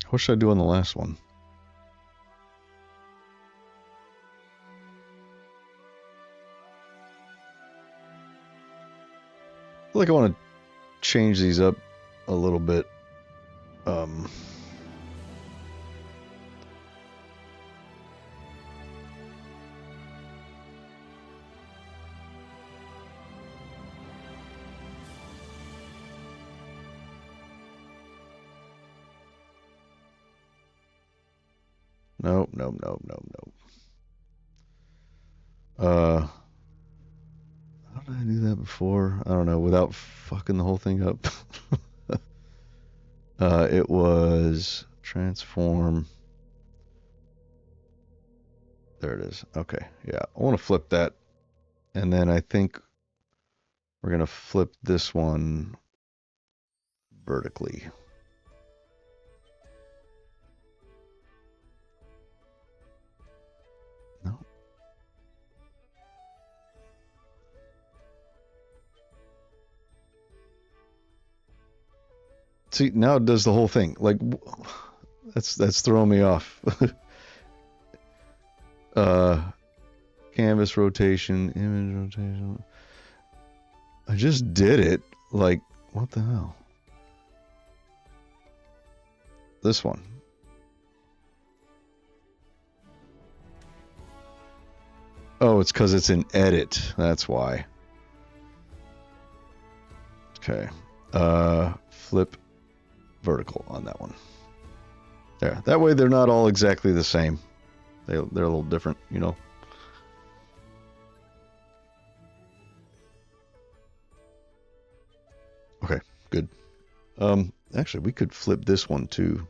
What should I do on the last one? I feel like I want to change these up a little bit. Nope, nope, nope, nope, nope. How did I do that before? I don't know, without fucking the whole thing up. It was transform. There it is. Okay, yeah. I want to flip that. And then I think We're going to flip this one vertically. No. See, now it does the whole thing. Like, that's throwing me off. Canvas rotation, image rotation. I just did it. Like, what the hell? This one. Oh, it's because it's in edit. That's why. Okay. Flip vertical on that one. There. That way they're not all exactly the same. They're a little different, you know. Okay, good. Actually, we could flip this one too,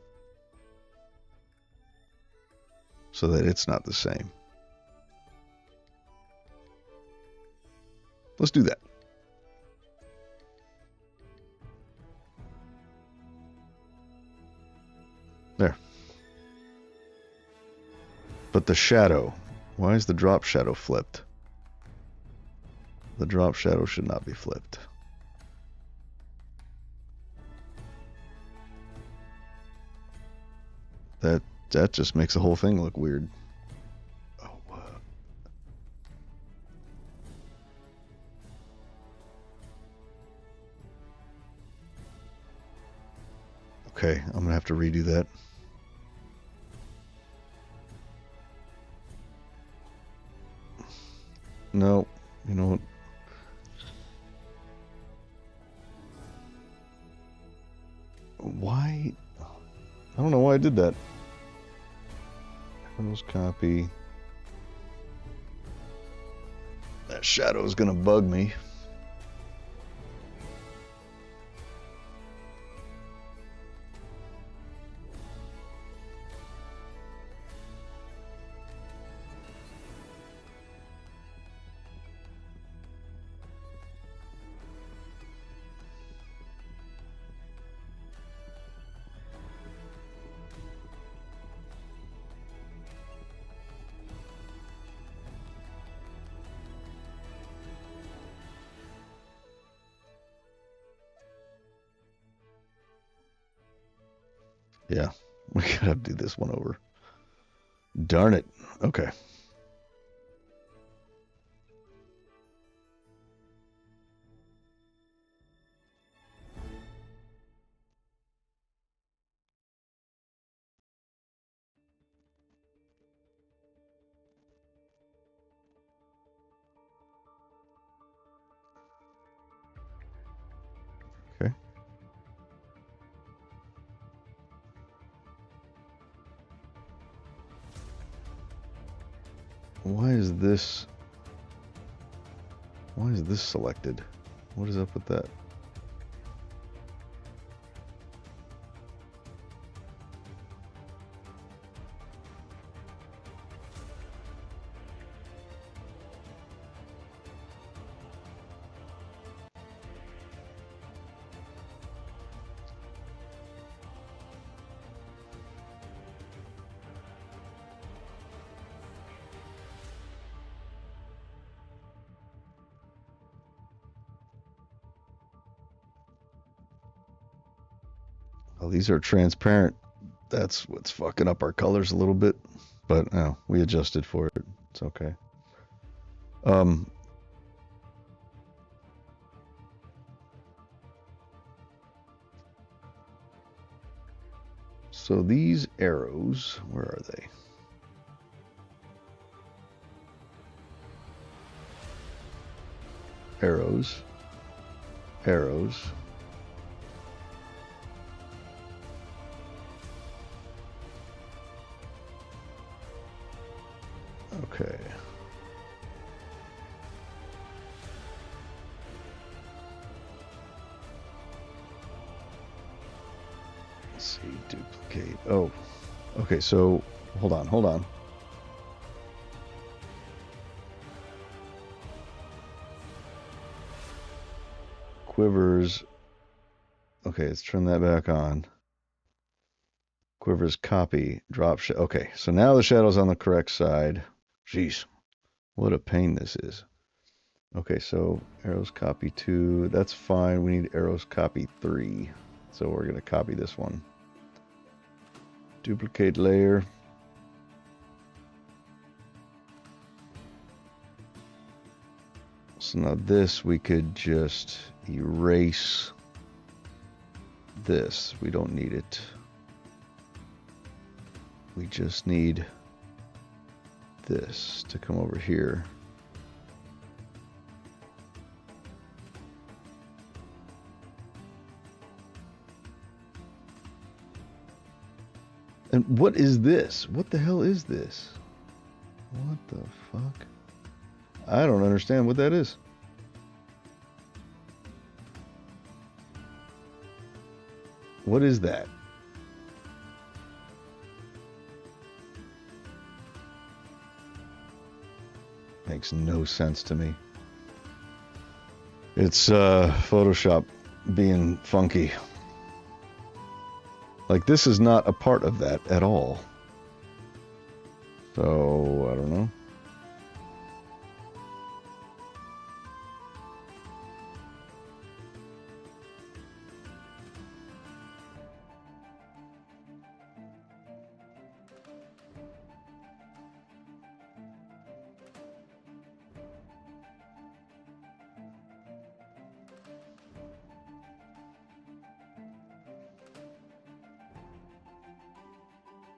so that it's not the same. Let's do that. There. But the shadow, why is the drop shadow flipped? The drop shadow should not be flipped. That just makes the whole thing look weird. Oh, okay, I'm gonna have to redo that. No, you know what? Why? I don't know why I did that. Let's copy. That shadow is gonna bug me. Yeah, we gotta do this one over. Darn it. Okay. Okay. Why is this selected? What is up with that? Oh, these are transparent. That's what's fucking up our colors a little bit. But no, we adjusted for it. It's okay. So these arrows, where are they? Arrows. Arrows. Okay. Let's see, duplicate. Oh, okay, so hold on. Quivers. Okay, let's turn that back on. Quivers copy, drop. Okay, so now the shadow's on the correct side. Jeez, what a pain this is. Okay, so arrows copy 2. That's fine. We need arrows copy 3. So we're going to copy this one. Duplicate layer. So now this we could just erase this. We don't need it. We just need this to come over here. And what is this? What the hell is this? What the fuck? I don't understand what that is. What is that? Makes no sense to me. It's Photoshop being funky. Like, this is not a part of that at all. So, I don't know.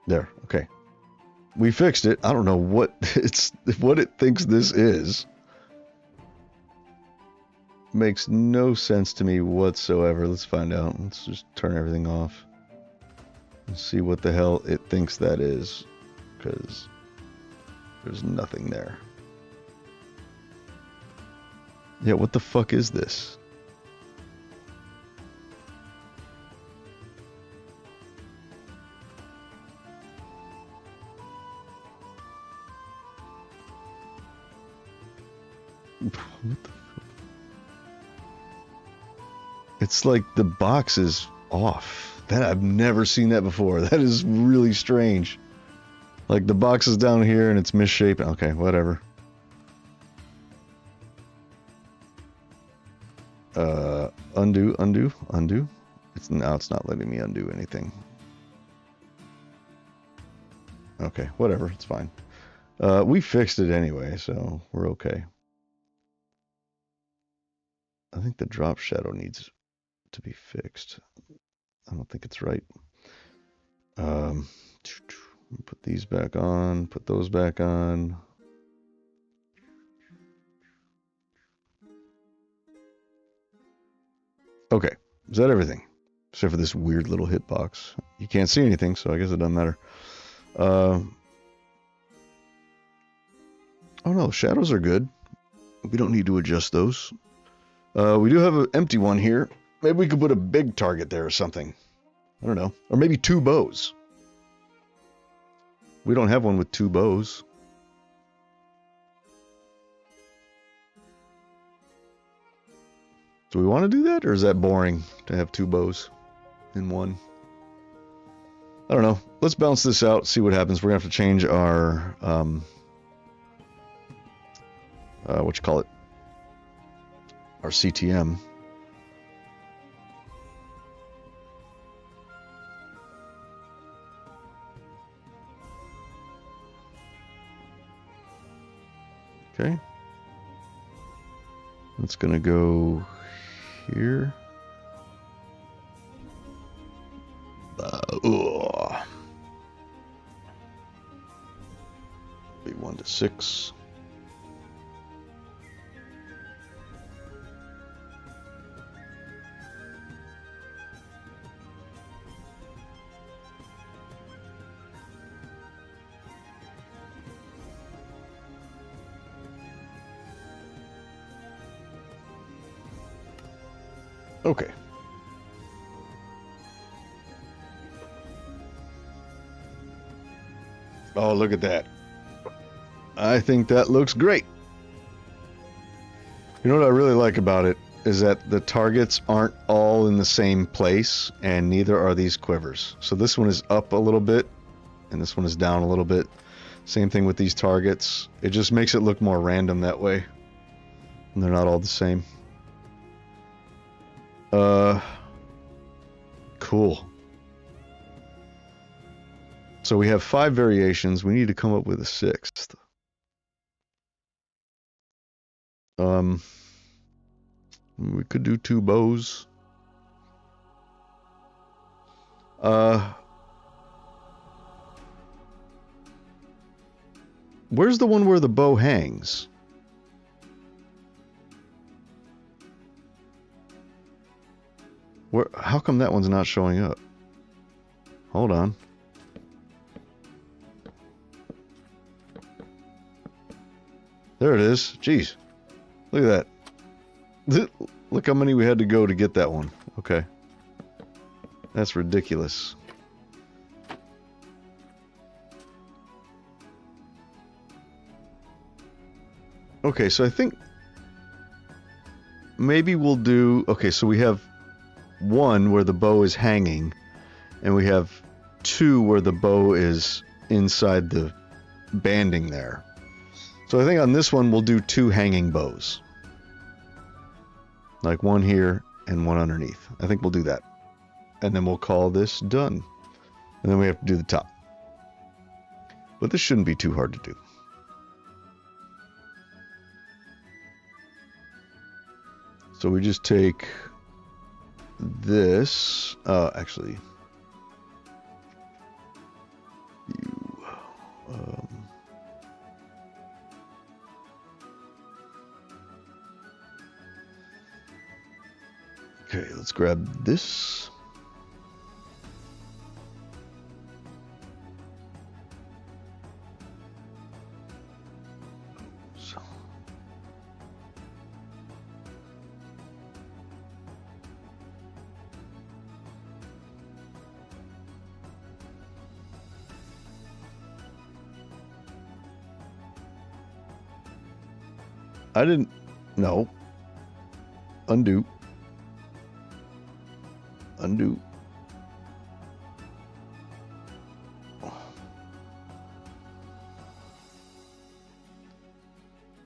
There, okay. We fixed it. I don't know what what it thinks this is. Makes no sense to me whatsoever. Let's find out. Let's just turn everything off. And see what the hell it thinks that is. Because there's nothing there. Yeah, what the fuck is this? What the fuck? It's like the box is off. That I've never seen that before. That is really strange. Like the box is down here and it's misshapen. Okay, whatever. Undo. It's not letting me undo anything. Okay, whatever. It's fine. We fixed it anyway, so we're okay. I think the drop shadow needs to be fixed. I don't think it's right. Put these back on, put those back on. Okay, is that everything? Except for this weird little hitbox. You can't see anything, so I guess it doesn't matter. Oh no, shadows are good. We don't need to adjust those. We do have an empty one here. Maybe we could put a big target there or something. I don't know. Or maybe 2 bows. We don't have one with 2 bows. Do we want to do that? Or is that boring to have 2 bows in one? I don't know. Let's bounce this out, see what happens. We're going to have to change our... what you call it? Our CTM. Okay. It's gonna go here. Be 1 to 6. Okay. Oh, look at that. I think that looks great. You know what I really like about it is that the targets aren't all in the same place, and neither are these quivers. So this one is up a little bit, and this one is down a little bit. Same thing with these targets. It just makes it look more random that way. And they're not all the same. Cool. So we have 5 variations. We need to come up with a 6th. We could do 2 bows. Where's the one where the bow hangs? Where? How come that one's not showing up? Hold on. There it is. Jeez. Look at that. Look how many we had to go to get that one. Okay. That's ridiculous. Okay, so I think maybe we'll do... Okay, so we have 1 where the bow is hanging, and we have 2 where the bow is inside the banding there. So I think on this one we'll do 2 hanging bows. Like 1 here and 1 underneath. I think we'll do that. And then we'll call this done. And then we have to do the top. But this shouldn't be too hard to do. So we just take this, actually, okay, let's grab this. I didn't... No. Undo. Undo.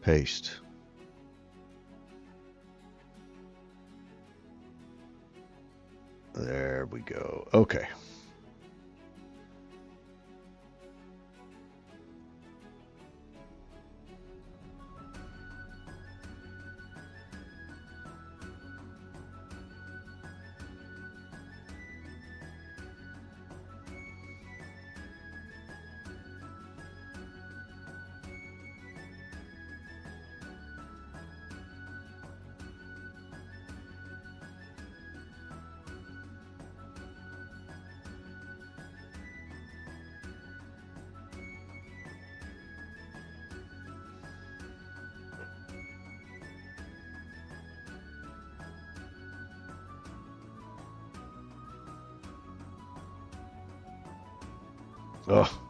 Paste. There we go. Okay. Oh.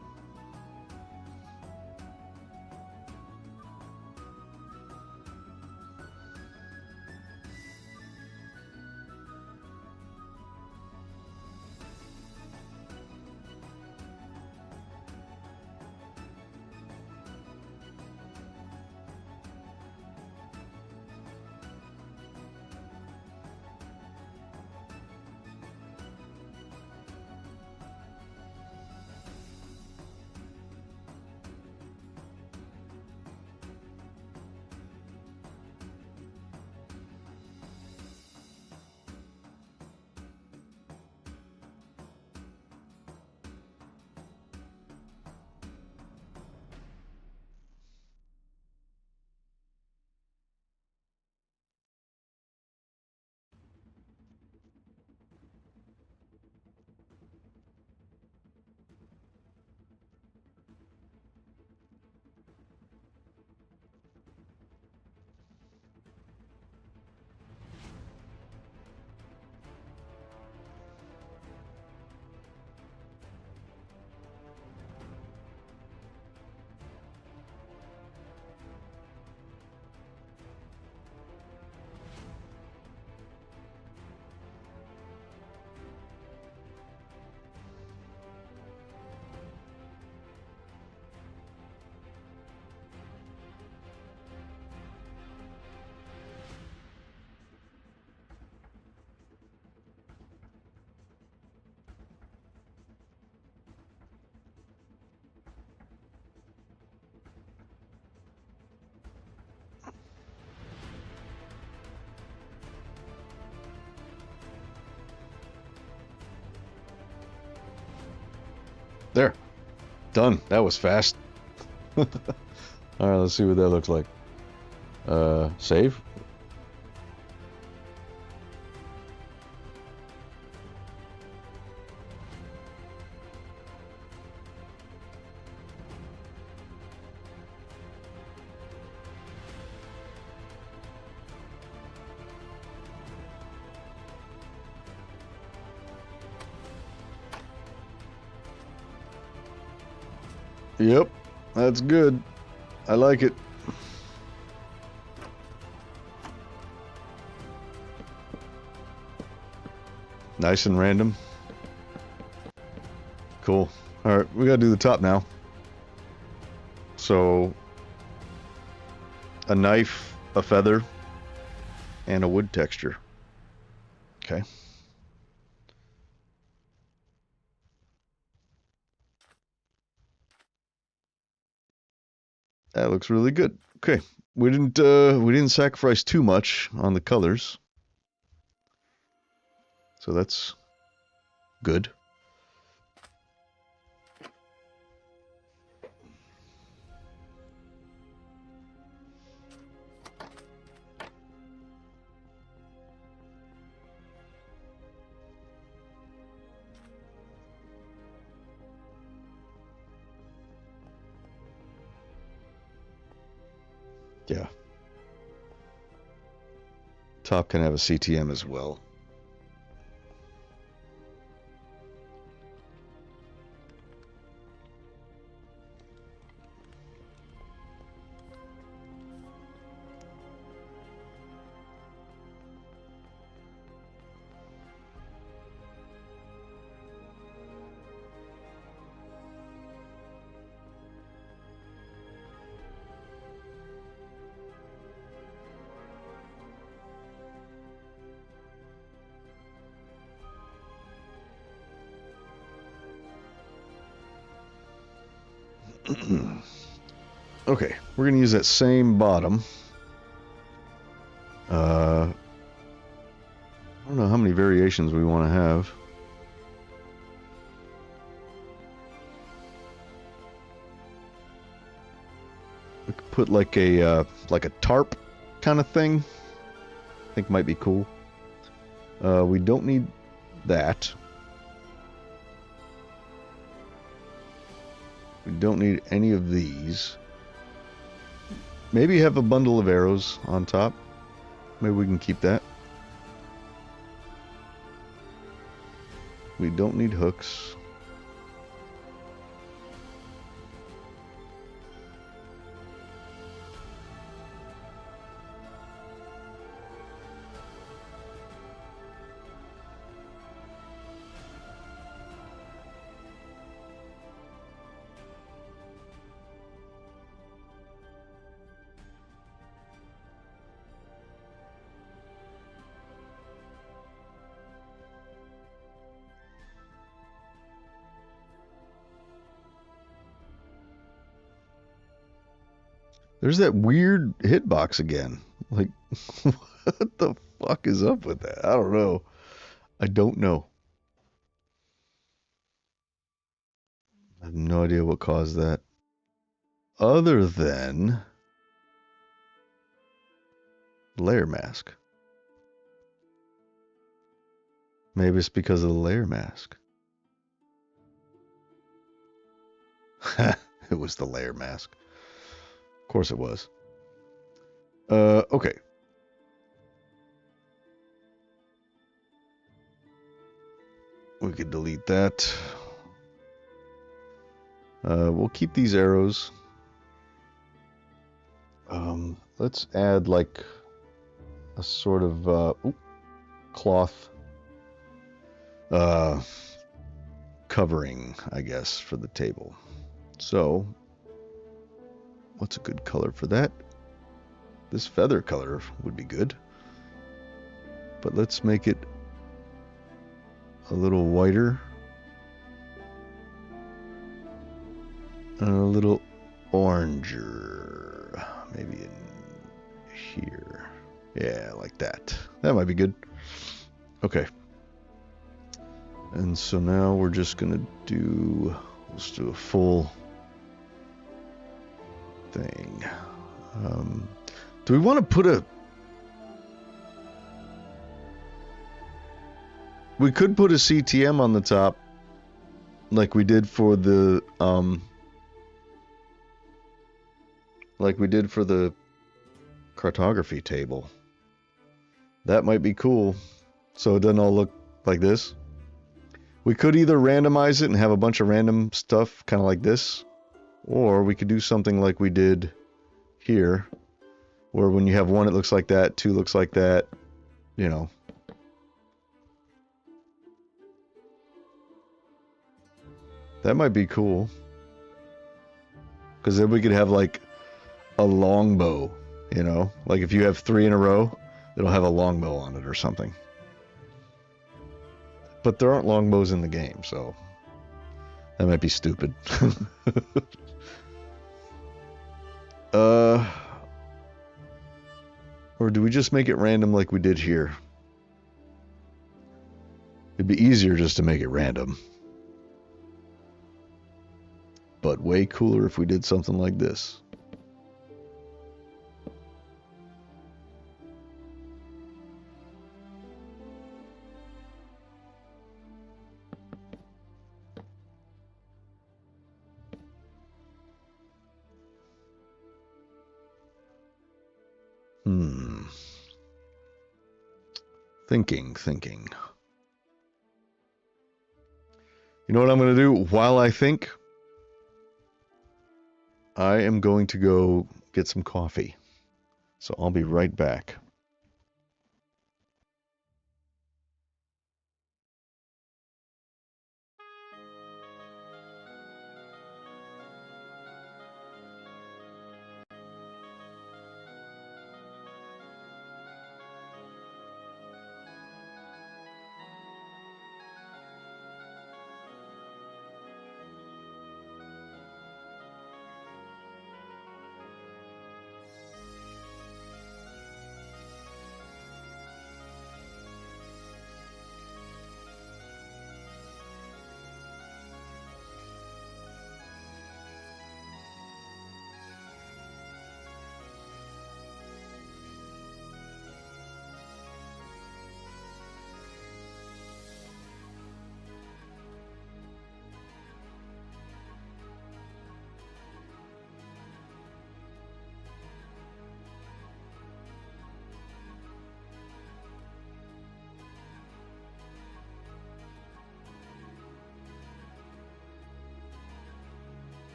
There. Done. That was fast. Alright, let's see what that looks like. Save. Yep, that's good. I like it. Nice and random. Cool. Alright, we gotta do the top now. So, a knife, a feather, and a wood texture. Okay. That looks really good. Okay, we didn't sacrifice too much on the colors, so that's good. Yeah. Top can have a CTM as well. Okay, we're gonna use that same bottom. I don't know how many variations we want to have. We could put like a tarp kind of thing. I think might be cool. We don't need that. We don't need any of these. Maybe have a bundle of arrows on top. Maybe we can keep that. We don't need hooks. There's that weird hitbox again. Like, what the fuck is up with that? I don't know. I don't know. I have no idea what caused that. Other than layer mask. Maybe it's because of the layer mask. It was the layer mask. Of course it was. Okay. We could delete that. We'll keep these arrows. Let's add like a sort of cloth covering, I guess, for the table. So, what's a good color for that? This feather color would be good. But let's make it a little whiter. And a little oranger. Maybe in here. Yeah, like that. That might be good. Okay. And so now we're just going to do Let's do a full thing. Do we want to put a... We could put a CTM on the top, like we did for the cartography table. That might be cool, so it doesn't all look like this. We could either randomize it and have a bunch of random stuff, kind of like this, or we could do something like we did here, where when you have one, it looks like that, two looks like that, you know. That might be cool. Because then we could have like a longbow, you know? Like if you have 3 in a row, it'll have a longbow on it or something. But there aren't longbows in the game, so that might be stupid. Or do we just make it random like we did here? It'd be easier just to make it random. But way cooler if we did something like this. Thinking. You know what I'm going to do while I think? I am going to go get some coffee. So I'll be right back.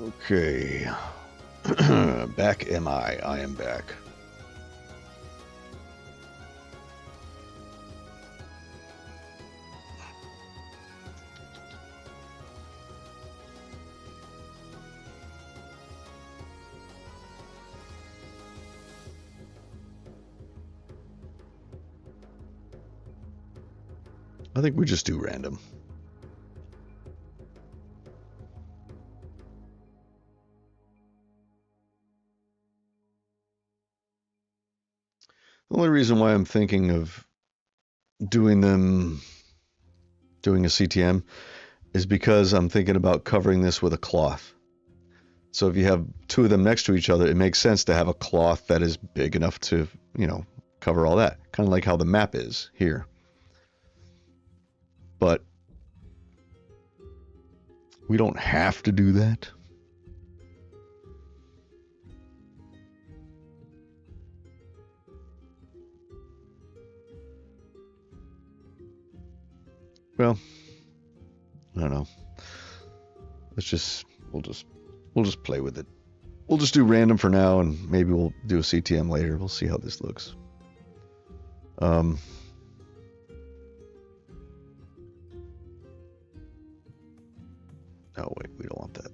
Okay. Back am I. I am back. I think we just do random. The only reason why I'm thinking of doing a CTM is because I'm thinking about covering this with a cloth. So if you have 2 of them next to each other, it makes sense to have a cloth that is big enough to, you know, cover all that. Kind of like how the map is here. But we don't have to do that. Well, I don't know. We'll just play with it. We'll just do random for now, and maybe we'll do a CTM later. We'll see how this looks. Oh wait, we don't want that.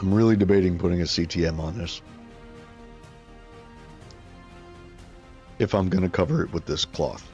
I'm really debating putting a CTM on this. If I'm going to cover it with this cloth.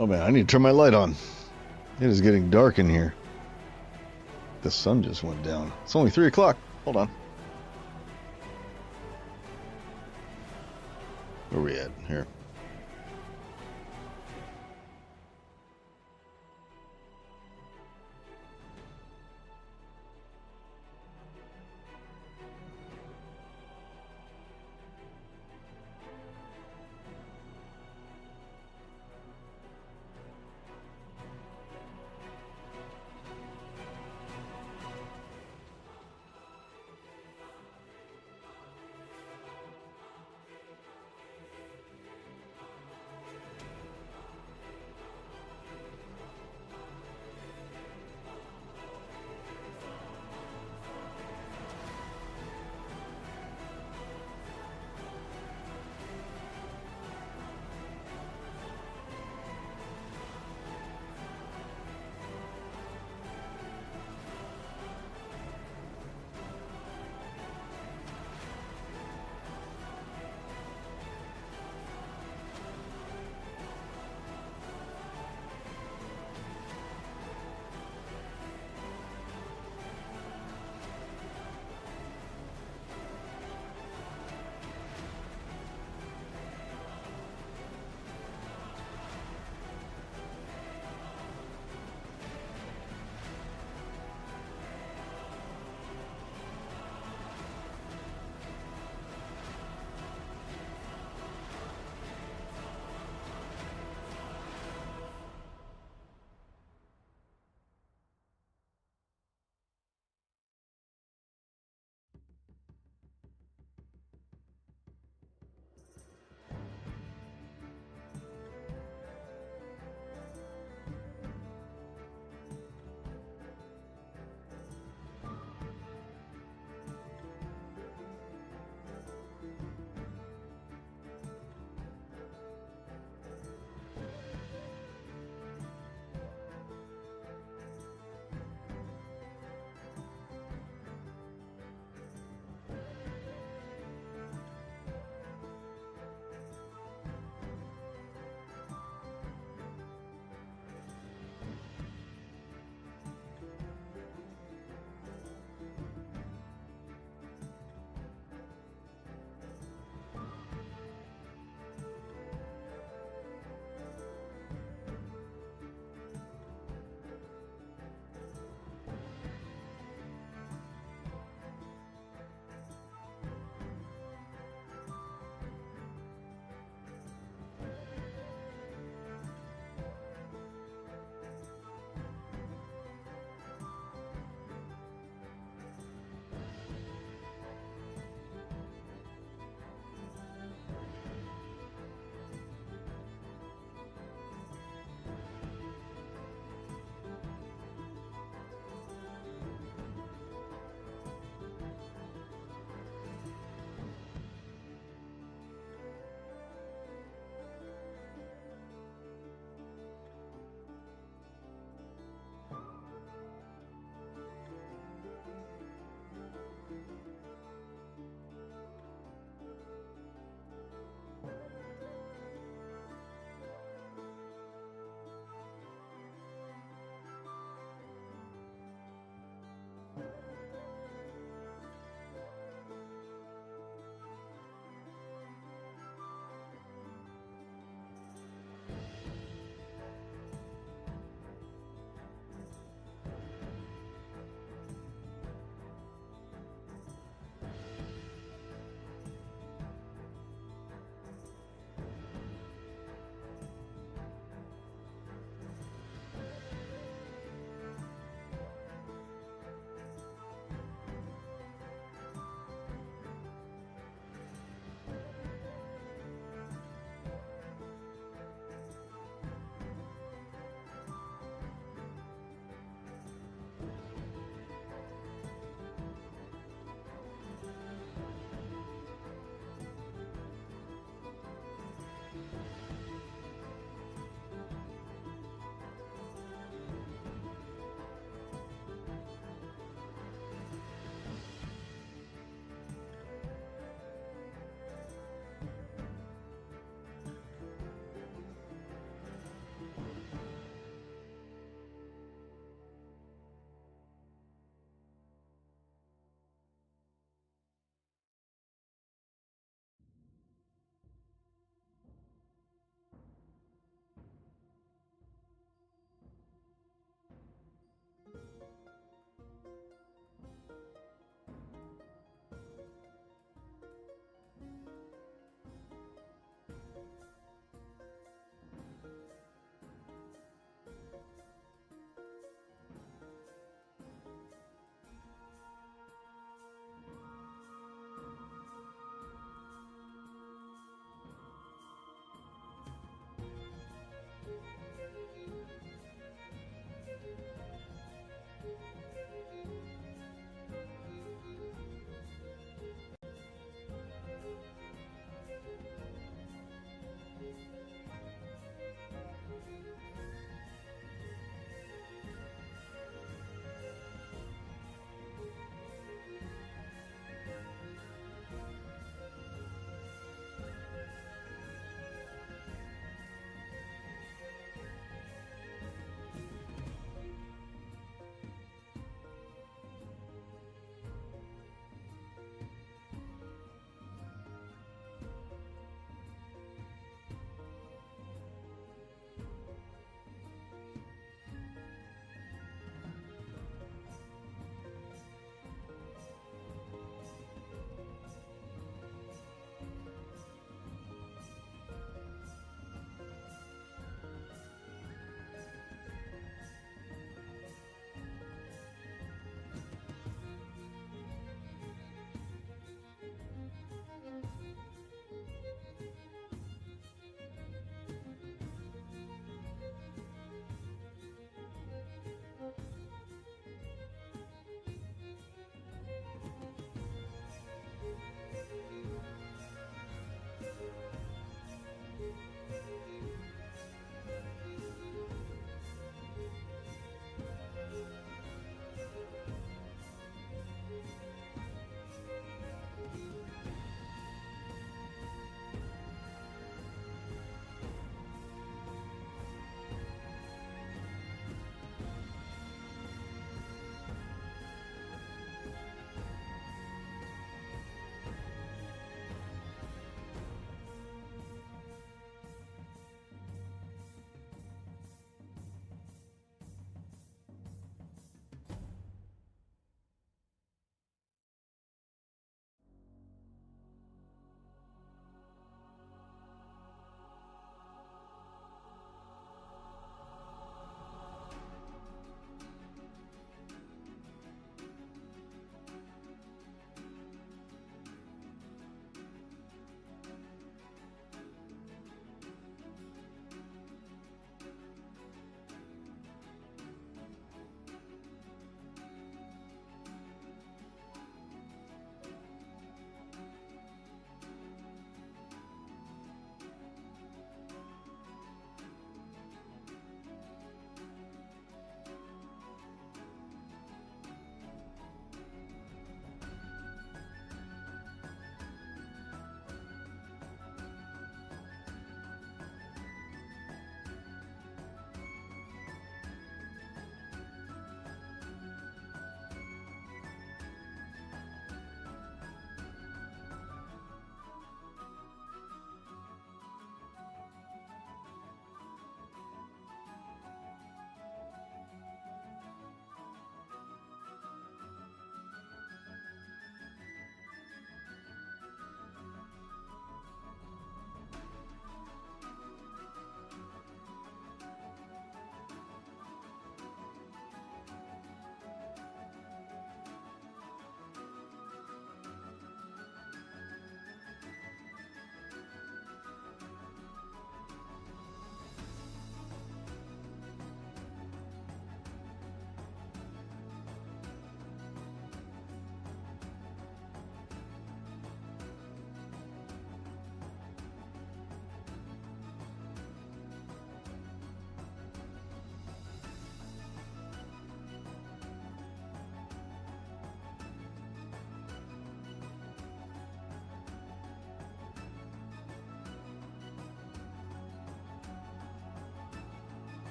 Oh man, I need to turn my light on. It is getting dark in here. The sun just went down. It's only 3 o'clock. Hold on. Where are we at? Here.